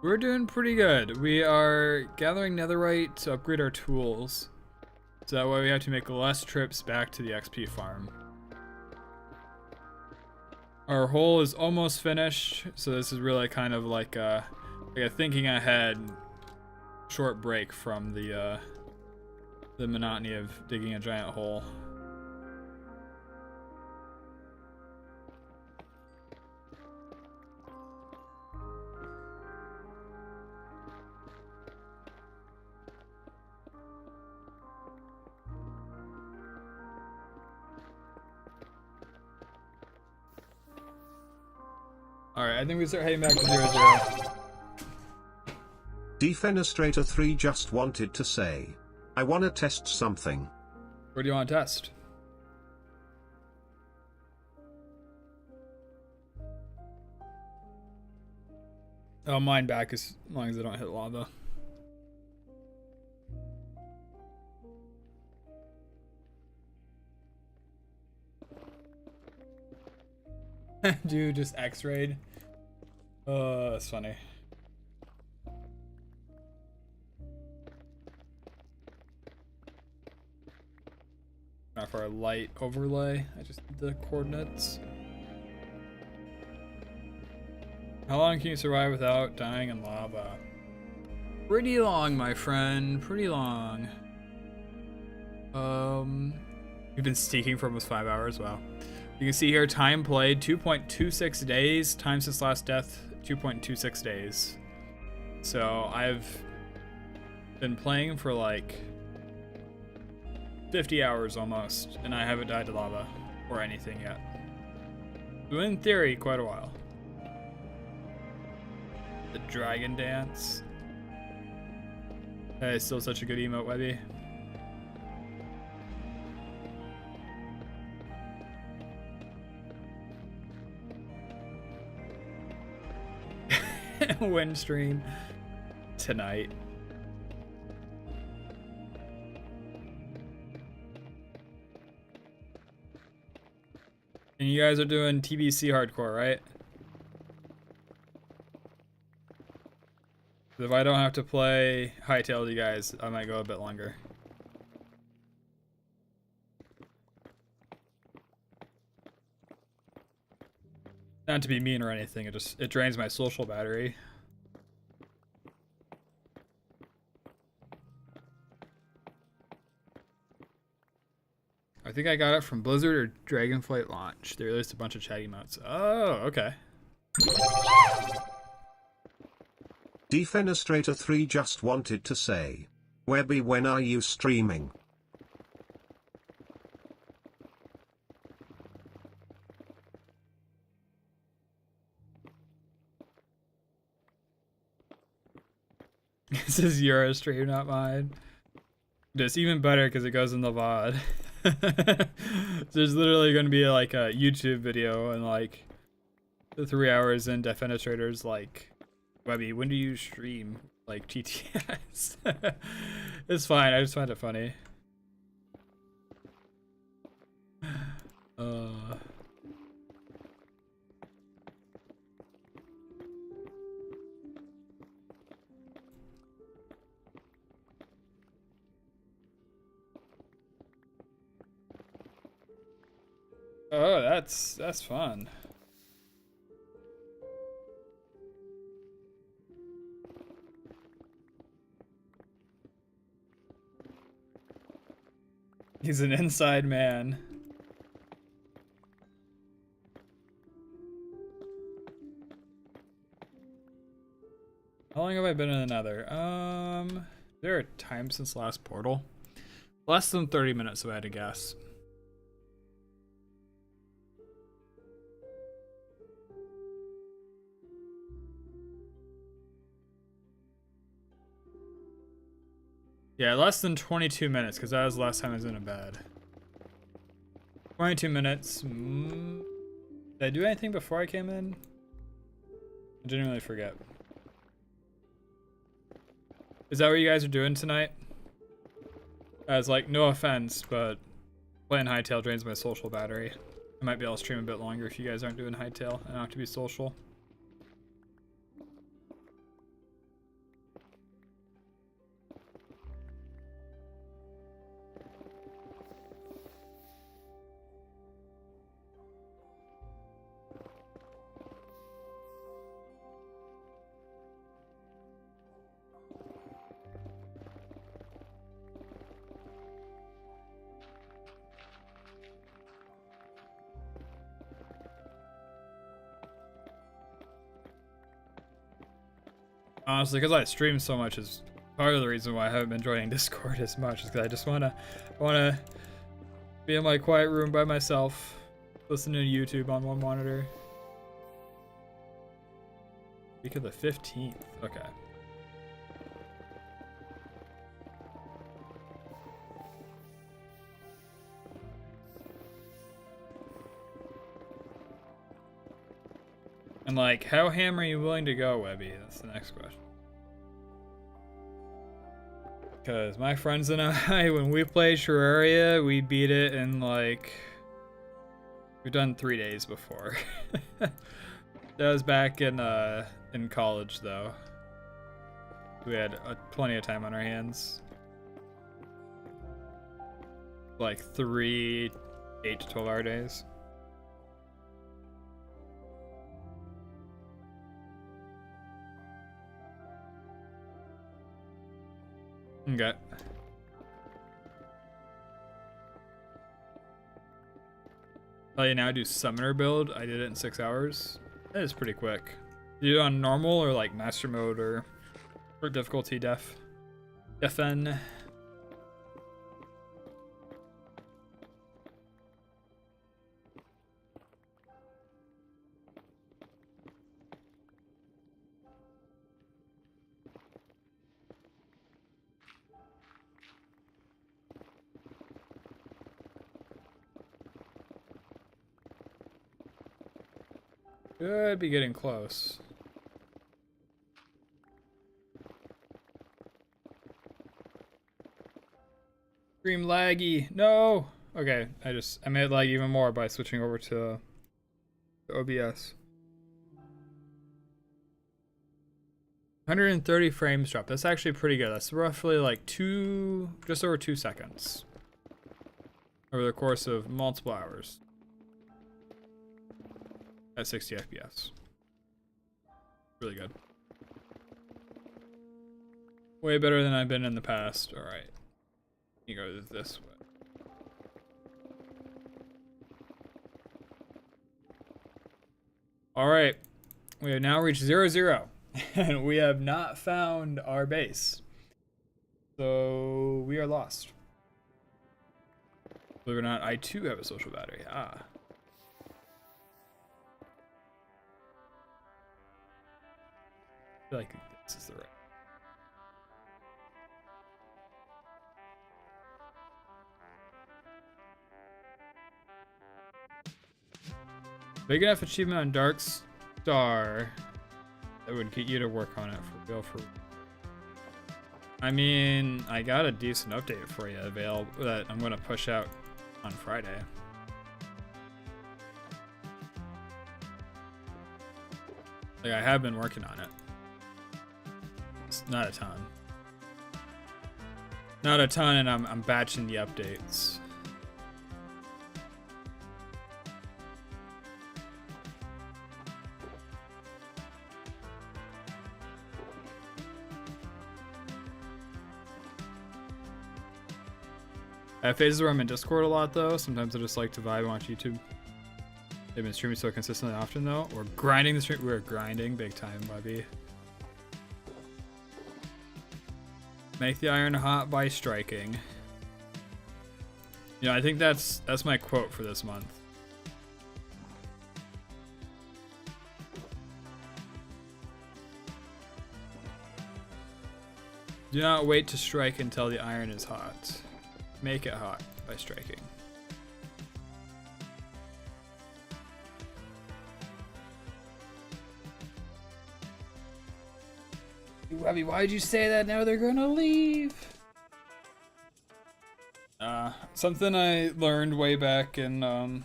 [SPEAKER 1] We're doing pretty good. We are gathering netherite to upgrade our tools. So that way we have to make less trips back to the XP farm. Our hole is almost finished, so this is really kind of like a thinking ahead short break from the monotony of digging a giant hole. Alright, I think we start heading back to 0-0.
[SPEAKER 2] Defenestrator 3 just wanted to say, I wanna test something.
[SPEAKER 1] What do you want to test? Oh, mine back as long as I don't hit lava. Dude, just X-rayed. Oh, that's funny. Now for a light overlay, I just did the coordinates. How long can you survive without dying in lava? Pretty long, my friend. Pretty long. We've been sneaking for almost 5 hours. Wow. You can see here, time played 2.26 days. Time since last death, 2.26 days. So I've been playing for like 50 hours almost, and I haven't died to lava or anything yet. So in theory, quite a while. The dragon dance. That is still such a good emote, Webby. Win stream tonight. And you guys are doing TBC hardcore, right? If I don't have to play Hightail to you guys, I might go a bit longer. Not to be mean or anything, it drains my social battery. I think I got it from Blizzard or Dragonflight launch. They released a bunch of chat emotes. Oh, okay.
[SPEAKER 2] Defenestrator 3 just wanted to say, Webby, when are you streaming?
[SPEAKER 1] This is your stream, not mine. It's even better because it goes in the VOD. There's literally going to be like a YouTube video and like 3 hours in Defenestrator's like, Webby, when do you stream? Like TTS. It's fine, I just find it funny. Oh, that's fun. He's an inside man. How long have I been in another? Is there a time since last portal? Less than 30 minutes, if I had to guess. Yeah, less than 22 minutes, because that was the last time I was in a bed. 22 minutes. Did I do anything before I came in? I genuinely forget. Is that what you guys are doing tonight? As like, no offense, but playing Hytale drains my social battery. I might be able to stream a bit longer if you guys aren't doing Hytale. I don't have to be social. Honestly, because I stream so much is part of the reason why I haven't been joining Discord as much, is because I just wanna be in my quiet room by myself, listening to YouTube on one monitor. Week of the 15th. Okay. And like, how ham are you willing to go, Webby? That's the next question. Because my friends and I, when we played Terraria, we beat it in like... We've done 3 days before. That was back in college, though. We had plenty of time on our hands. Like 3 8 to 12 hour days. Okay. You now do summoner build. I did it in 6 hours. That is pretty quick. You do it on normal or like master mode or difficulty FN. Could be getting close. Stream laggy. No. Okay, I made it lag even more by switching over to OBS. 130 frames drop. That's actually pretty good. That's roughly like just over 2 seconds over the course of multiple hours. At 60 FPS. Really good. Way better than I've been in the past. Alright. You go this way. Alright. We have now reached 0-0. And we have not found our base. So we are lost. Believe it or not, I too have a social battery. Ah. I feel like this is the right. Big enough achievement on Dark Star that would get you to work on it for real. I mean, I got a decent update for you available that I'm gonna push out on Friday. Like, I have been working on it. It's not a ton. Not a ton, and I'm batching the updates. I have phases where I'm in Discord a lot though. Sometimes I just like to vibe and watch YouTube. They've been streaming so consistently often though. We're grinding the stream. We're grinding big time, Bobby. Make the iron hot by striking. You know, I think that's my quote for this month. Do not wait to strike until the iron is hot. Make it hot by striking. Webby, why'd you say that? Now they're gonna leave. Something I learned way back in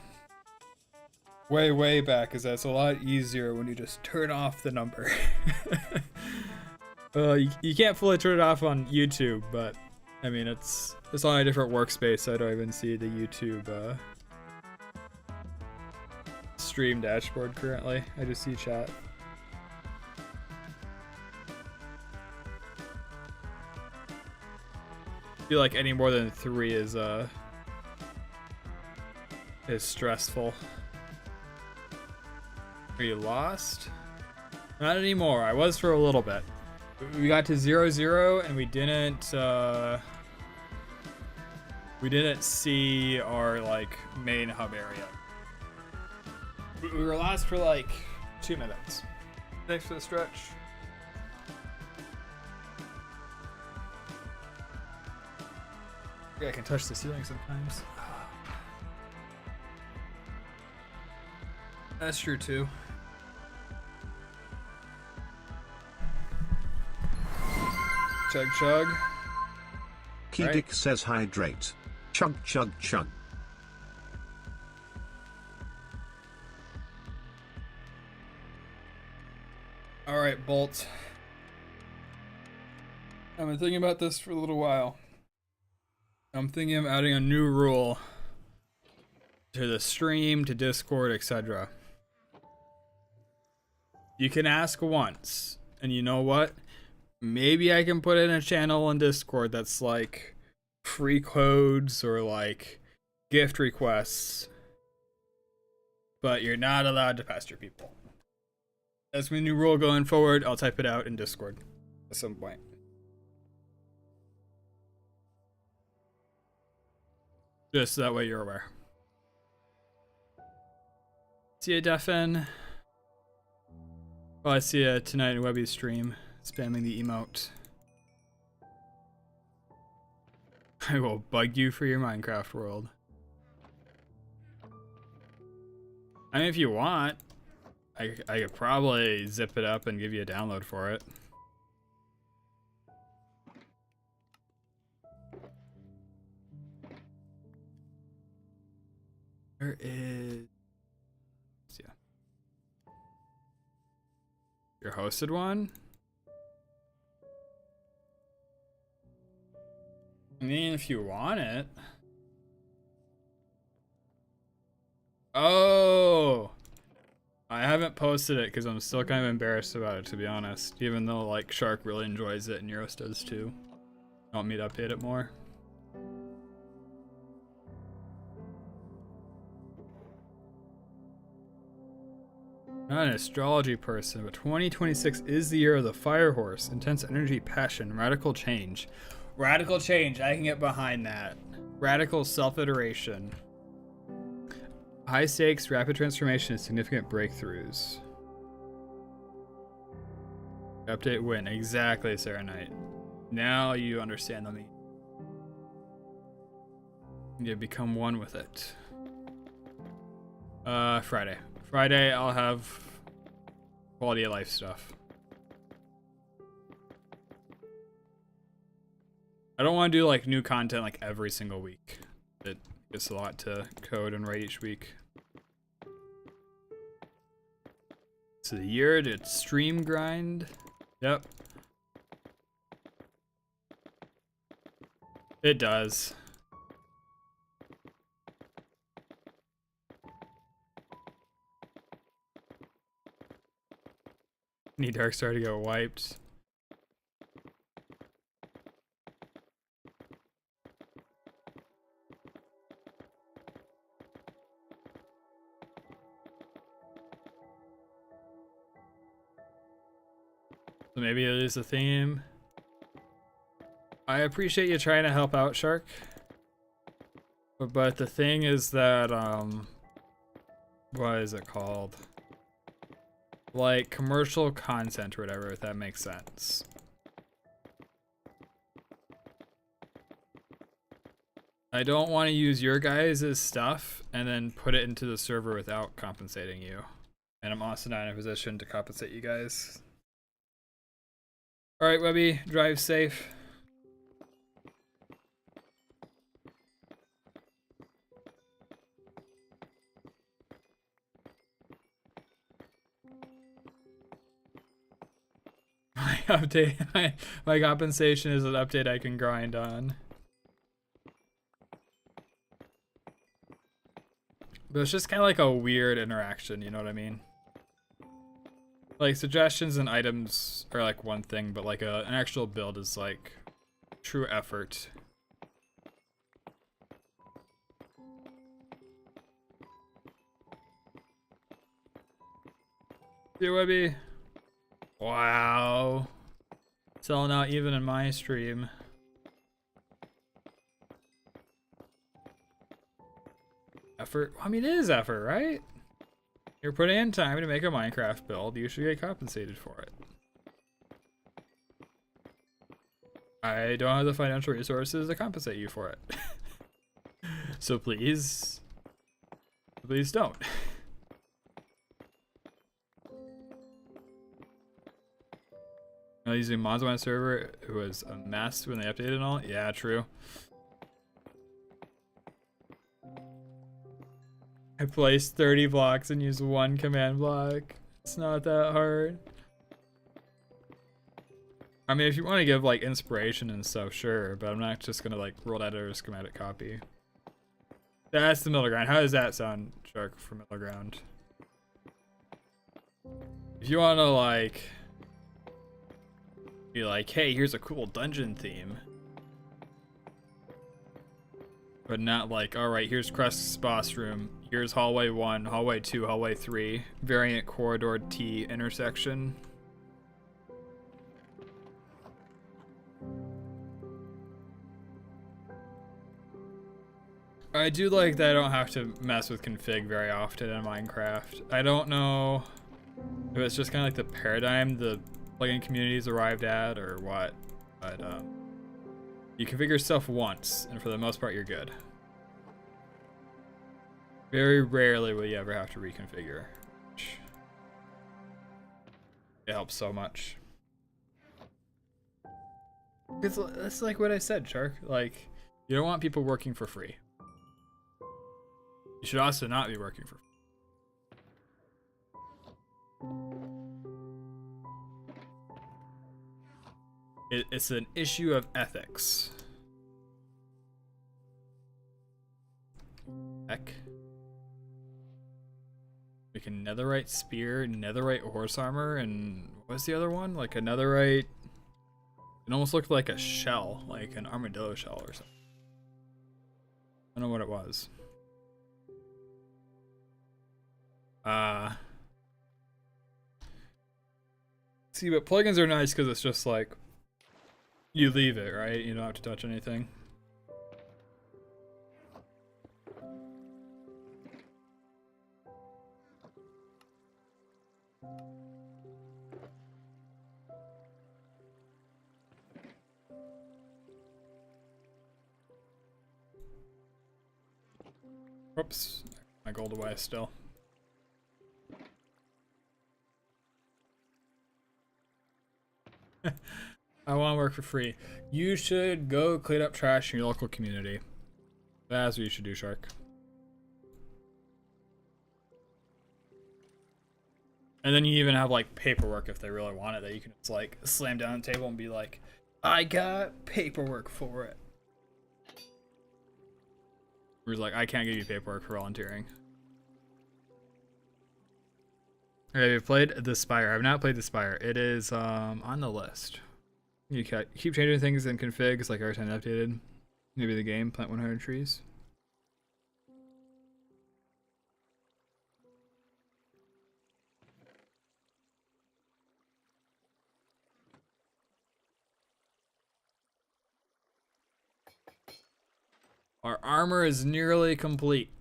[SPEAKER 1] way back is that it's a lot easier when you just turn off the number. You can't fully turn it off on YouTube, but I mean it's on a different workspace, so I don't even see the YouTube stream dashboard currently. I just see chat. I feel like any more than 3 is stressful. Are you lost? Not anymore. I was for a little bit. We got to 0-0 and we didn't see our like main hub area. We were lost for like 2 minutes. Thanks for the stretch. Yeah, I can touch the ceiling sometimes. That's true too. Chug chug.
[SPEAKER 2] Kedick
[SPEAKER 1] Right.
[SPEAKER 2] says hydrate. Chug chug chug.
[SPEAKER 1] Alright, Bolt. I've been thinking about this for a little while. I'm thinking of adding a new rule to the stream, to Discord, etc. You can ask once, and you know what? Maybe I can put in a channel in Discord that's like free codes or like gift requests, but you're not allowed to pester people. That's my new rule going forward. I'll type it out in Discord at some point. Just so that way you're aware. See ya, Defen. Well, I see ya tonight in Webby's stream, spamming the emote. I will bug you for your Minecraft world. I mean, if you want, I could probably zip it up and give you a download for it. Where is... Yeah. Your hosted one? I mean, if you want it. Oh! I haven't posted it because I'm still kind of embarrassed about it, to be honest. Even though, like, Shark really enjoys it and Euros does too. Want me to update it more? Not an astrology person, but 2026 is the year of the fire horse. Intense energy, passion, radical change. Radical change, I can get behind that. Radical self-iteration. High stakes, rapid transformation, and significant breakthroughs. Update win. Exactly, Sarah Knight. Now you understand the meaning. You become one with it. Friday. Friday, I'll have quality of life stuff. I don't want to do like new content like every single week. It gets a lot to code and write each week. So the year to stream grind. Yep. It does. Need Darkstar to get wiped. So maybe it is a theme. I appreciate you trying to help out, Shark. But the thing is that, what is it called? Like commercial content or whatever, if that makes sense. I don't want to use your guys' stuff and then put it into the server without compensating you. And I'm also not in a position to compensate you guys. Alright, Webby, drive safe. My update, my compensation is an update I can grind on. But it's just kind of like a weird interaction, you know what I mean? Like suggestions and items are like one thing, but like an actual build is like true effort. See, Webby? Wow. Selling out even in my stream. Effort? I mean, it is effort, right? You're putting in time to make a Minecraft build. You should get compensated for it. I don't have the financial resources to compensate you for it. So please don't. Using mods on my server, it was a mess when they updated and all. Yeah, true. I placed 30 blocks and used one command block. It's not that hard. I mean, if you want to give like inspiration and stuff, sure, but I'm not just gonna like world editor schematic copy. That's the middle ground. How does that sound, Shark, for middle ground? If you want to like be like, hey, here's a cool dungeon theme, but not like, all right, here's Krust's boss room, here's hallway 1, hallway 2, hallway 3, variant corridor T intersection. I do like that I don't have to mess with config very often in Minecraft. I don't know if it's just kind of like the paradigm the plugin community's arrived at or what, but you configure stuff once, and for the most part, you're good. Very rarely will you ever have to reconfigure. It helps so much. It's like what I said, Shark. Like, you don't want people working for free. You should also not be working for free. It's an issue of ethics. Heck. Like a netherite spear, netherite horse armor, and what's the other one? Like a netherite. It almost looked like a shell, like an armadillo shell or something. I don't know what it was. See, but plugins are nice because it's just like you leave it, right? You don't have to touch anything. Oops, my gold away still. I want to work for free. You should go clean up trash in your local community. That's what you should do, Shark. And then you even have like paperwork if they really want it that you can just like slam down the table and be like, I got paperwork for it. Whereas like, I can't give you paperwork for volunteering. Okay, we've played the Spire. I've not played the Spire. It is on the list. You keep changing things in configs like every time updated. Maybe the game, plant 100 trees. Our armor is nearly complete.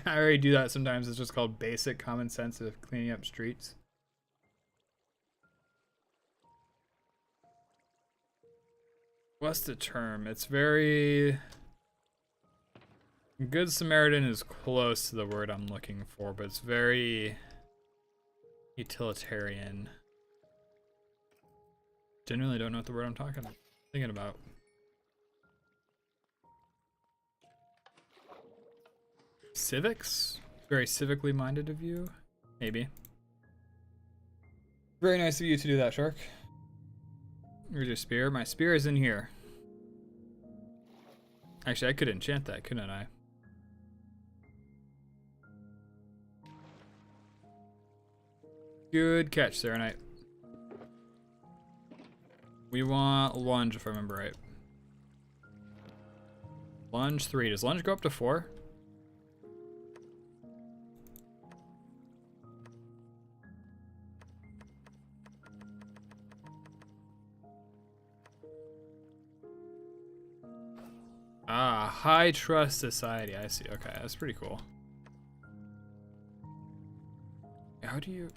[SPEAKER 1] I already do that sometimes. It's just called basic common sense of cleaning up streets. What's the term? It's very... Good Samaritan is close to the word I'm looking for, but it's very utilitarian. Genuinely don't know what the word I'm thinking about. Civics? Very civically minded of you? Maybe. Very nice of you to do that, Shark. Where's your spear? My spear is in here. Actually, I could enchant that, couldn't I? Good catch, Serenite. We want lunge, if I remember right. Lunge 3. Does lunge go up to 4? Ah, high trust society. I see. Okay, that's pretty cool. How do you...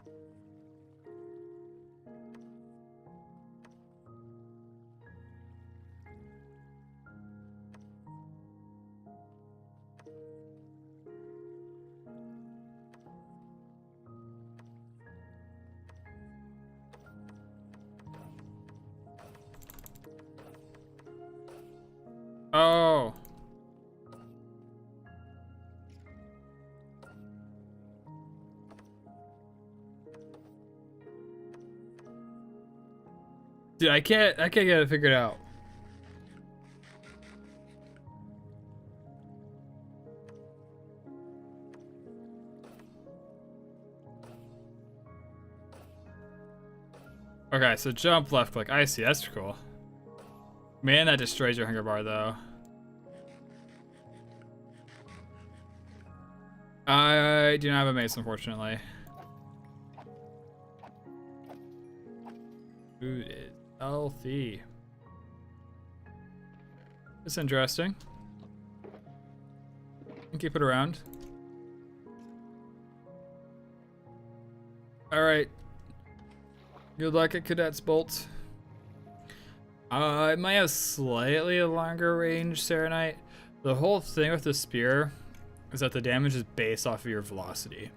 [SPEAKER 1] Oh. Dude, I can't get it figured out. Okay, so jump left click. I see, that's cool. Man, that destroys your hunger bar though. I do not have a mace, unfortunately. Food is healthy. It's interesting. Keep it around. Alright. Good luck at Cadet's Bolt. It might have slightly a longer range, Serenite. The whole thing with the spear is that the damage is based off of your velocity.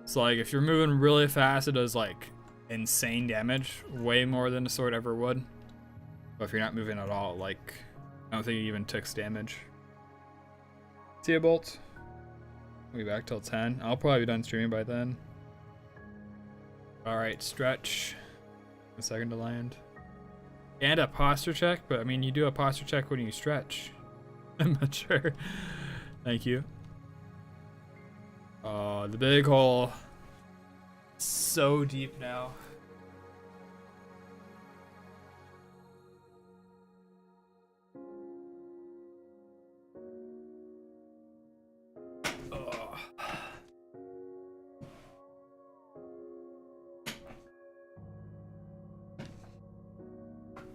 [SPEAKER 1] So like if you're moving really fast, it does like insane damage, way more than a sword ever would. But if you're not moving at all, like I don't think it even takes damage. See ya, Bolt. We'll be back till 10. I'll probably be done streaming by then. Alright, stretch. A second to land. And a posture check, but I mean, you do a posture check when you stretch. I'm not sure. Thank you. Oh, the big hole. So deep now. Oh.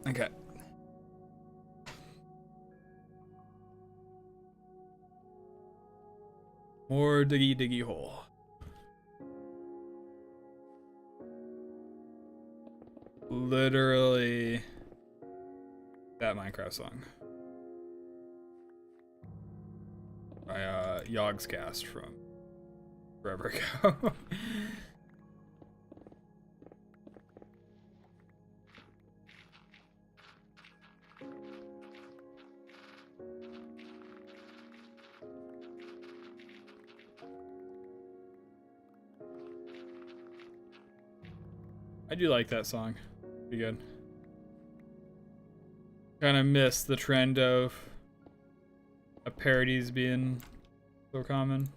[SPEAKER 1] Okay. More diggy hole. Literally that Minecraft song by Yogscast from forever ago. I do like that song. Pretty good. Kind of miss the trend of parodies being so common.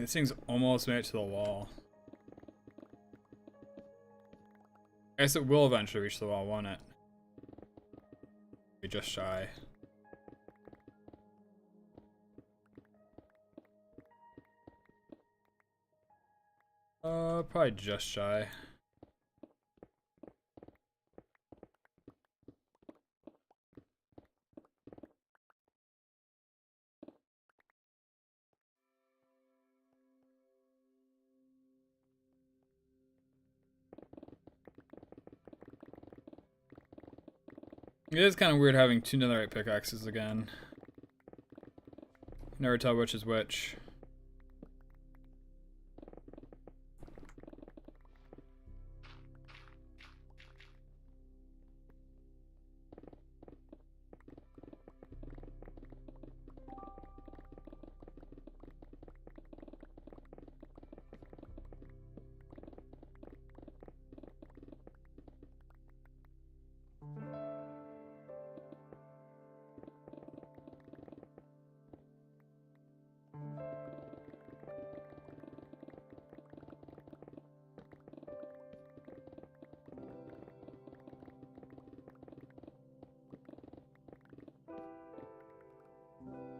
[SPEAKER 1] This thing's almost made it to the wall. I guess it will eventually reach the wall, won't it? Be just shy. Probably just shy. It is kind of weird having two netherite pickaxes again. Never tell which is which.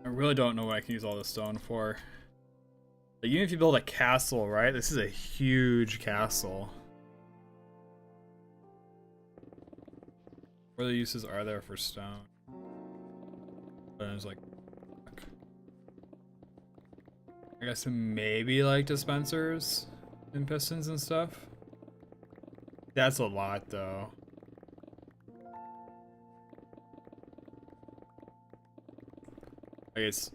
[SPEAKER 1] I really don't know what I can use all this stone for. Like, even if you build a castle, right? This is a huge castle. What other uses are there for stone? There's like, I guess maybe like dispensers and pistons and stuff. That's a lot though. Like it's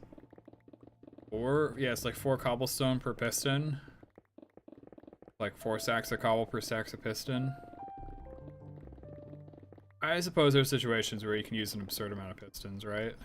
[SPEAKER 1] it's like 4 cobblestone per piston. Like 4 stacks of cobble per stacks of piston. I suppose there's situations where you can use an absurd amount of pistons, right?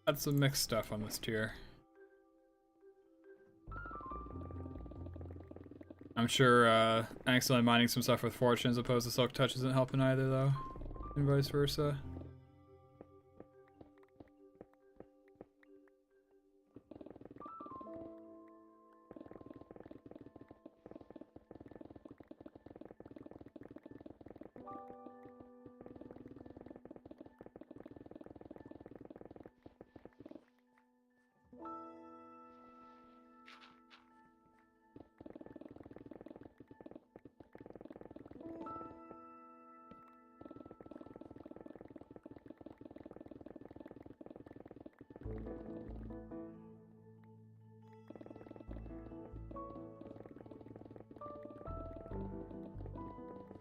[SPEAKER 1] That's some mixed stuff on this tier. I'm sure accidentally mining some stuff with fortune as opposed to silk touch isn't helping either though. And vice versa.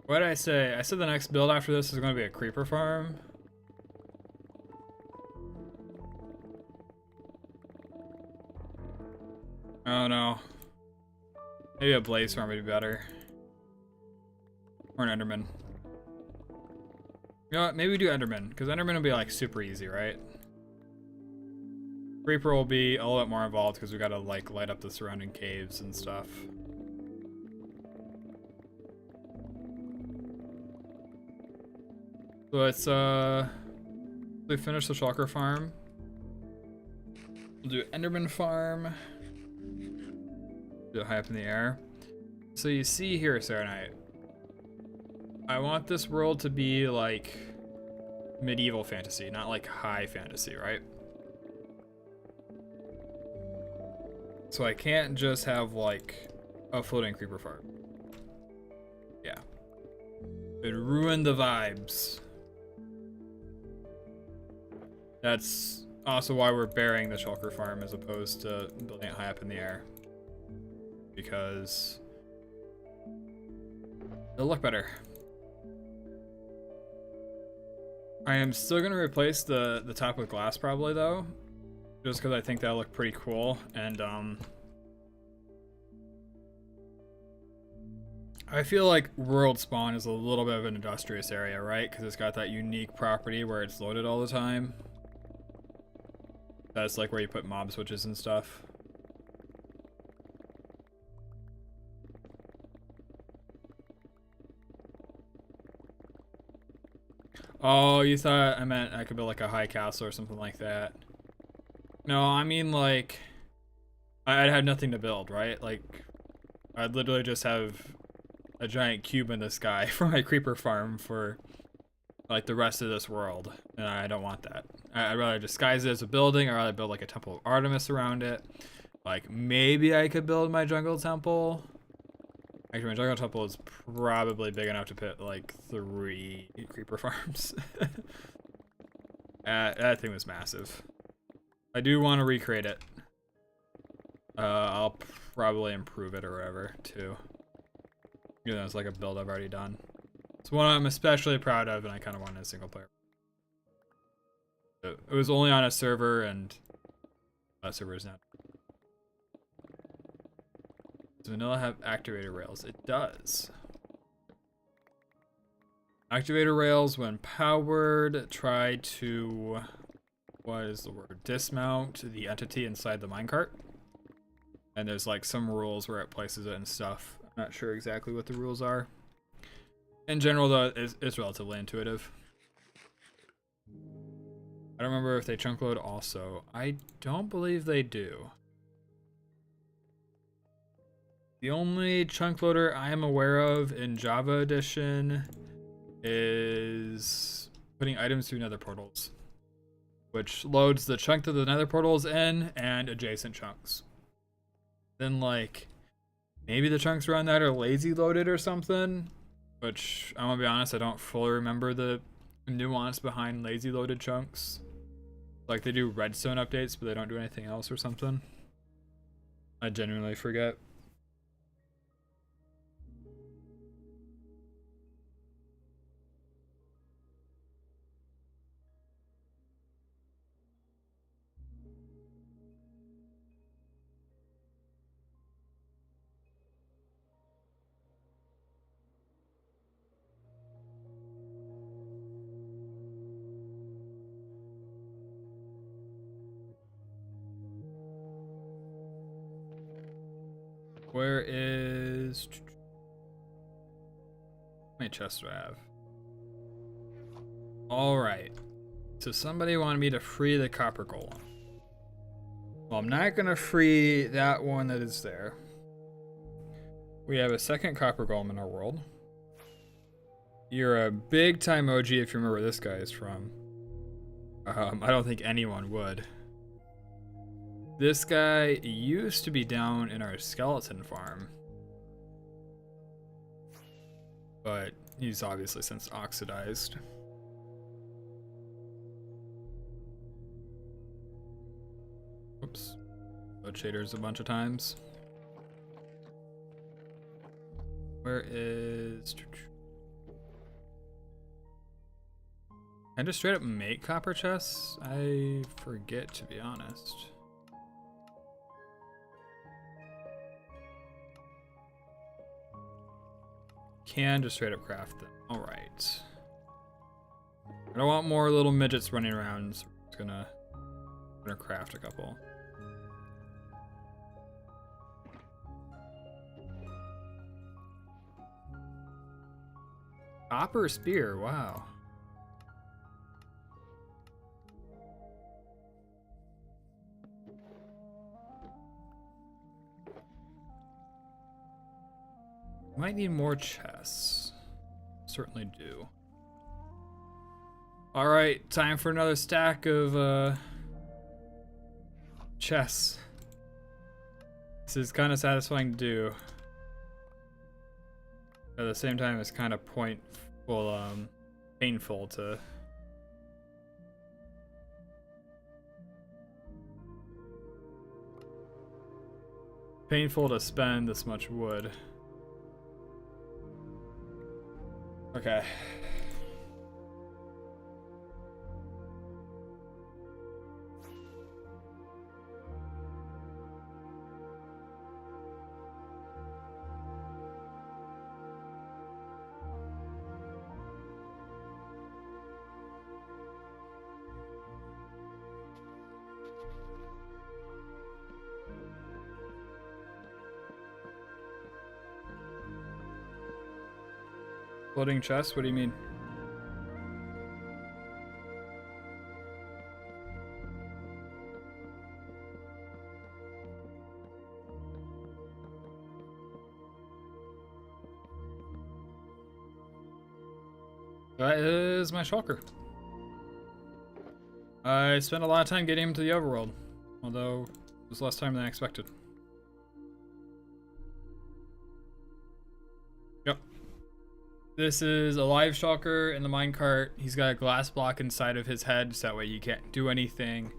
[SPEAKER 1] What did I say? I said the next build after this is going to be a creeper farm. Oh no. Maybe a blaze farm would be better. Or an enderman. You know what? Maybe we do enderman, because enderman will be like super easy, right? Creeper will be a little bit more involved because we gotta like light up the surrounding caves and stuff. So let's we finish the Shulker farm. We'll do Enderman farm. Do it high up in the air. So you see here, Sarah Knight, I want this world to be like medieval fantasy, not like high fantasy, right? So I can't just have like a floating creeper farm. Yeah. It'd ruin the vibes. That's also why we're burying the Shulker farm as opposed to building it high up in the air. Because it'll look better. I am still gonna replace the top with glass probably though. Just because I think that'll look pretty cool, and I feel like World Spawn is a little bit of an industrious area, right? Because it's got that unique property where it's loaded all the time. That's like where you put mob switches and stuff. Oh, you thought I meant I could build like a high castle or something like that. No, I mean like I'd have nothing to build, right? Like I'd literally just have a giant cube in the sky for my creeper farm for like the rest of this world, and I don't want that. I'd rather disguise it as a building, or rather build like a temple of Artemis around it. Like maybe I could build my jungle temple. Actually, my jungle temple is probably big enough to put like 3 creeper farms. That thing was massive. I do want to recreate it. I'll probably improve it or whatever too. You know, it's like a build I've already done. It's one I'm especially proud of, and I kind of wanted a single player. It was only on a server, and that server is not. Does vanilla have activator rails? It does. Activator rails, when powered, try to, what is the word? Dismount the entity inside the minecart. And there's like some rules where it places it and stuff. I'm not sure exactly what the rules are. In general, though, it's relatively intuitive. I don't remember if they chunk load also. I don't believe they do. The only chunk loader I am aware of in Java Edition is putting items through nether portals, which loads the chunk that the nether portals in and adjacent chunks. Then like maybe the chunks around that are lazy loaded or something, which I'm gonna be honest, I don't fully remember the nuance behind lazy loaded chunks. Like they do redstone updates, but they don't do anything else or something. I genuinely forget. Where is... How many chests do I have? Alright. So somebody wanted me to free the copper golem. Well, I'm not gonna free that one that is there. We have a second copper golem in our world. You're a big time OG if you remember where this guy is from. I don't think anyone would. This guy used to be down in our skeleton farm, but he's obviously since oxidized. Oops. Load shaders a bunch of times. Where is... Can I just straight up make copper chests? I forget, to be honest. Can just straight up craft them. Alright. I don't want more little midgets running around, so I'm just gonna craft a couple. Copper spear, wow. Might need more chests. Certainly do. Alright, time for another stack of chests. This is kind of satisfying to do. At the same time, it's kind of painful to... Painful to spend this much wood. Okay. Floating chest? What do you mean? That is my Shulker. I spent a lot of time getting him to the overworld, although it was less time than I expected. Yep. This is a live Shulker in the minecart. He's got a glass block inside of his head, so that way you can't do anything.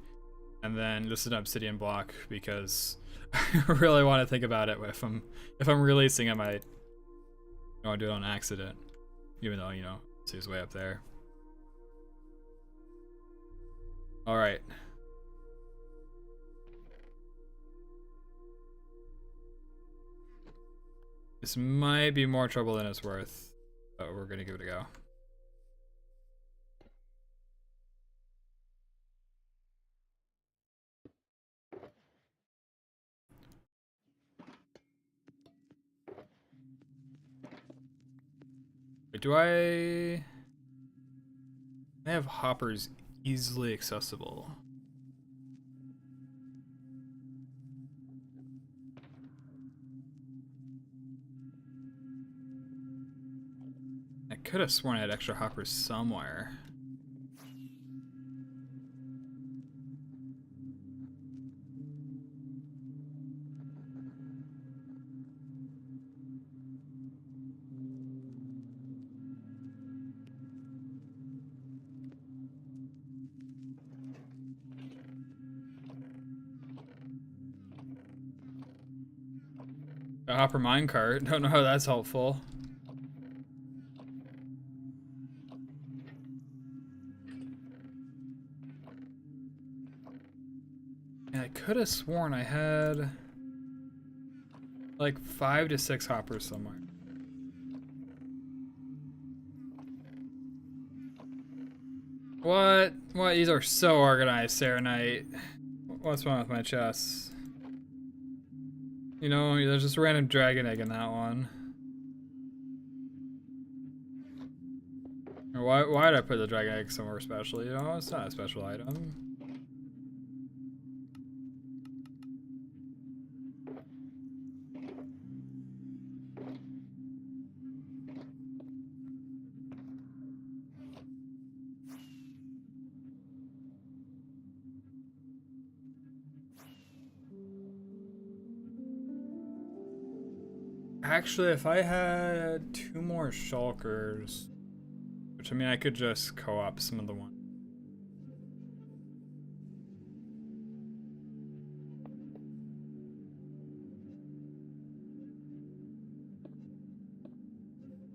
[SPEAKER 1] And then this is an obsidian block because I really want to think about it. If I'm releasing him, I don't want to do it on accident, even though, you know, see his way up there. All right. This might be more trouble than it's worth, but we're gonna give it a go. Wait, do I have hoppers easily accessible? I could have sworn I had extra hoppers somewhere. A hopper minecart. Don't know how that's helpful. And I could have sworn I had like 5 to 6 hoppers somewhere. What? What? These are so organized, Serenite. What's wrong with my chests? You know, there's just a random dragon egg in that one. Or why did I put the dragon egg somewhere special? You know, it's not a special item. Actually, if I had 2 more Shulkers, which I mean, I could just co-op some of the ones.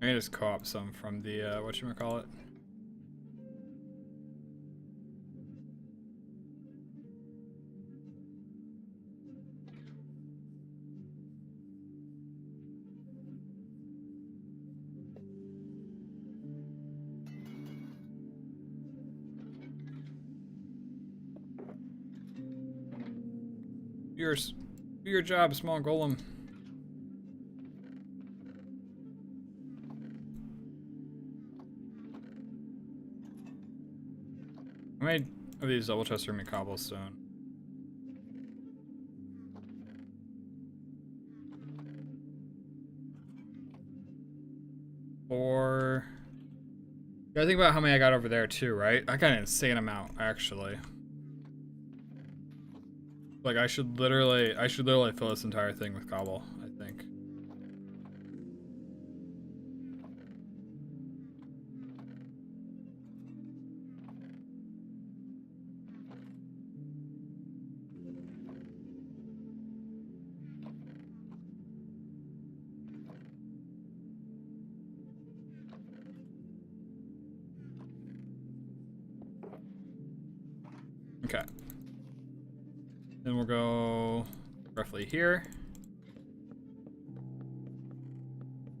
[SPEAKER 1] I can just co-op some from the, whatchamacallit. Do your job, small golem. How many of these double chests are in cobblestone? Or you gotta think about how many I got over there too, right? I got an insane amount, actually. Like I should literally fill this entire thing with cobble, I think. Okay. Then we'll go roughly here.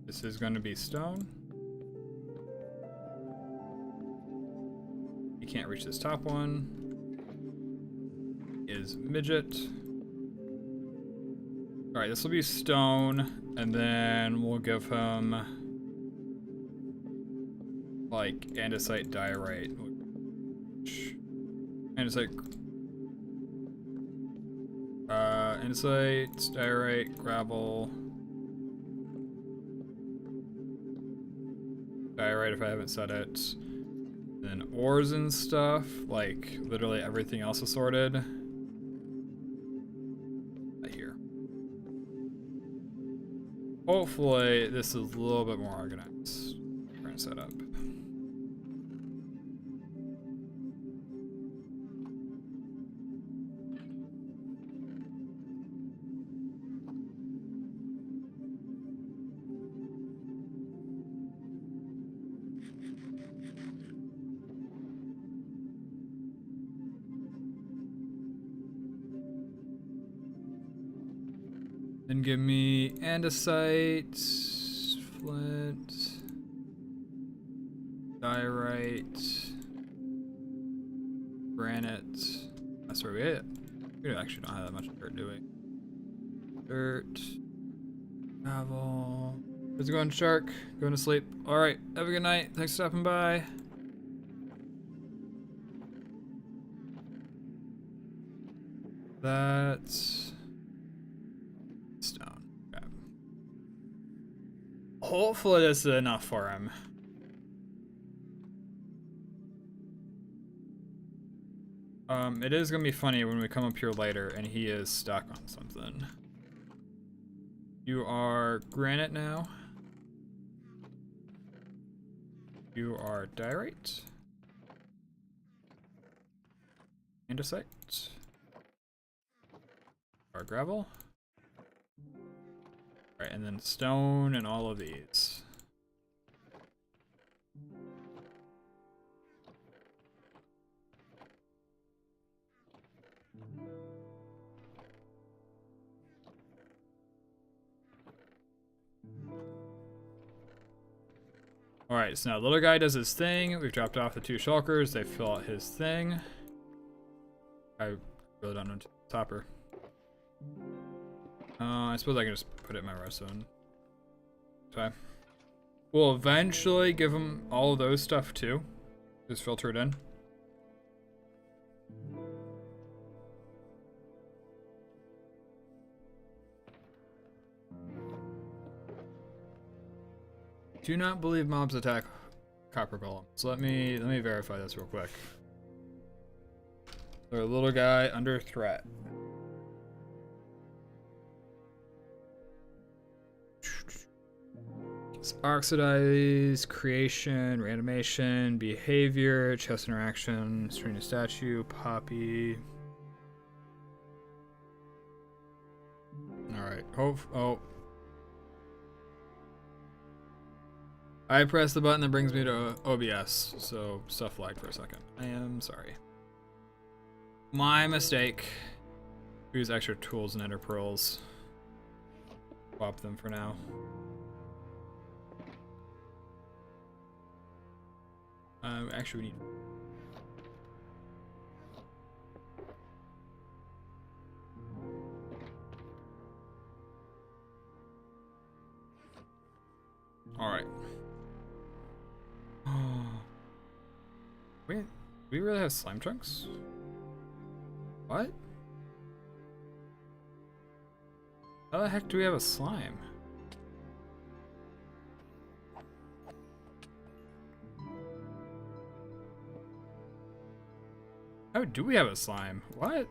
[SPEAKER 1] This is going to be stone. You can't reach this top one. Is midget. All right, this will be stone, and then we'll give him like andesite diorite. Andesite, andesite, diorite, gravel, diorite if I haven't said it. Then ores and stuff, like literally everything else is sorted. Right here. Hopefully this is a little bit more organized. We're gonna set up. Then give me andesite, flint, diorite, granite. That's where we hit. We actually don't have that much dirt, do we? Dirt, gravel. Where's it going, shark? Going to sleep. All right, have a good night. Thanks for stopping by. That's stone. Okay. Hopefully this is enough for him. It is gonna be funny when we come up here later and he is stuck on something. You are granite now. You are diorite. Andesite. Or gravel. Alright, and then stone and all of these. Alright, so now little guy does his thing. We've dropped off the 2 shulkers. They fill out his thing. I really don't know topper. I suppose I can just put it in my redstone. Okay. We'll eventually give him all of those stuff too. Just filter it in. Do not believe mobs attack copper golem. So let me verify this real quick. So a little guy under threat. Oxidize, creation, reanimation, behavior, chest interaction, string to statue, poppy. Alright, oh. I press the button that brings me to OBS, so stuff lagged for a second. I am sorry. My mistake. Use extra tools and ender pearls. Swap them for now. Actually, we need. All right. Wait, do we really have slime chunks? What? How the heck do we have a slime? How do we have a slime? What?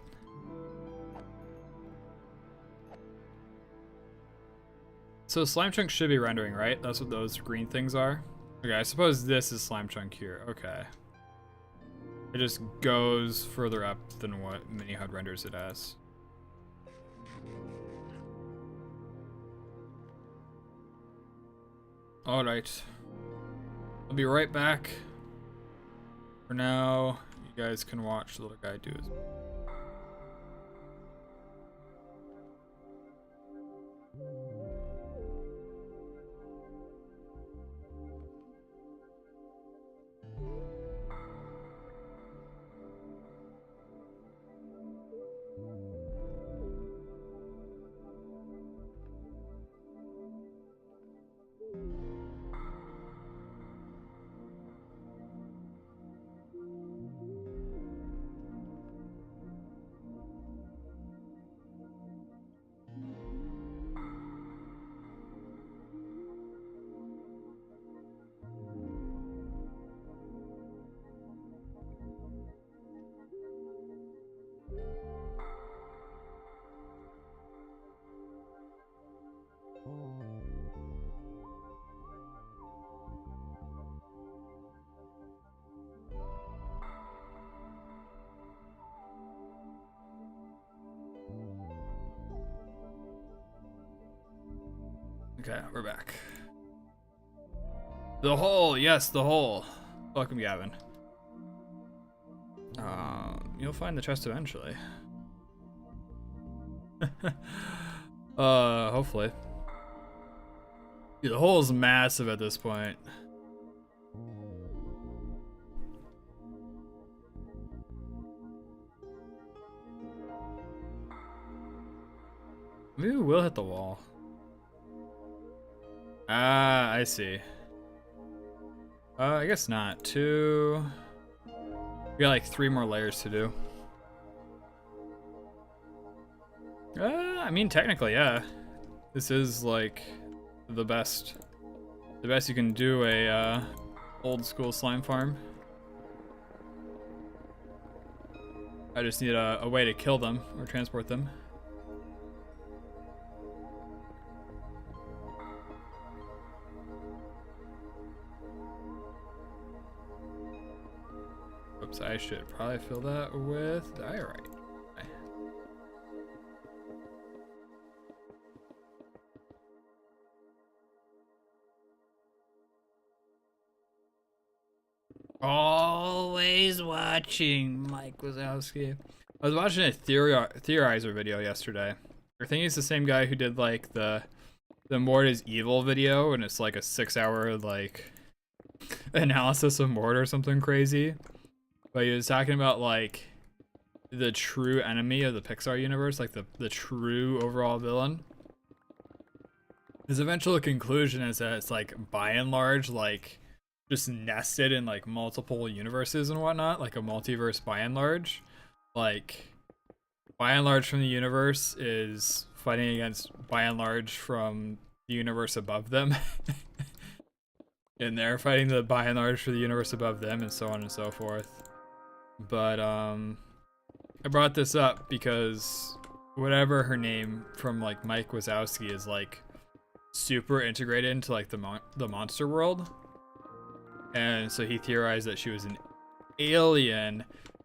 [SPEAKER 1] So slime chunks should be rendering, right? That's what those green things are. Okay, I suppose this is slime chunk here. Okay. It just goes further up than what Mini HUD renders it as. Alright. I'll be right back. For now, you guys can watch the little guy do his. Okay, we're back. The hole, yes, the hole. Welcome, Gavin. You'll find the chest eventually. Hopefully. Dude, the hole is massive at this point. Maybe we will hit the wall. Ah, I see. I guess not. We got like 3 more layers to do. I mean, technically, yeah. This is like the best you can do a old school slime farm. I just need a way to kill them or transport them. Oops, I should probably fill that with diorite. Always watching Mike Wazowski. I was watching a theorizer video yesterday. I think he's the same guy who did like the Mord is Evil video, and it's like a 6-hour like analysis of Mord or something crazy. But he was talking about like the true enemy of the Pixar universe, like the true overall villain. His eventual conclusion is that it's like by and large like just nested in like multiple universes and whatnot, like a multiverse by and large. Like by and large from the universe is fighting against by and large from the universe above them. And they're fighting the by and large for the universe above them, and so on and so forth. But I brought this up because whatever her name from like Mike Wazowski is like super integrated into like the monster world. And so he theorized that she was an alien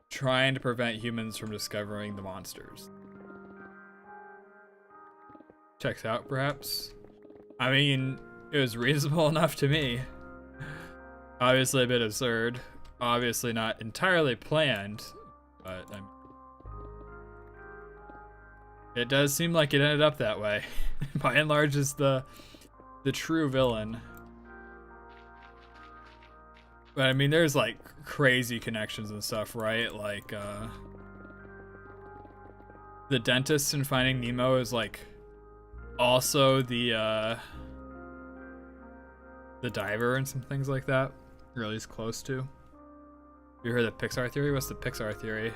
[SPEAKER 1] trying to prevent humans from discovering the monsters. Checks out, perhaps. I mean, it was reasonable enough to me. Obviously a bit absurd. Obviously not entirely planned, but it does seem like it ended up that way. By and large is the true villain. But I mean, there's like crazy connections and stuff, right? Like the dentist in Finding Nemo is like also the diver and some things like that, or at least close to. You heard the Pixar theory? What's the Pixar theory?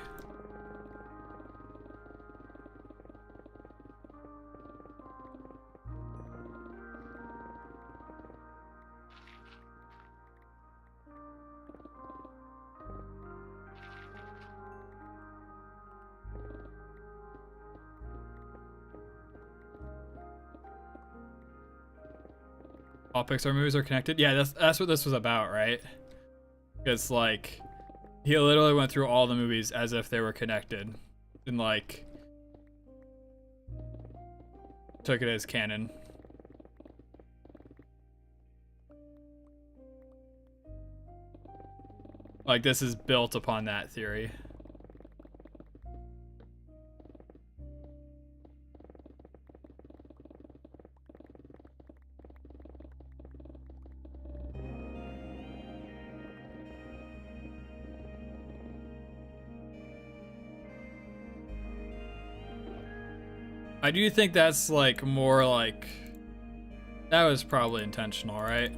[SPEAKER 1] All Pixar movies are connected? Yeah, that's what this was about, right? It's like he literally went through all the movies as if they were connected and like took it as canon. Like this is built upon that theory. I do think that's like more like that was probably intentional, right?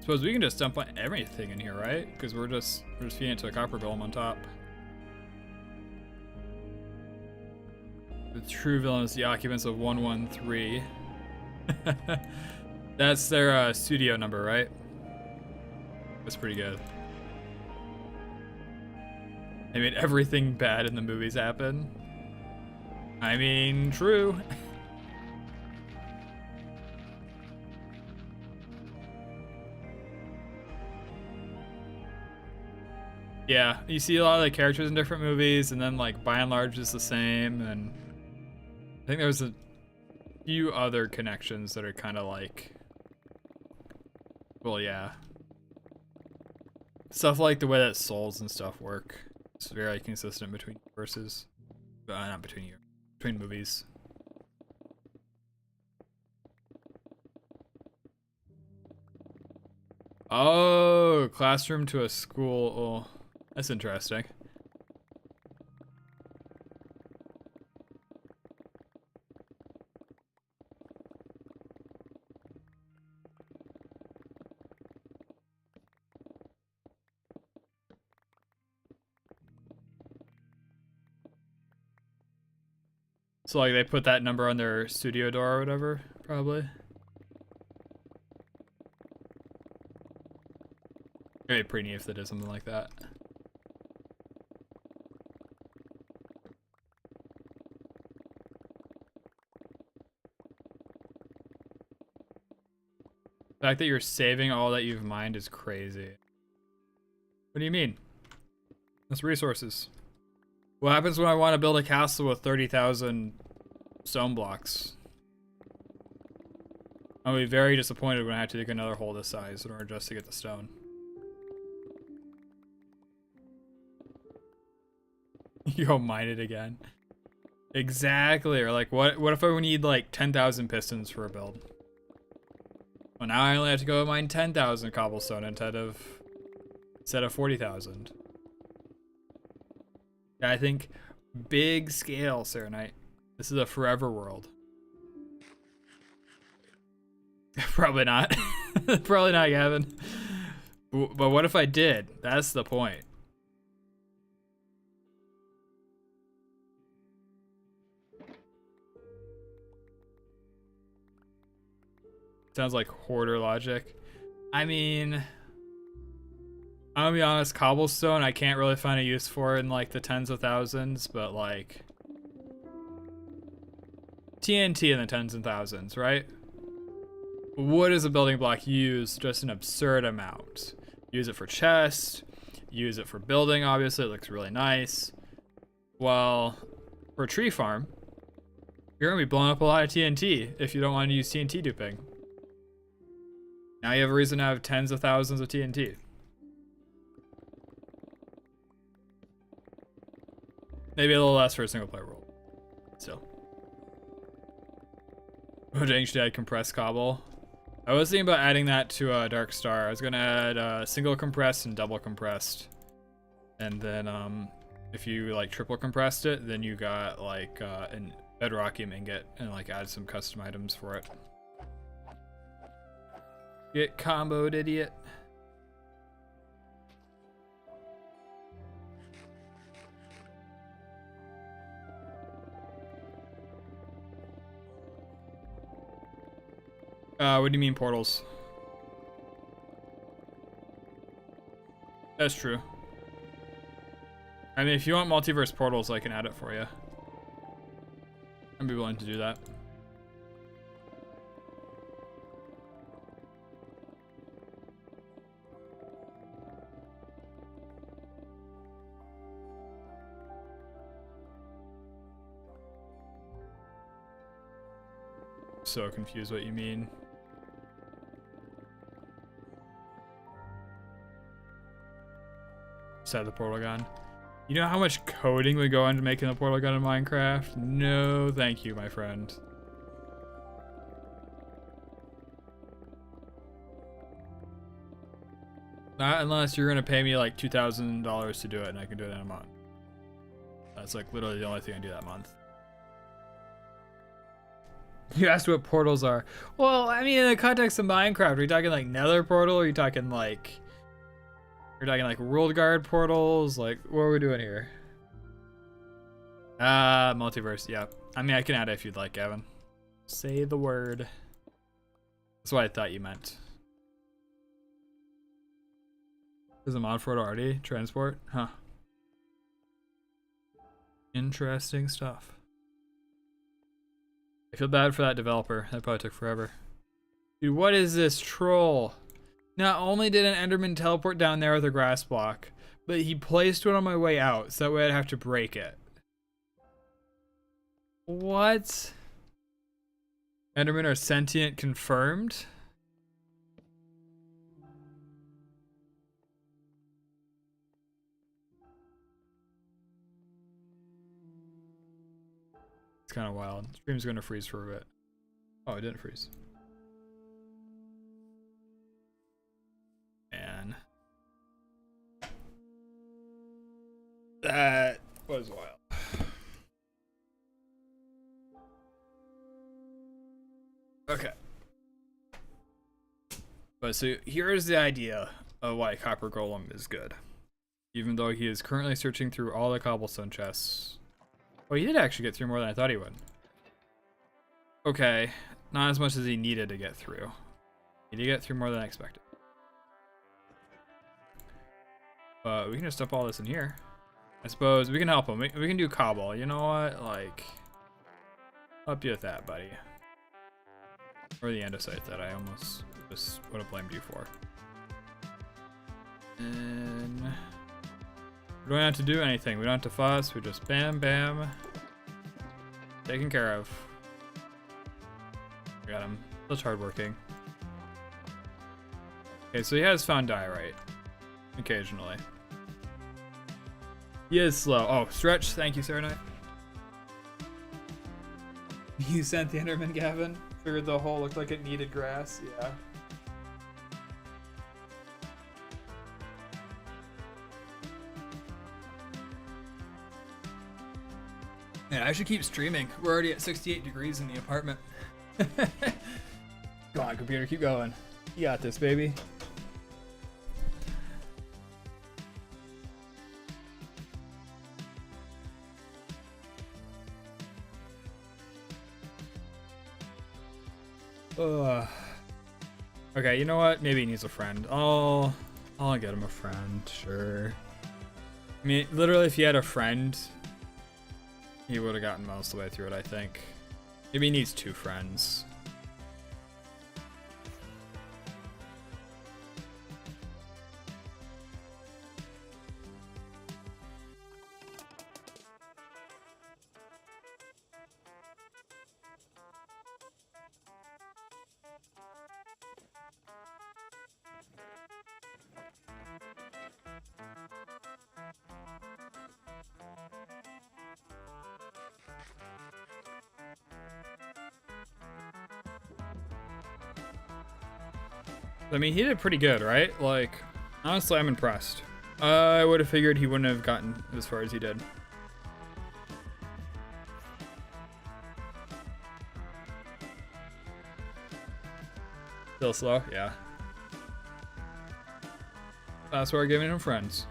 [SPEAKER 1] Suppose we can just dump on everything in here, right? Because we're just feeding it to a copper golem on top. The true villain is the occupants of 113. That's their studio number, right? That's pretty good. They made everything bad in the movies happen. I mean, true. Yeah, you see a lot of the characters in different movies, and then like by and large it's the same, and think there's a few other connections that are kind of like, well, yeah. Stuff like the way that souls and stuff work. It's very consistent between universes. Not between you, between movies. Oh, classroom to a school. Oh, that's interesting. So like they put that number on their studio door or whatever, probably. It'd be pretty neat if they did something like that. The fact that you're saving all that you've mined is crazy. What do you mean? That's resources. What happens when I want to build a castle with 30,000 stone blocks? I'll be very disappointed when I have to dig another hole this size in order just to get the stone. You go mine it again. Exactly. Or like, what if I need like 10,000 pistons for a build? Well, now I only have to go mine 10,000 cobblestone instead of 40,000. Yeah, I think big scale, Serenite. This is a forever world. Probably not. Probably not, Gavin. But what if I did? That's the point. Sounds like hoarder logic. I mean, I'm gonna be honest, cobblestone I can't really find a use for in like the tens of thousands, but like TNT in the tens and thousands, right? Wood as a building block used just an absurd amount. Use it for chests, use it for building, obviously, it looks really nice. Well, for a tree farm, you're gonna be blowing up a lot of TNT if you don't want to use TNT duping. Now you have a reason to have tens of thousands of TNT. Maybe a little less for a single player world. Still. Dang, should I add compressed cobble? I was thinking about adding that to a Dark Star. I was gonna add single compressed and double compressed. And then if you like triple compressed it, then you got like an bedrockium ingot and like add some custom items for it. Get comboed, idiot. What do you mean portals? That's true. I mean, if you want multiverse portals, I can add it for you. I'd be willing to do that. So confused what you mean. Set the portal gun. You know how much coding would go into making a portal gun in Minecraft? No, thank you, my friend. Not unless you're gonna pay me like $2,000 to do it, and I can do it in a month. That's like literally the only thing I do that month. You asked what portals are. Well, I mean, in the context of Minecraft, are you talking like Nether portal? Or are you talking like... You're talking like World Guard portals? Like, what are we doing here? Multiverse, yeah. I mean, I can add it if you'd like, Gavin. Say the word. That's what I thought you meant. Is a mod for it already? Transport? Huh. Interesting stuff. I feel bad for that developer. That probably took forever. Dude, what is this troll? Not only did an Enderman teleport down there with a grass block, but he placed one on my way out, so that way I'd have to break it. What? Endermen are sentient confirmed. It's kind of wild. Stream's gonna freeze for a bit. Oh, it didn't freeze. Man. That was wild. Okay. But so here's the idea of why Copper Golem is good. Even though he is currently searching through all the cobblestone chests. Oh, he did actually get through more than I thought he would. Okay, not as much as he needed to get through. He did get through more than I expected. But we can just dump all this in here. I suppose we can help him. We can do cobble. You know what? Like, help you with that, buddy. Or the andesite that I almost just would have blamed you for. And we don't have to do anything. We don't have to fuss. We just bam, bam. Taken care of. We got him. Such hardworking. Okay, so he has found diorite. Occasionally. He is slow. Oh, stretch. Thank you, Sarah Knight. You sent the Enderman, Gavin? Figured the hole looked like it needed grass. Yeah. Man, I should keep streaming. We're already at 68 degrees in the apartment. Go on, computer, keep going. You got this, baby. Okay, you know what? Maybe he needs a friend. I'll get him a friend, sure. I mean, literally, if he had a friend, he would have gotten most of the way through it, I think. Maybe he needs 2 friends. I mean, he did pretty good, right? Like, honestly, I'm impressed. I would have figured he wouldn't have gotten as far as he did. Still slow? Yeah. That's why we're giving him friends.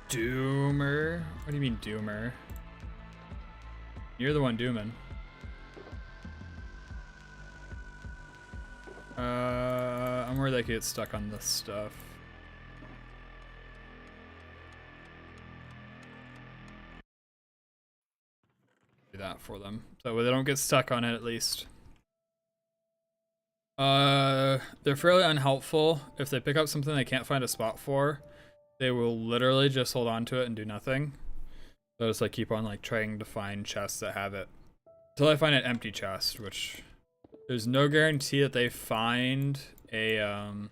[SPEAKER 1] Doomer? What do you mean, Doomer? You're the one dooming. I'm worried they could get stuck on this stuff. Do that for them. So they don't get stuck on it, at least. They're fairly unhelpful. If they pick up something they can't find a spot for, they will literally just hold on to it and do nothing. So just like keep on like trying to find chests that have it. Until I find an empty chest, which there's no guarantee that they find a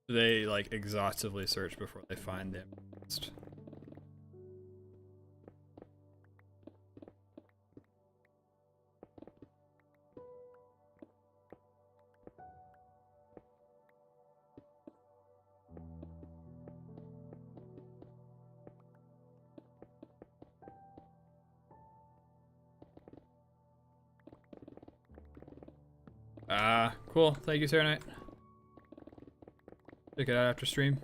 [SPEAKER 1] they like exhaustively search before they find the empty chest. Cool. Thank you, Sarah Knight. Check it out after stream.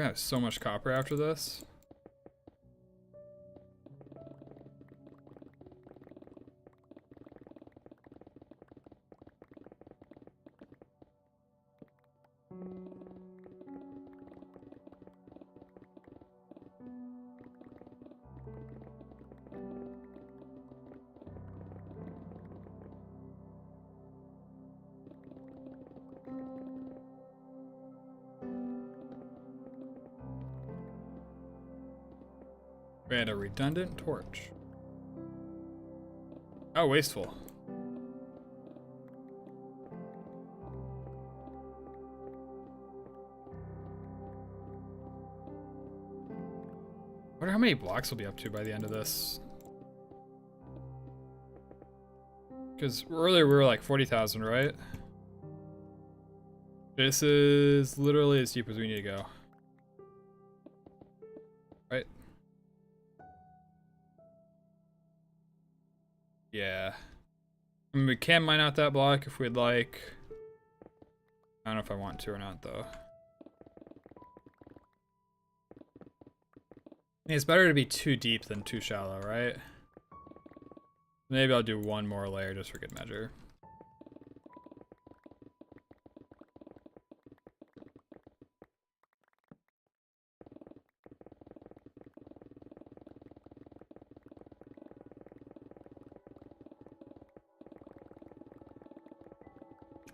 [SPEAKER 1] We're gonna have so much copper after this. And a redundant torch. Oh, wasteful. I wonder how many blocks we'll be up to by the end of this. Because earlier we were like 40,000, right? This is literally as deep as we need to go. Right? Yeah. I mean, we can mine out that block if we'd like. I don't know if I want to or not, though. I mean, it's better to be too deep than too shallow, right? Maybe I'll do one more layer just for good measure.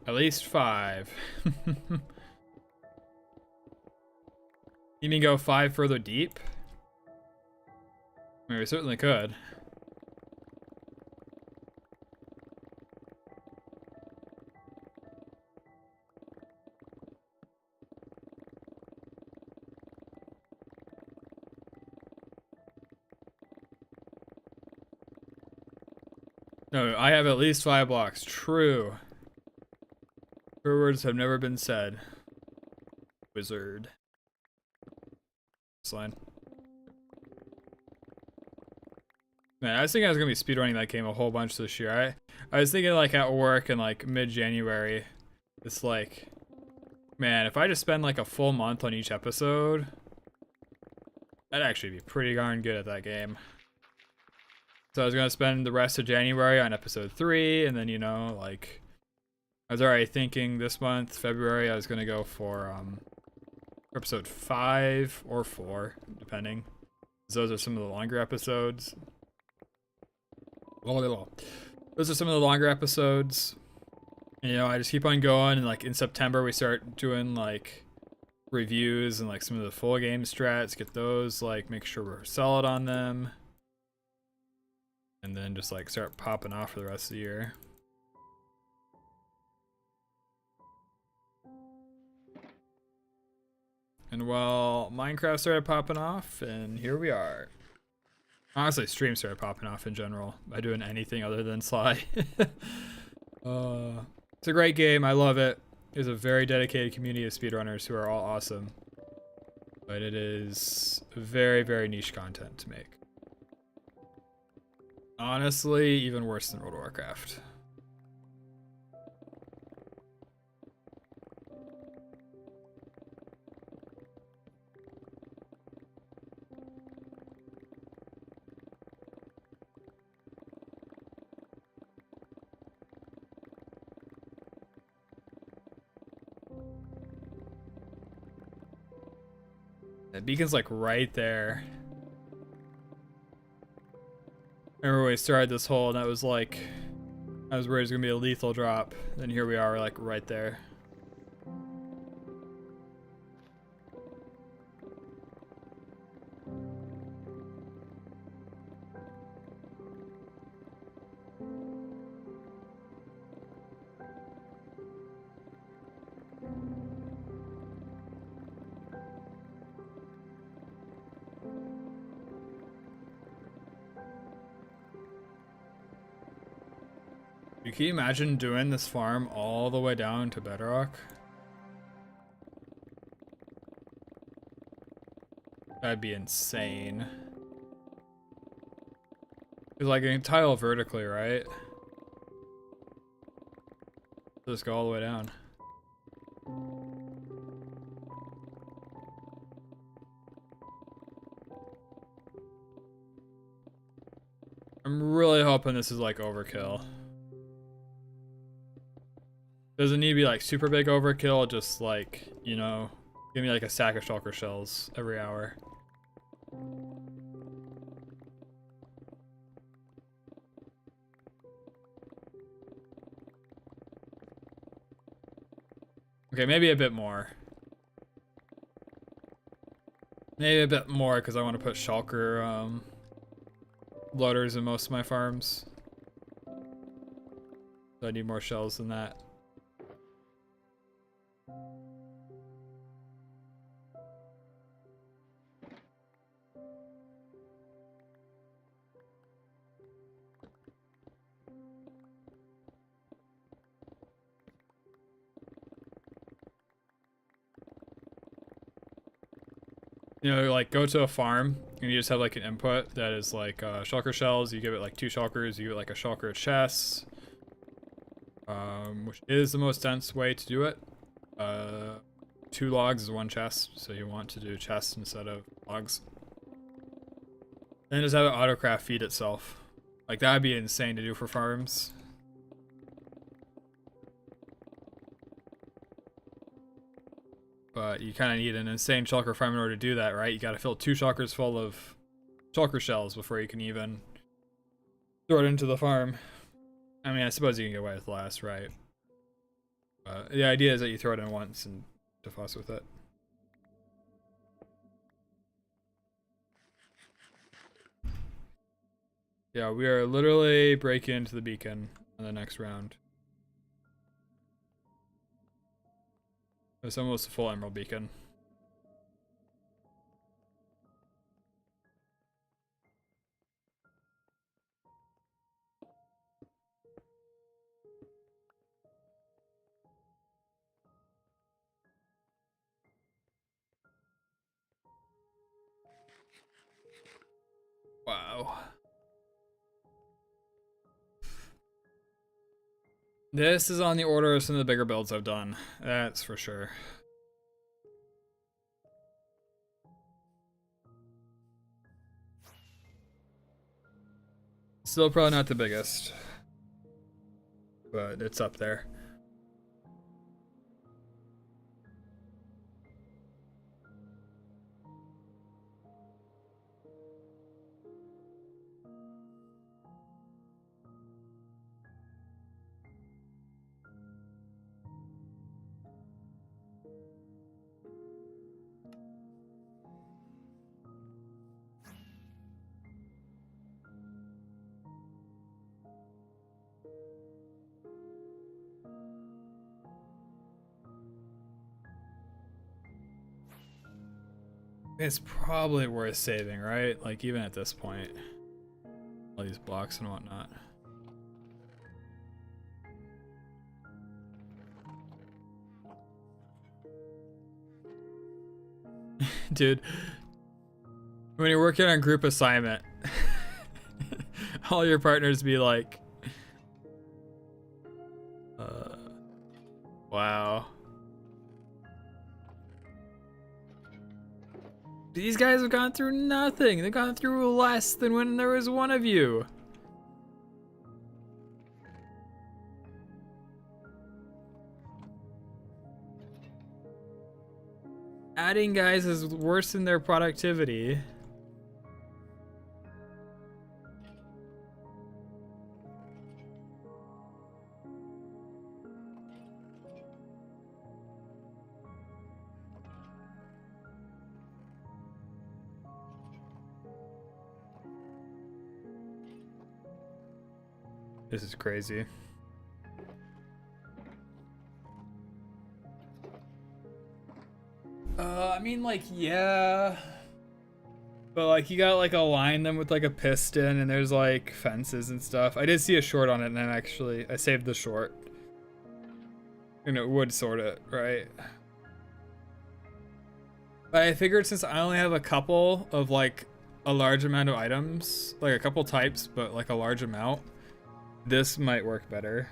[SPEAKER 1] At least 5. You mean go 5 further deep? I mean, we certainly could. No, I have at least 5 blocks. True. True words have never been said. Wizard. Slide. Man, I was thinking I was gonna be speedrunning that game a whole bunch this year. I was thinking like at work in like mid-January. It's like, man, if I just spend like a full month on each episode, I'd actually be pretty darn good at that game. So I was gonna spend the rest of January on episode 3, and then, you know, like, I was already thinking this month, February, I was gonna go for episode 5 or 4, depending. Those are some of the longer episodes. Those are some of the longer episodes. And, you know, I just keep on going, and like in September we start doing like reviews and like some of the full game strats, get those, like make sure we're solid on them. And then just like start popping off for the rest of the year. And well, Minecraft started popping off, and here we are. Honestly, streams started popping off in general by doing anything other than Sly. It's a great game. I love it. There's a very dedicated community of speedrunners who are all awesome. But it is very, very niche content to make. Honestly, even worse than World of Warcraft. The beacon's like right there. I remember when we started this hole and I was like, I was worried it was gonna be a lethal drop. Then here we are, like right there. Can you imagine doing this farm all the way down to Bedrock? That'd be insane. Cause like you can tile vertically, right? Just go all the way down. really hoping this is like overkill. Doesn't need to be like super big overkill, just like, you know, give me like a stack of shulker shells every hour. Okay, maybe a bit more. Maybe a bit more because I want to put shulker loaders in most of my farms. So I need more shells than that. You know, like go to a farm and you just have like an input that is like shulker shells. You give it like 2 shulkers, you give it like a shulker chest, which is the most dense way to do it. 2 logs is 1 chest, so you want to do chests instead of logs. Then just have it autocraft feed itself. Like that'd be insane to do for farms. But you kind of need an insane shulker farm in order to do that, right? You got to fill 2 shulkers full of shulker shells before you can even throw it into the farm. I mean, I suppose you can get away with less, right? The idea is that you throw it in once and to fuss with it. Yeah, we are literally breaking into the beacon on the next round. It's almost a full emerald beacon. Wow. This is on the order of some of the bigger builds I've done. That's for sure. Still probably not the biggest, but it's up there. It's probably worth saving, right? Like even at this point, all these blocks and whatnot. Dude, when you're working on group assignment, all your partners be like, wow. These guys have gone through nothing. They've gone through less than when there was one of you. Adding guys is worse than their productivity. This is crazy. I mean, like, yeah. But, like, you gotta, like, align them with, like, a piston, and there's, like, fences and stuff. I did see a short on it, and then I saved the short. And it would sort it, right? But I figured since I only have a couple of, like, a large amount of items, like, a couple types, but, like, a large amount, this might work better.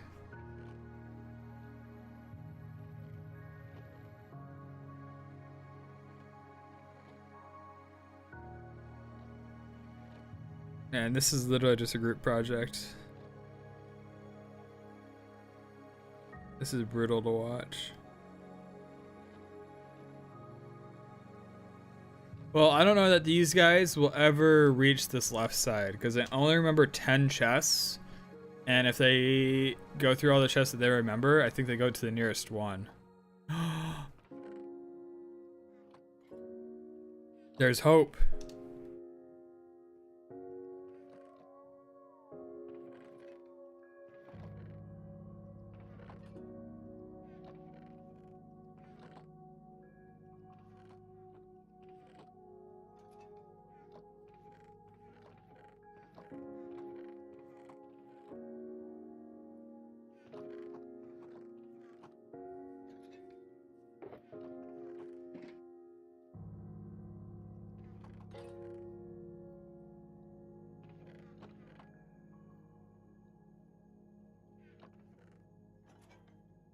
[SPEAKER 1] And this is literally just a group project. This is brutal to watch. Well, I don't know that these guys will ever reach this left side because I only remember 10 chests. And if they go through all the chests that they remember, I think they go to the nearest one. There's hope.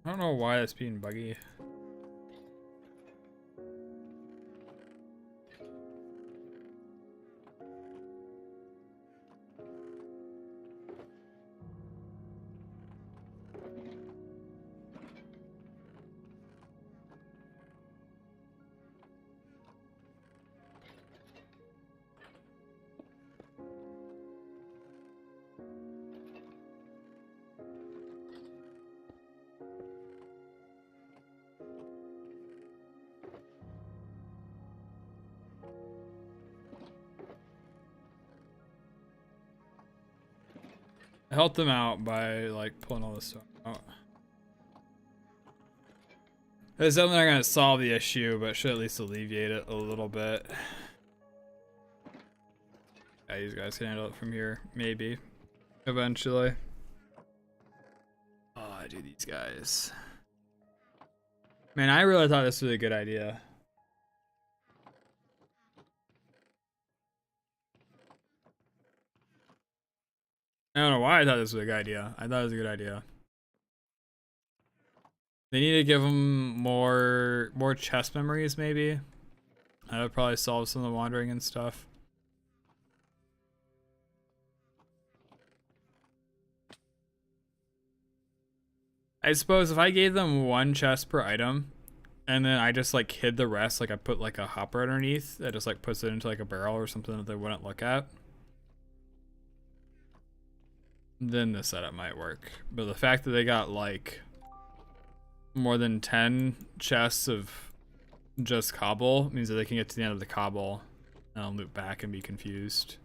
[SPEAKER 1] I don't know why it's being buggy. I helped them out by like pulling all this stuff out. It's definitely not gonna solve the issue, but should at least alleviate it a little bit. Yeah, these guys can handle it from here, maybe. Eventually. Oh, I do these guys. Man, I really thought this was a good idea. I don't know why I thought this was a good idea. I thought it was a good idea. They need to give them more chest memories, maybe. That would probably solve some of the wandering and stuff. I suppose if I gave them one chest per item, and then I just like hid the rest, like I put like a hopper underneath that just like puts it into like a barrel or something that they wouldn't look at, then the setup might work. But the fact that they got like more than 10 chests of just cobble means that they can get to the end of the cobble and I'll loop back and be confused.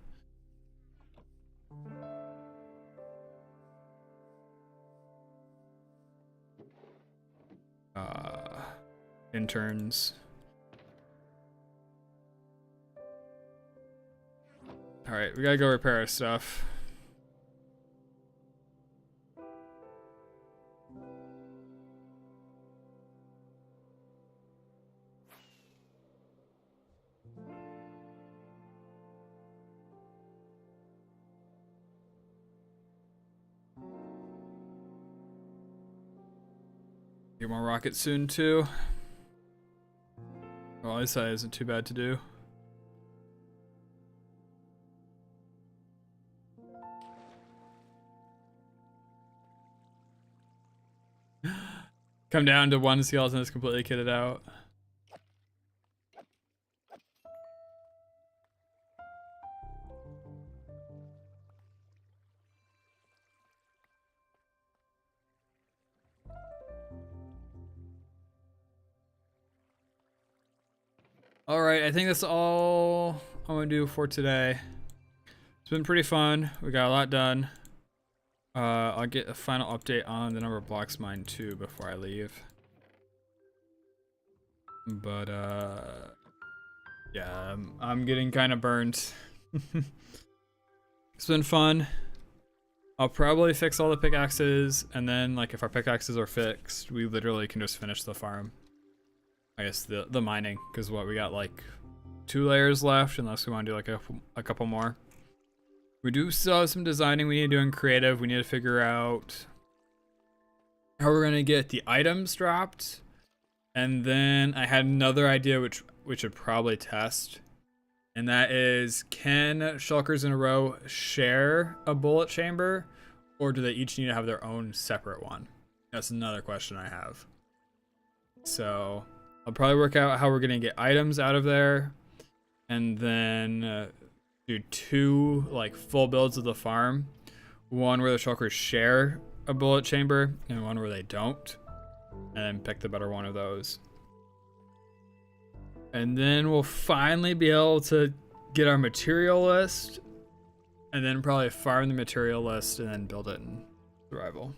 [SPEAKER 1] Interns. Alright, we gotta go repair our stuff. Get more rockets soon too. Well, at least that isn't too bad to do. Come down to one skeleton that's completely kitted out. Alright, I think that's all I'm gonna do for today. It's been pretty fun. We got a lot done. I'll get a final update on the number of blocks mined too before I leave. But yeah, I'm getting kind of burnt. It's been fun. I'll probably fix all the pickaxes, and then like if our pickaxes are fixed, we literally can just finish the farm. I guess the mining, because what we got like 2 layers left, unless we want to do like a couple more. We do still have some designing we need to do in creative. We need to figure out how we're gonna get the items dropped, and then I had another idea which we should probably test, And that is, can shulkers in a row share a bullet chamber, or do they each need to have their own separate one? That's another question I have. So I'll probably work out how we're gonna get items out of there, and then do 2 like full builds of the farm. One where the shulkers share a bullet chamber, and one where they don't, and then pick the better one of those. And then we'll finally be able to get our material list, and then probably farm the material list and then build it in survival.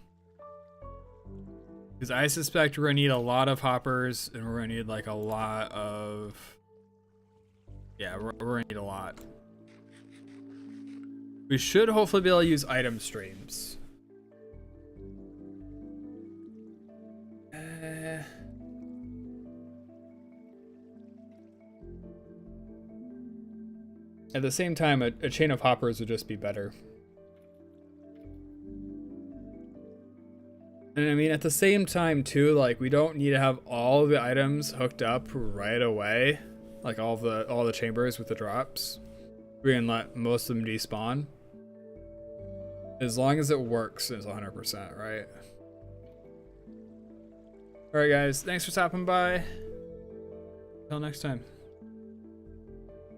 [SPEAKER 1] Because I suspect we're gonna need a lot of hoppers, and we're gonna need like a lot of, yeah, we're gonna need a lot. We should hopefully be able to use item streams. At the same time, a chain of hoppers would just be better. And I mean, at the same time too, like we don't need to have all the items hooked up right away, like all the chambers with the drops. We can let most of them despawn. As long as it works, it's 100%, right? Alright guys, thanks for stopping by. Until next time.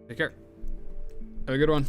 [SPEAKER 1] Take care. Have a good one.